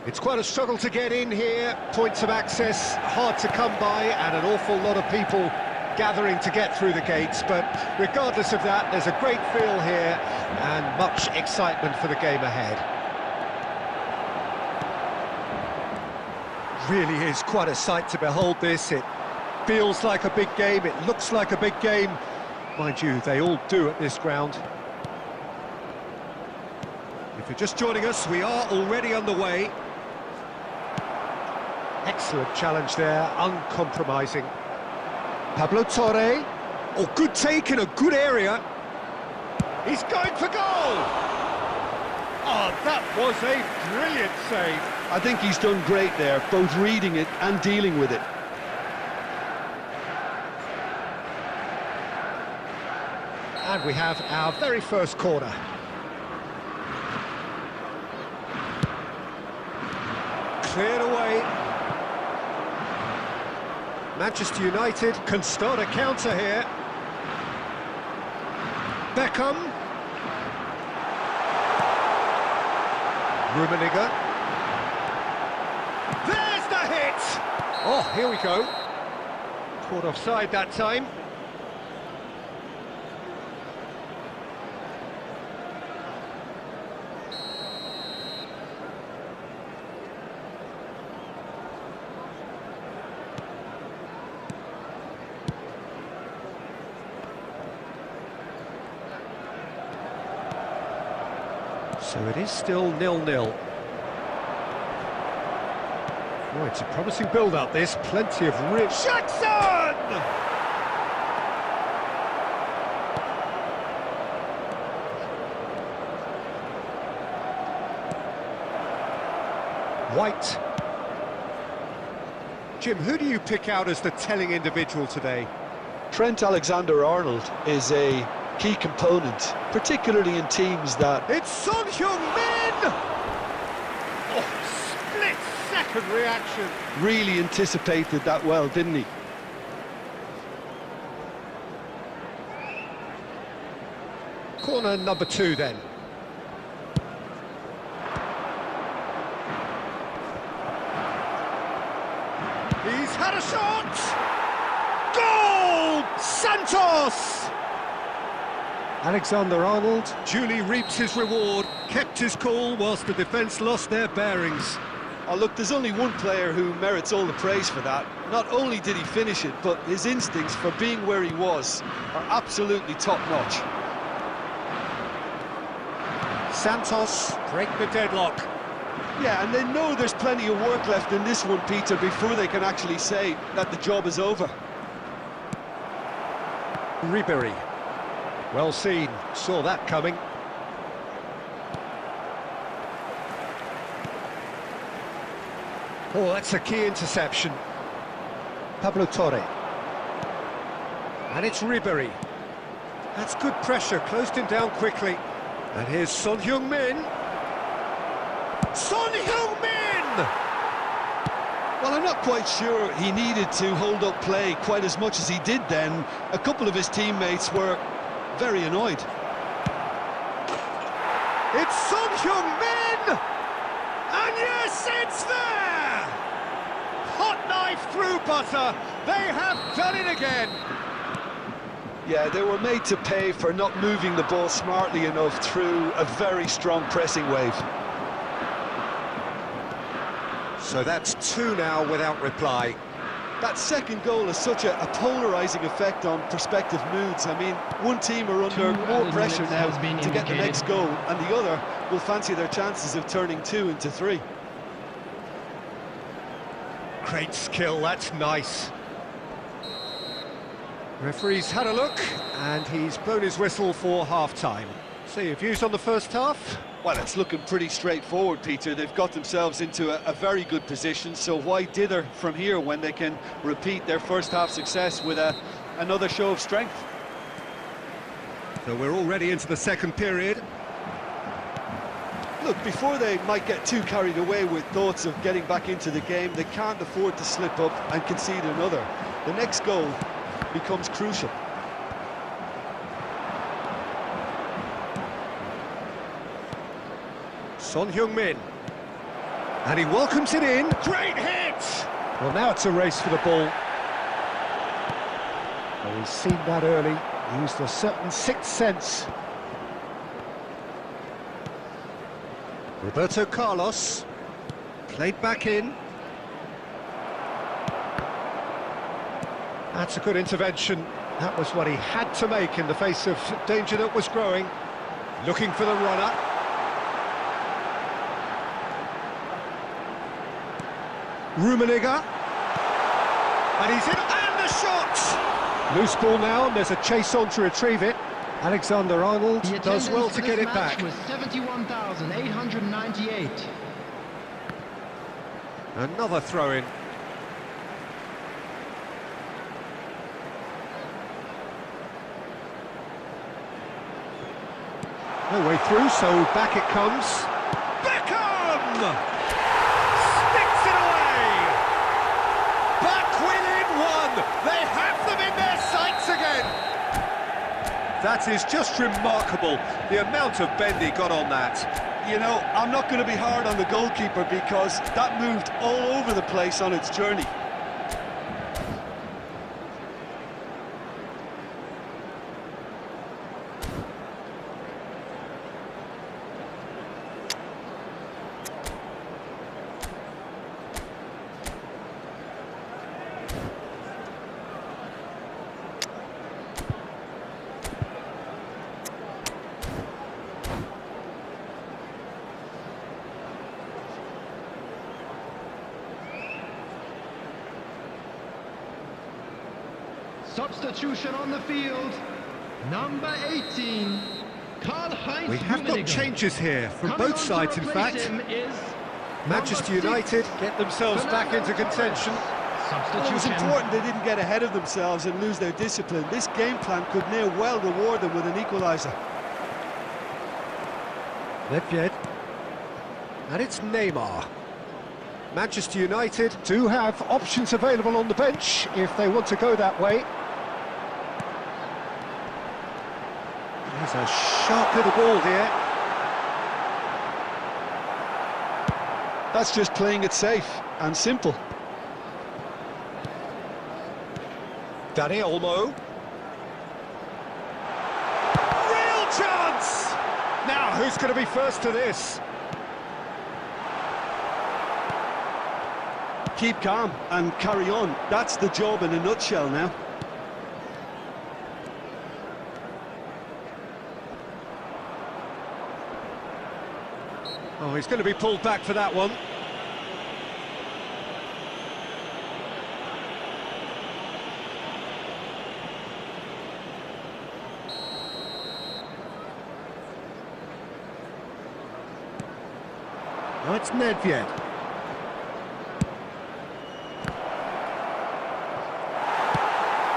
It's quite a struggle to get in here, points of access hard to come by, and an awful lot of people gathering to get through the gates, but regardless of that, there's a great feel here and much excitement for the game ahead. Really is quite a sight to behold this. It feels like a big game, it looks like a big game. Mind you, they all do at this ground. If you're just joining us, we are already underway. Excellent challenge there, uncompromising. Pablo Torre. Oh, good take in a good area. He's going for goal! Oh, that was a brilliant save. I think he's done great there, both reading it and dealing with it. And we have our very first corner. Cleared away. Manchester United can start a counter here. Beckham. Rummenigge. There's the hit! Oh, here we go. Caught offside that time. So it is still 0-0. Oh, it's a promising build-up, this. Plenty of rich... Jackson! White. Jim, who do you pick out as the telling individual today? Trent Alexander-Arnold is a key component, particularly in teams that... It's Son Heung-min! Oh, split-second reaction. Really anticipated that well, didn't he? Corner number 2 then. He's had a shot! Goal! Santos! Alexander-Arnold duly reaps his reward, kept his cool whilst the defence lost their bearings. Oh, look, there's only one player who merits all the praise for that. Not only did he finish it, but his instincts for being where he was are absolutely top-notch. Santos break the deadlock. Yeah, and they know there's plenty of work left in this one, Peter, before they can actually say that the job is over. Ribery. Well seen, saw that coming. Oh, that's a key interception. Pablo Torre. And it's Ribery. That's good pressure, closed him down quickly. And here's Son Heung-min. Son Heung-min! Well, I'm not quite sure he needed to hold up play quite as much as he did then. A couple of his teammates were very annoyed. It's Son Heung-min! And yes, it's there! Hot knife through butter. They have done it again. Yeah, they were made to pay for not moving the ball smartly enough through a very strong pressing wave. So that's 2 now without reply. That second goal has such a polarising effect on prospective moods. I mean, one team are under more pressure now to get the next goal, and the other will fancy their chances of turning 2 into 3. Great skill, that's nice. Referee's had a look, and he's blown his whistle for half-time. So your views on the first half? Well, it's looking pretty straightforward, Peter. They've got themselves into a very good position, so why dither from here when they can repeat their first half success with another show of strength? So we're already into the second period. Look, before they might get too carried away with thoughts of getting back into the game, they can't afford to slip up and concede another. The next goal becomes crucial. Son Heung-min. And he welcomes it in. Great hit! Well, now it's a race for the ball. Well, he's seen that early. Used a certain sixth sense. Roberto Carlos. Played back in. That's a good intervention. That was what he had to make in the face of danger that was growing. Looking for the runner. Rummenigge. And he's in, and the shot! Loose ball now, and there's a chase on to retrieve it. Alexander-Arnold does well to get it back. Was 71,898. Another throw-in. No way through, so back it comes. Beckham! Sticks it away! Back within one! They have them in their sights again! That is just remarkable, the amount of bend he got on that. You know, I'm not going to be hard on the goalkeeper because that moved all over the place on its journey. Substitution on the field, number 18, Karl-Heinz We have got Rummenigge. changes here from Coming both on to sides, in replace fact. him is Manchester number 6, United get themselves back into contention. Well, it was Substitution. important they didn't get ahead of themselves and lose their discipline. This game plan could near well reward them with an equaliser. Nedved. And it's Neymar. Manchester United do have options available on the bench if they want to go that way. There's a sharp little ball here. That's just playing it safe and simple. Dani Olmo. Real chance! Now, who's going to be first to this? Keep calm and carry on. That's the job in a nutshell now. Oh, he's going to be pulled back for that one. Now it's Nedved.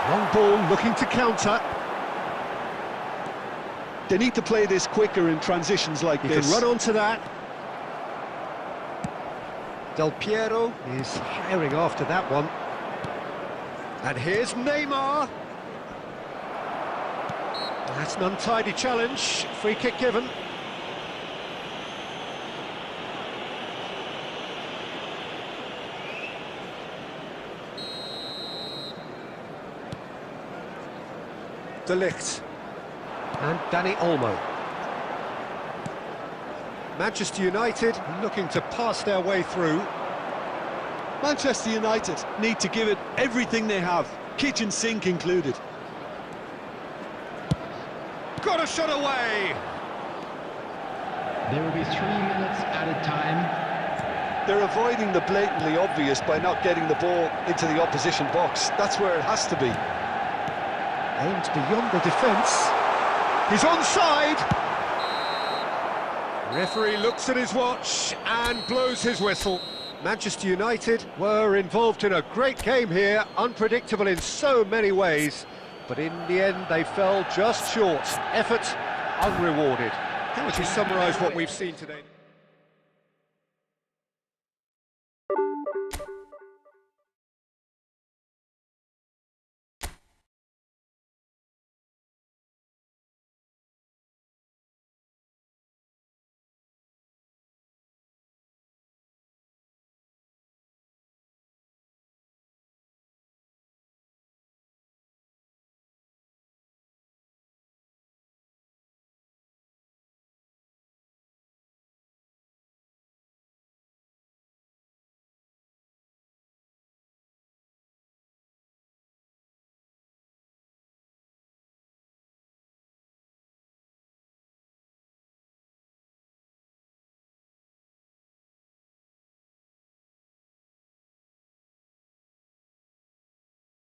Long ball looking to counter. They need to play this quicker in transitions like He this. can run onto that. Del Piero is firing after that one. And here's Neymar. That's an untidy challenge. Free kick given. De Ligt. And Dani Olmo. Manchester United looking to pass their way through. Manchester United need to give it everything they have, kitchen sink included. Got a shot away! There will be 3 minutes added time. They're avoiding the blatantly obvious by not getting the ball into the opposition box. That's where it has to be. Aimed beyond the defence. He's onside! Referee looks at his watch and blows his whistle. Manchester United were involved in a great game here, unpredictable in so many ways, but in the end they fell just short. Effort unrewarded. How would you summarise what we've seen today?